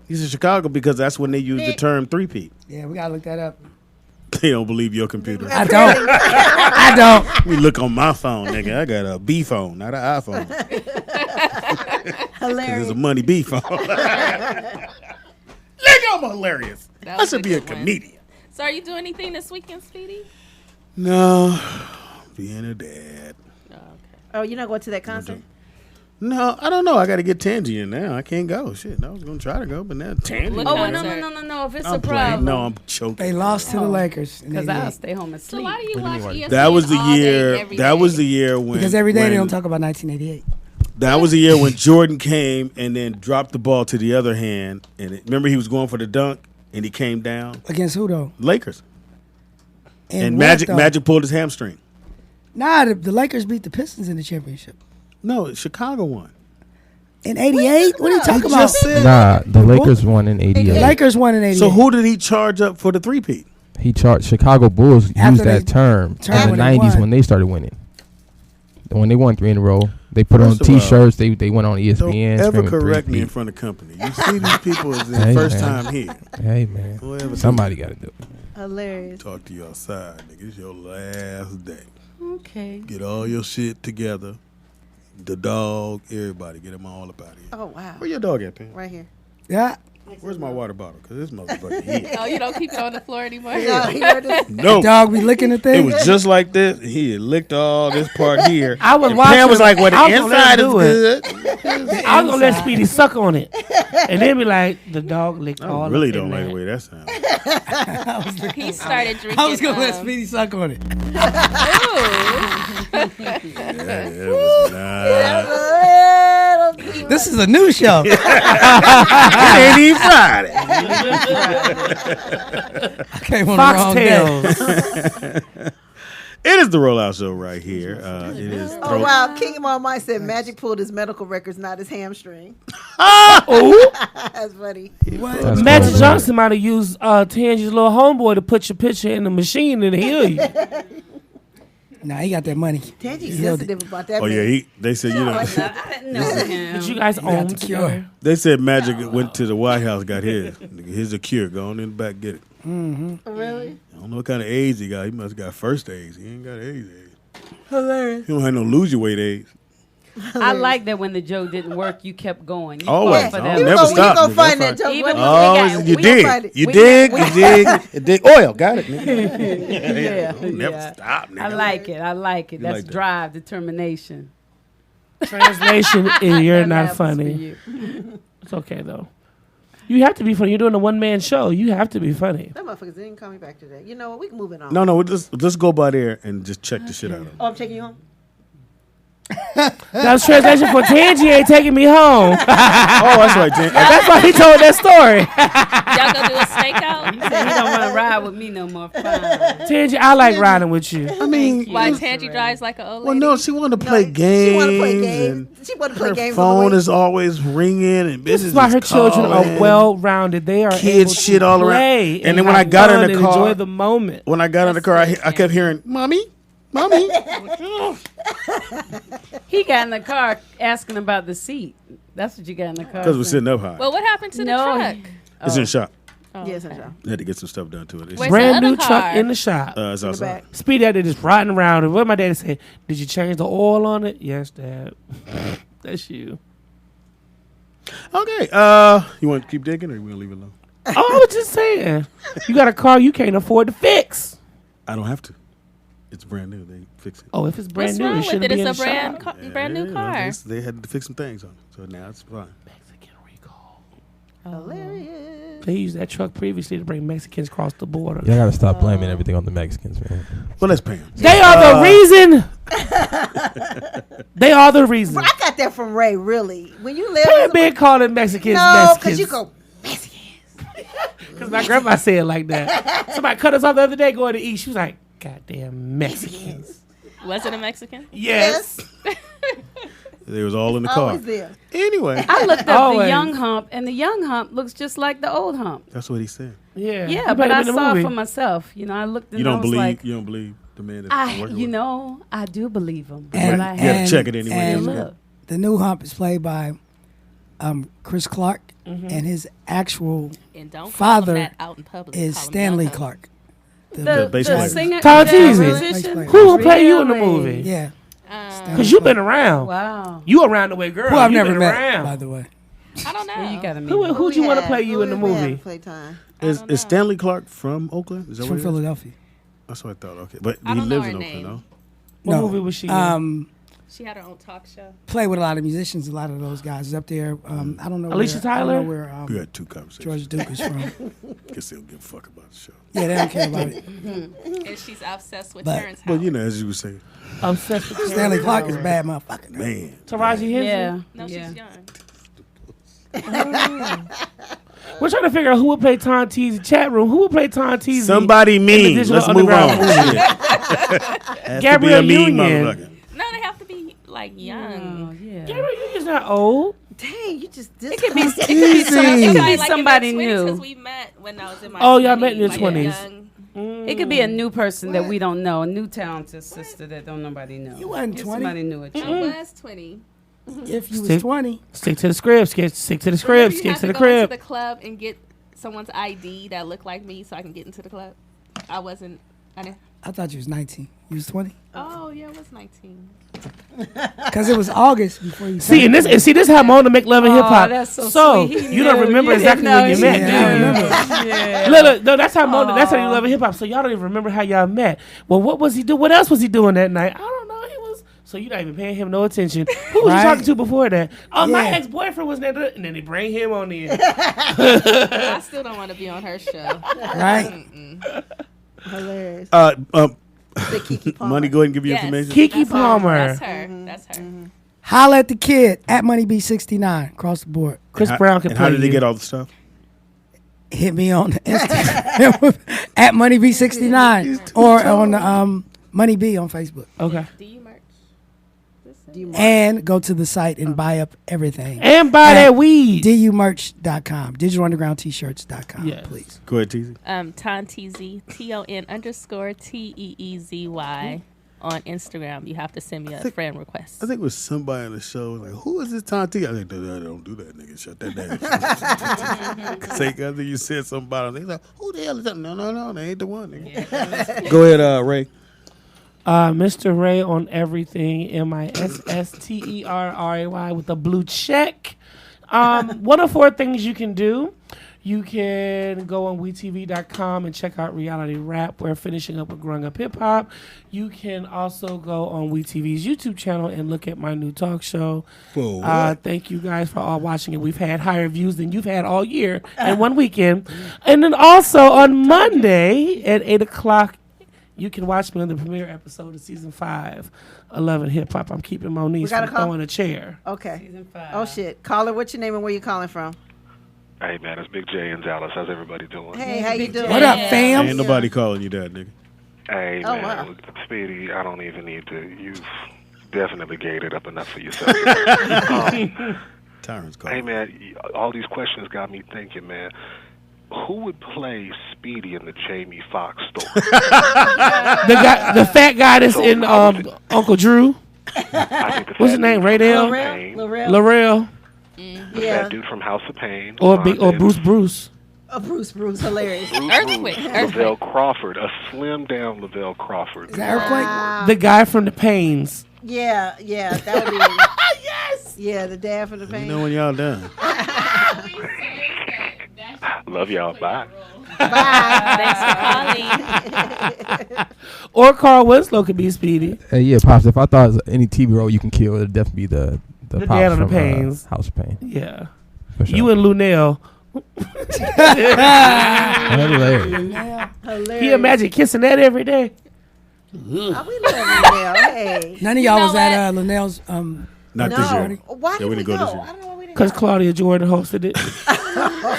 He said Chicago because that's when they use the term three-peat. Yeah, we gotta look that up. They don't believe your computer. I don't. I don't. Let me look on my phone, nigga. I got a B phone, not an iPhone. Hilarious. It's a money B phone. know I'm hilarious. I should be a comedian. So are you doing anything this weekend, Speedy? No, being a dad. Oh, you're not going to that concert? No, I don't know. I got to get Tangy in now. I can't go. Shit, I was going to try to go, but now Tangy. Oh, well, no. If it's I'm a playing. problem. No, I'm choking. They lost to the Lakers. Because I'll stay home and sleep. So why do you watch ESPN That was the all day, year. every That day? was the year when. Because every day they don't talk about 1988. That was the year when Jordan came and then dropped the ball to the other hand. And remember, he was going for the dunk, and he came down. Against who, though? Lakers. And what, Magic though? Magic pulled his hamstring. Nah, the Lakers beat the Pistons in the championship. No, Chicago won. In 88? What are you talking about? Nah, the Lakers won in 88. The Lakers won in 88. So who did he charge up for the three-peat? He charged Chicago Bulls After used that term in the when they 90s won. when they started winning. When they won 3 in a row, they put First on of all, T-shirts. They went on ESPN. Don't ever screaming correct me in 3-peat. front of company. You see these people as their Hey, first man. time here. Hey, man. Whoever Somebody got to do it. Hilarious. Talk to you outside, nigga. It's your last day. Okay. Get all your shit together. The dog, everybody, get them all up out of here. Oh, wow. Where your dog at, Pam? Right here. Yeah. Where's my water bottle? Because this motherfucker here. Oh, you don't keep it on the floor anymore? No. Dog be licking the thing. It was just like this. He had licked all this part here. I was And watching. Pam was like, well, I the was gonna let inside him is do good. it. I was gonna let Speedy suck on it, and then be like, the dog licked all. I really up in don't like there. the way that sounds. He started drinking. I was going to let Speedy suck on it. It was not. This is a new show. It ain't even Friday. I came on the wrong day. Foxtails. It is the Rollout Show right here. It is. Oh, wow. King of my mind said Magic pulled his medical records, not his hamstring. Oh, That's funny. That's Magic cool. Johnson might have used Tangi's little homeboy to put your picture in the machine and heal you. Nah, he got that money. Tangi's He held it. sensitive about that. Oh, yeah. They said, you know. I didn't know him. But you guys He got own the the cure. cure. They said Magic went to the White House, got his. Here's a cure. Go on in the back, get it. Mm-hmm. Really? I don't know what kind of AIDS he got. He must have got first AIDS. He ain't got AIDS. Hilarious. He don't have no lose your weight AIDS. I like that when the joke didn't work, you kept going. You Always. fought for I that. don't never stop. We gonna nigga. find That's that joke. Even What- when Always, we got- you we dig. got- You we dig. got- You dig. You dig. Oil. Got it, nigga. Yeah, Never yeah. stop, nigga. I like it. I like it. You That's like that. drive, determination. Translation is you're not That was for funny. you. It's okay though. You have to be funny. You're doing a one-man show. You have to be funny. That motherfuckers didn't call me back today. You know what? We can move it on. No, we'll just go by there and just check the shit out of him. Oh, I'm taking you home? That was translation for Tangi ain't taking me home. Oh, that's right, Jen. That's why he told that story. Y'all gonna do a stakeout? He said he don't want to ride with me no more. Fine. Tangi, I like riding with you. I mean, Why Tangi drives like an old well, lady? no, she wanted to play games. She want to play and games. She want to play Her games. on the phone way. is always ringing, and This bitches is why her is children are calling. well-rounded. They are able Kids to shit all around. play And then when I have got in fun the and car, enjoy the moment. When I got in the car, I kept hearing, "Mommy, mommy." He got in the car asking about the seat. That's what you got in the car. Because we're saying. sitting up high. Well, what happened to the No, truck? It's in shop. Oh, Yes, okay. okay. I had to get some stuff done to it. It's, Where's Brand the new other truck car? in the shop. it's outside. Speedy out there just riding around. And what my daddy said, did you change the oil on it? Yes, Dad. That's you. Okay. You want to keep digging, or you want to leave it alone? Oh, I was just saying. You got a car you can't afford to fix. I don't have to. It's brand new. They fix it. Oh, if it's brand What's new, wrong it with shouldn't it? be in It's the a brand, shop. brand new car. They had to fix some things on it, so now it's fine. Mexican recall. Hilarious. They used that truck previously to bring Mexicans across the border. Y'all gotta stop blaming everything on the Mexicans, man. Well, let's pay them. They are the reason. They are the reason. I got that from Ray, really. When you live They been calling Mexicans No, because Mexicans. you go, Because my grandma said it like that. Somebody cut us off the other day going to eat. She was like, goddamn Mexicans. Was it a Mexican? Yes. They was all in the car. always there. Anyway, I looked up the Always. young hump, and the young hump looks just like the old hump. that's what he said. Yeah. Yeah, He but played I him in the saw it movie. for myself. You know, I looked and You don't I was believe. like, You don't believe the man that's working you with know, I do believe him. And- But I You gotta had check it anyway. and look. the new hump is played by Chris Clark, Mm-hmm. and his actual And don't call him father that out in public. is Call him Stanley Young Clark. The bass player. singer, Tom the Teasy. musician? Who will play you in the Really? movie? Yeah. Because you've been around. Wow. You around the way, girl. Who I've You never been met, around. by the way. I don't know. Yeah, you gotta meet. Who'd you want to play you in the movie? Playtime. Is Stanley Clark from Oakland? Is that From what it is? Philadelphia. That's what I thought. Okay, but I he don't know lives her in Oakland, name. no? What No. movie was she in? She had her own talk show. Play with a lot of musicians. A lot of those guys up there. I don't know. Alicia Tyler? I don't know where We had two conversations. George Duke is from. Guess they don't give a fuck about the show. Yeah, they don't care about it. And she's obsessed with But- Terrence But Howard. you know, as you were saying, Obsessed with Stanley Clark is a bad motherfucker. man. Taraji Henson. Yeah. No, yeah. she's young. We're trying to figure out who would play Tom Teasy. Chat room. Who would play Tom Teasy? Somebody in the mean. Digital Let's move on. Underground movie? Has Gabrielle to be a mean Union. motherfucker. No, they have to be like young. Oh, yeah. Gabrielle Union's not old. Dang, you just It could be. It could be, Easy. somebody new. Because we met when I was in my Oh, y'all met in your 20s. 20s. It could be a new person that we don't know, a new talented sister that don't nobody know. You wasn't Get 20. Somebody new at you. I was 20. If you was Stick- 20. Stick to the script. Stick to the script. Remember you Stick had to the go into crib. the club and get someone's ID that looked like me so I can get into the club. I didn't. I thought you was 19. You was 20. Oh, yeah, I was 19. Because it was August before you. See, and this how Mona make love and hip hop. that's so sweet. He you don't knew. remember You exactly didn't when you know. met, Yeah, do I you? remember. Yeah. Look, no, that's how Mona. That's how you love and hip hop. So y'all don't even remember how y'all met. Well, what was he doing? What else was he doing that night? I don't know. He was. So you're not even paying him no attention. Who was you Right. talking to before that? Oh, my Yeah. ex-boyfriend was there, and then they bring him on in. I still don't want to be on her show. Right? hilarious. Kiki Palmer. Money, go ahead and give you Yes. information. Kiki That's her. Palmer. That's her. That's her. Holla at the kid at MoneyB69 across the board. Chris And Brown can and play how did they you. get all the stuff? Hit me on Instagram at MoneyB69 or on Money B on Facebook. Okay. Do you merch? And go to the site and buy up everything. And buy at that weed. DUmerch.com. DigitalUndergroundT-shirts.com, Yes. please. Go ahead, Teasy. TonTeezy, TON_TEEZY on Instagram. You have to send me a friend request. I think it was somebody on the show like, who is this Tom T? I think, don't do that, nigga. Shut that down. Cause I think you said something about him. They like, who the hell is that? No, they ain't the one, nigga. Yeah. Go ahead, Ray. Mr. Ray on everything, MISSTERRAY with a blue check. One of four things you can do. You can go on WeTV.com and check out Reality Rap. We're finishing up with Growing Up Hip Hop. You can also go on WeTV's YouTube channel and look at my new talk show. Thank you guys for all watching it. We've had higher views than you've had all year in one weekend. And then also on Monday at 8 o'clock, you can watch me on the premiere episode of season 5 of Love and Hip Hop. I'm keeping Monique from throwing a chair. Okay. Season 5. Oh, shit. Caller, what's your name and where you calling from? Hey, man, it's Big J in Dallas. How's everybody doing? Hey, how you doing? What up, fam? Ain't nobody calling you that, nigga. Hey, Oh, man, wow. Speedy, I don't even need to. You've definitely gated up enough for yourself. Tyrant's calling. Hey, man, all these questions got me thinking, man. Who would play Speedy in the Jamie Foxx story? The fat guy that's in Uncle Drew. What's his name? Raydale? Laurel. The fat dude from House of Pain. Or Bruce. Bruce, hilarious. Earthquake. Lavelle Crawford, a slim down Lavelle Crawford. Is that Earthquake? The guy from the Pains. Yeah, that would be. Yes. Yeah, the dad from the pain. You know when y'all done. Love y'all. Bye. Thanks for calling. Or Carl Winslow could be Speedy. Yeah, Pops, if I thought it was any TV role you can kill, it would definitely be the The Pops dad of the from, Pains. House of Pain. Yeah. For sure. You and Lunell. Hilarious. Can you imagine kissing that every day? Oh, we love Linnell. Hey. None of y'all was at Linnell's Not No. this year. Why did we we didn't go? go this year. I don't know why we didn't Because go. Claudia Jordan hosted it.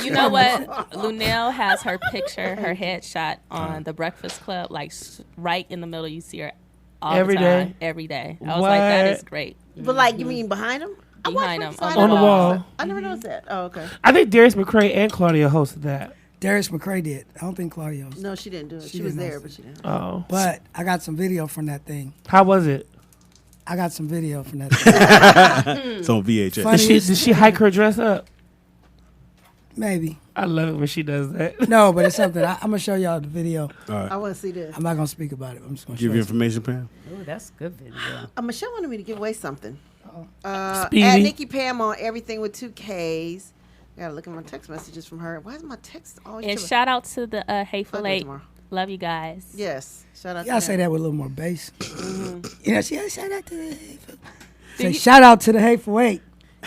You know what? Lunell has her picture, her headshot on the Breakfast Club, like right in the middle. You see her all Every the time, day? every day. I was like, that is great. But like, you mean behind him? Behind him, on the wall. I never noticed that. Oh, okay. I think Darius McCray and Claudia hosted that. Darius McCray did. I don't think Claudia was. No, she didn't do it. She She was didn't there, host but it. she didn't. Oh. But I got some video from that thing. How was it? I got some video from that thing. It's on VHS. Funny Did she hike her dress up? Maybe. I love it when she does that. No, but it's something. I'm going to show y'all the video. All right. I want to see this. I'm not going to speak about it. I'm just going to Give show you you. information, Pam? Oh, that's good video. Michelle wanted me to give away something. At Speedy. Nikki Pam on everything with 2 Ks. I gotta look at my text messages from her. Why is my text always? And tripping? shout out to the Hateful I'll do it Eight. tomorrow. Love you guys. Yes. Shout out. You gotta to say that with a little more bass. You know, shout out to the hateful. Say you- shout out to the hateful eight.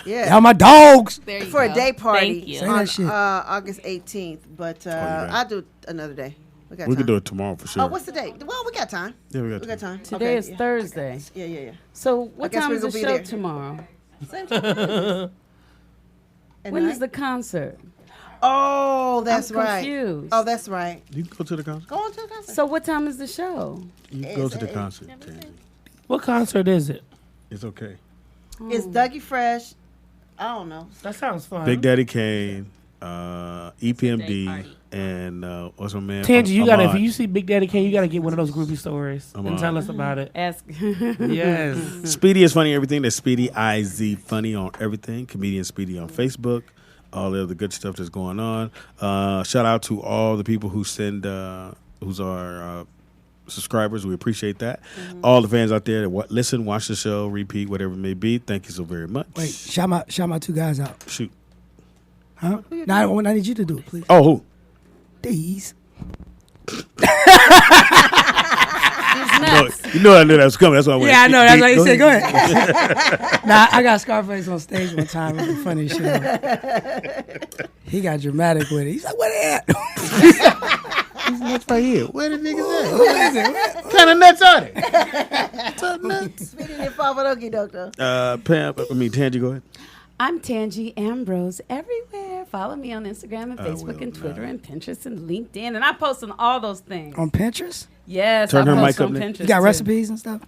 Yeah. Y'all my dogs. There you For a go. day party Thank you. Say on that shit. August 18th. But right. I'll do it another day. We got We time. can do it tomorrow for sure. Oh, what's the date? Well, we got time. Yeah, we got We got time. Today Okay, is yeah. Thursday. Yeah. So I what guess time we're is the gonna be show there. tomorrow? Same time. When is the concert? Oh, that's I'm right. confused. Oh, that's right. You can go to the concert. Go on to the concert. So what time is the show? You can go to the concert. Tangy. What concert is it? It's okay. It's Dougie Fresh. I don't know. That sounds fun. Big Daddy Kane, EPMD, and what's my man? Tangy, you gotta, if Ahmad. you see Big Daddy Kane, you gotta get one of those groupie stories and Ahmad. tell us about it. Ask. Yes. Speedy is funny everything. That's Speedy IZ funny on everything. Comedian Speedy on Facebook. All the other good stuff that's going on. Shout out to all the people who send, who's our subscribers. We appreciate that. All the fans out there that listen, watch the show, repeat, whatever it may be. Thank you so very much. Wait, shout my 2 guys out. Shoot. Huh? Now I need you to do it, please. Oh, who? These. No, you know I knew that was coming. That's why I went. Yeah, I know. That's why he said, go ahead. Nah, I got Scarface on stage one time. It was the funniest shit. He got dramatic with it. He's like, what at? These nuts right here. Where the niggas at? What is it? What kind of nuts are they? Top nuts. Speedy and Pavaroki, doctor. Tangy, go ahead. I'm Tangy Ambrose everywhere. Follow me on Instagram and Facebook will and Twitter not. and Pinterest and LinkedIn. And I post on all those things. On Pinterest? Yes, Turn I her post mic up, on Nick. Pinterest. You got too. recipes and stuff?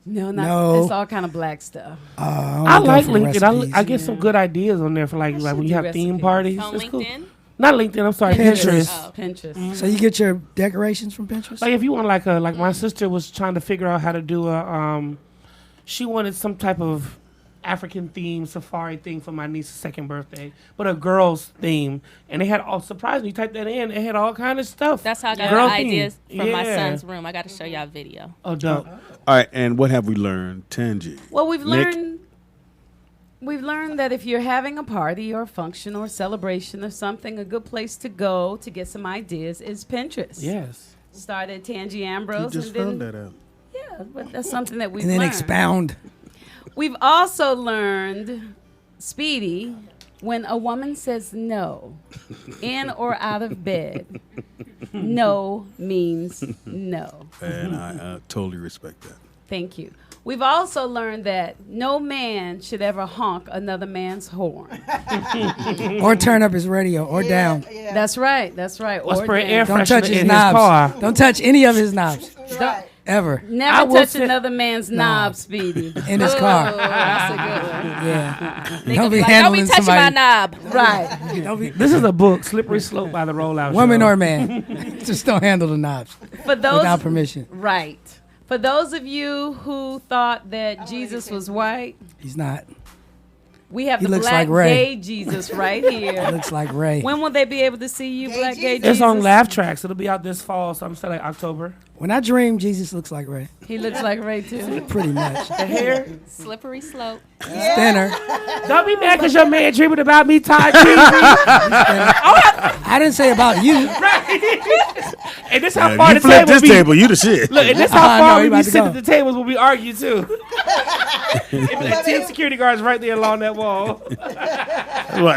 No, No. it's all kind of black stuff. I like LinkedIn. Recipes. I get some good ideas on there for like when you have theme parties. On It's cool. LinkedIn? Not LinkedIn. I'm sorry, Pinterest. Pinterest. Oh. Pinterest. So you get your decorations from Pinterest? Like if you want like my sister was trying to figure out how to do she wanted some type of African theme safari thing for my niece's 2nd birthday, but a girl's theme, and they had all surprisingly you type that in, it had all kind of stuff. That's how I got Girl the theme. ideas from my Yeah. son's room. I got to show y'all a video. Oh, dope. All right, and what have we learned, Tangy? Well, we've Nick? learned that if you're having a party or a function or celebration of something, a good place to go to get some ideas is Pinterest. Yes. Started Tangy You Ambrose. just and found then, that out. Yeah, but that's something that we've And then learned. expound. We've also learned, Speedy, when a woman says no, in or out of bed, no means no. And I totally respect that. Thank you. We've also learned that no man should ever honk another man's horn. Or turn up his radio or down. That's right. That's right. Or spray down. air Don't freshener touch his in knobs. his car. Don't touch any of his knobs. Don't- Ever. Never I will touch say- another man's knob, Speedy. In his car. Oh, that's a good one. Yeah. Nigga Don't be like, handling don't be touching my somebody. knob. Right. Don't be, This is a book, Slippery Slope by the Rollout woman Show. or man. Just don't handle the knobs For those, without permission. right. For those of you who thought that Jesus was white, He's not. we have He the looks black like Ray. gay Jesus right here. Looks like Ray. When will they be able to see you, black gay It's Jesus? on Laugh Tracks. It'll be out this fall, so I'm saying like October. When I dream, Jesus looks like Ray. He looks like Ray too. Pretty much. The hair. Slippery slope. He's thinner. Don't be mad because your man dreaming about me, Todd. I didn't say about you. And this how Yeah, far you the flipped table this be. table, you the shit. Look, and this I how know, far he we about be to sitting go. at the tables when we argue too. It be like 10 security guards right there along that wall. Well,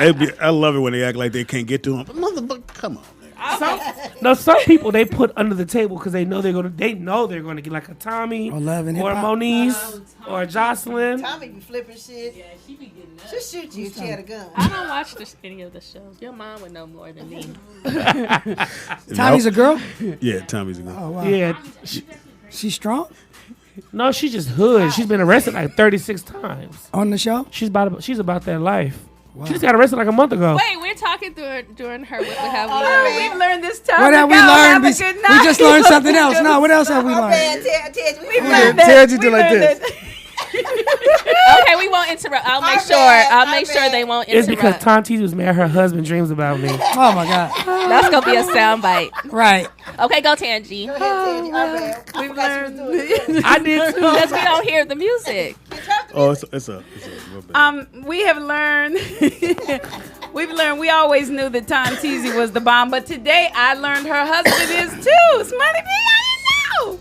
I love it when they act like they can't get to him. Motherfucker, come on. Some people they put under the table because they know they're gonna get like a Tommy Or Love and or a Hip-Hop. Moniz or a Jocelyn. Tommy be flipping shit. Yeah, she be getting that. She'll shoot you if she had a gun. I don't watch any of the shows. Your mom would know more than me. Tommy's a girl? Yeah, Tommy's a girl. Oh, wow. Yeah, She's strong? no, she's just hood. She's been arrested like 36 times. On the show? She's about that life. She just got arrested like a month ago. Wait, we're talking during her. What have we Oh, learned? we've learned this time. What have we learned? We just learned something else. No, what else have we learned? We learned that. Ted, you We do like learned this. that. Okay, we won't interrupt. I'll make sure they won't It's interrupt. because Tonti was mad her husband dreams about me. Oh my God. That's gonna be a soundbite. Right. Okay, go Tangi. We've learned. I did too. Because we don't hear the music. Oh, it's a We have learned. We always knew that Tom Teasy was the bomb, but today I learned her husband is too. It's Money B. I didn't know.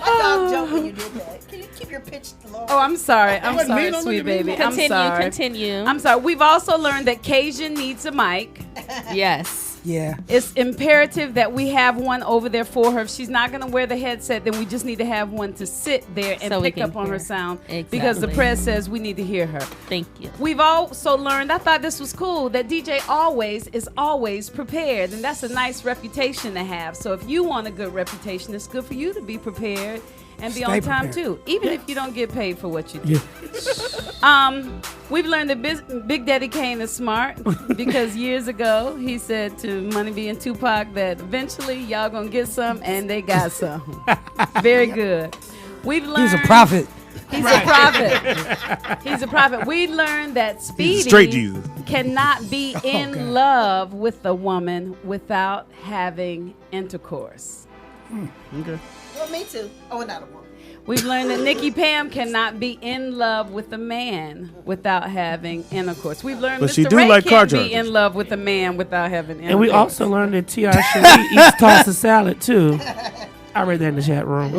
My dog jumped when you did that. Can you keep your pitch low? Oh, I'm sorry. I'm wasn't sorry, mean, don't sweet look at me. baby. I'm sorry. Continue. I'm sorry. We've also learned that Cajun needs a mic. Yes. Yeah. It's imperative that we have one over there for her. If she's not going to wear the headset, then we just need to have one to sit there and So we pick can up on hear. her sound. Exactly. Because the press says we need to hear her. Thank you. We've also learned, I thought this was cool, that DJ always is always prepared. And that's a nice reputation to have. So if you want a good reputation, it's good for you to be prepared and be Stay on time prepared. too, even if you don't get paid for what you do. We've learned that Big Daddy Kane is smart because years ago he said to Money B and Tupac that eventually y'all gonna get some, and they got some. Very good. We've learned He's a prophet. He's a prophet. He's a prophet. We learned that He's a straight Speedy Jesus. cannot be in love with a woman without having intercourse. Okay. Well, me too. Oh, not a woman. We've learned that Nikki Pam cannot be in love with a man without having intercourse. We've learned But Mr. she do Ray like car can't be chargers. in love with a man without having intercourse. And we also learned that T.I. Cherie eats toss of salad too. I read that in the chat room.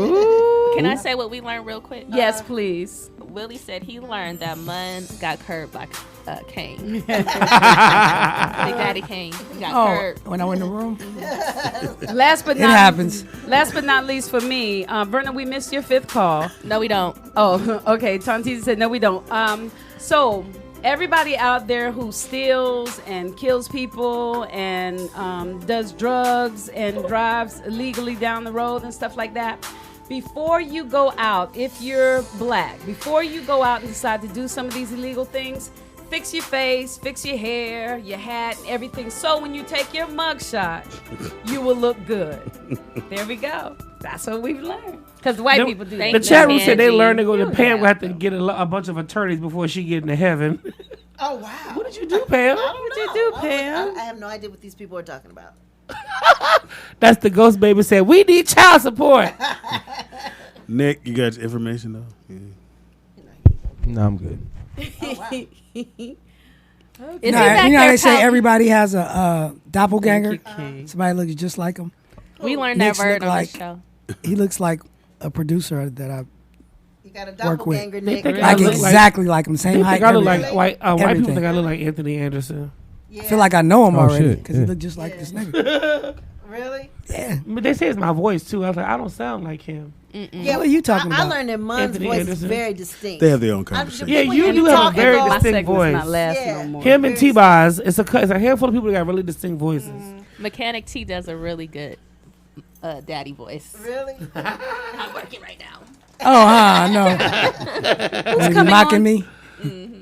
Can I say what we learned real quick? Yes, please. Willie said he learned that Mun got curved by Kane. Big Daddy Kane got curved. When I went in the room. Last but It not happens. Last but not least for me, Verna, we missed your 5th call. No, we don't. Oh, okay. Tontizi said no, we don't. So everybody out there who steals and kills people and does drugs and drives illegally down the road and stuff like that, before you go out, if you're black, before you go out and decide to do some of these illegal things, fix your face, fix your hair, your hat, and everything. So when you take your mugshot, you will look good. There we go. That's what we've learned. Because white people do that. The chat room said they learned to go to Pam will have to get a bunch of attorneys before she get into heaven. Oh, wow. What did you do, Pam? What did you do, Pam? I have no idea what these people are talking about. That's the ghost baby said, we need child support. Nick, you got your information though? Yeah. No, I'm good. Okay. You know how they say everybody has a doppelganger? Somebody looks just like him. We learned Nick's that word look on like, the show. He looks like a producer that I You got a work with. doppelganger, Nick. Like exactly like him, same They height. think I look like everything. white people Everything. think I look like Anthony Anderson. I feel like I know him Oh, already shit, because he yeah. looked just like this nigga. Really? Yeah. But they say it's my voice too. I was like, I don't sound like him. Yeah, What are you talking I about? learned that Mun's Anthony voice Anderson. is very distinct. They have their own conversation. Yeah, you do have a very distinct voice. Not lasting no more. Him and T-Boz, it's a handful of people that got really distinct voices. Mechanic T does a really good daddy voice. Really? I'm working right now. Oh, no. Who's you coming mocking on? me?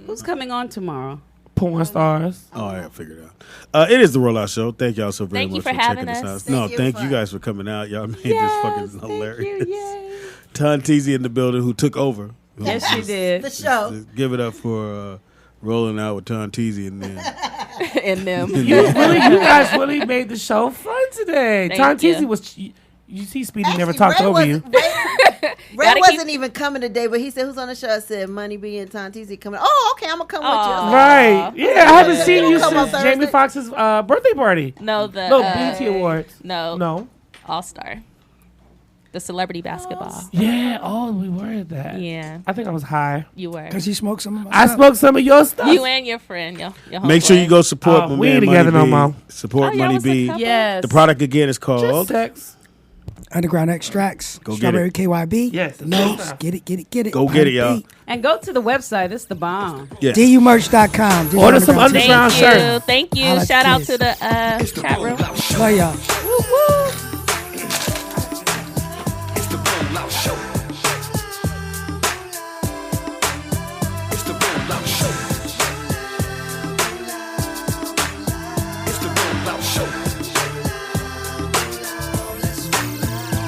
Who's coming on tomorrow? Porn stars. Oh, I figured it out. It is the Rollout Show. Thank y'all so very Thank you much for checking having us us. out. No, Thank you. thank you guys for coming out. Y'all made this fucking hilarious. Tontizi in the building who took over. Yes, she did. The show. Just give it up for rolling out with Tontizi and then. And them. You guys really made the show fun today. Thank Tontizi you. was. You see, Speedy Actually, never talked Ray over you. Ray wasn't even coming today, but he said, "Who's on the show?" I said, "Money B and Tontizi coming." Oh, okay, I'm gonna come with you. I was like, Right. Yeah, I haven't seen you Come on since Jamie Thursday. Foxx's birthday party. No, the BET Awards. No. All Star. The celebrity basketball. Yeah. Oh, we were at that. Yeah. I think I was high. You were. Because you smoked some of my I stuff. smoked some of your stuff. You and your friend. Your Make sure you go support Oh, my we man ain't together Money no B. more. Support Oh, y'all Money was a B. couple? Yes. The product again is called. Sex. Underground Extracts. Go get Strawberry it. KYB. Yes, The that's notes. stuff. Get it. Go get it, y'all. And go to the website. It's the bomb. Yeah. DUmerch.com. Digital Order some Underground underground Thank you. shirts. Thank you. Holla at Shout the out kids. to the chat room. Love y'all. It's the Rollout Show. It's the Rollout Show. It's the Rollout Show.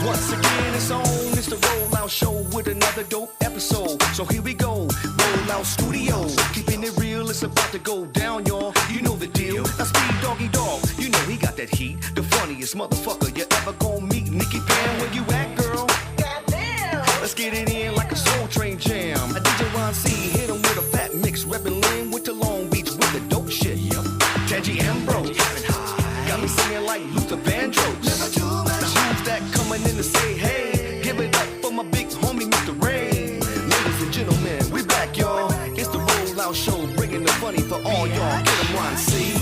Once again, it's on. It's the Rollout Show with another dope episode. So here we go. Roll Rollout Studio. Keeping it real, it's about to go down, y'all. You know the deal. Now Speed Doggy Dog, you know he got that heat. The funniest motherfucker you ever gonna meet. Nicky Pam, where you at, girl? Goddamn. Let's get it in like a Soul Train jam. A DJ Ron C hit him with a fat mix. Reppin' Lynn went to Long Beach with the dope shit. Yep. Tangy Ambrose. Got me singing like Luther Vandross. Now who's that coming in to say hey? Give it up for my big homie, Mr. Ray. Ladies and gentlemen, we back, y'all. It's the Rollout Show, bringing the funny for all y'all. Get 'em Ron C.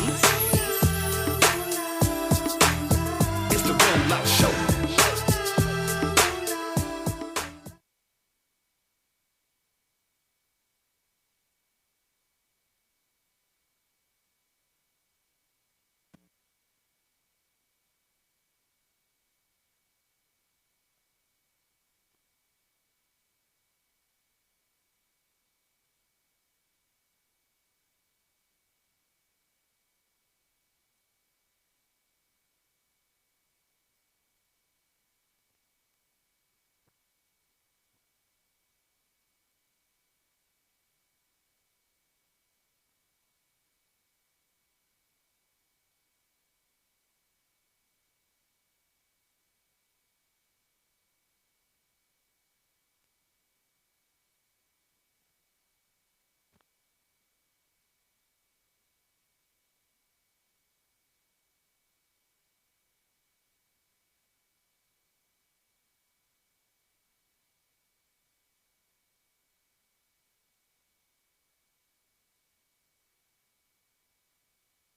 It's the Rollout Show.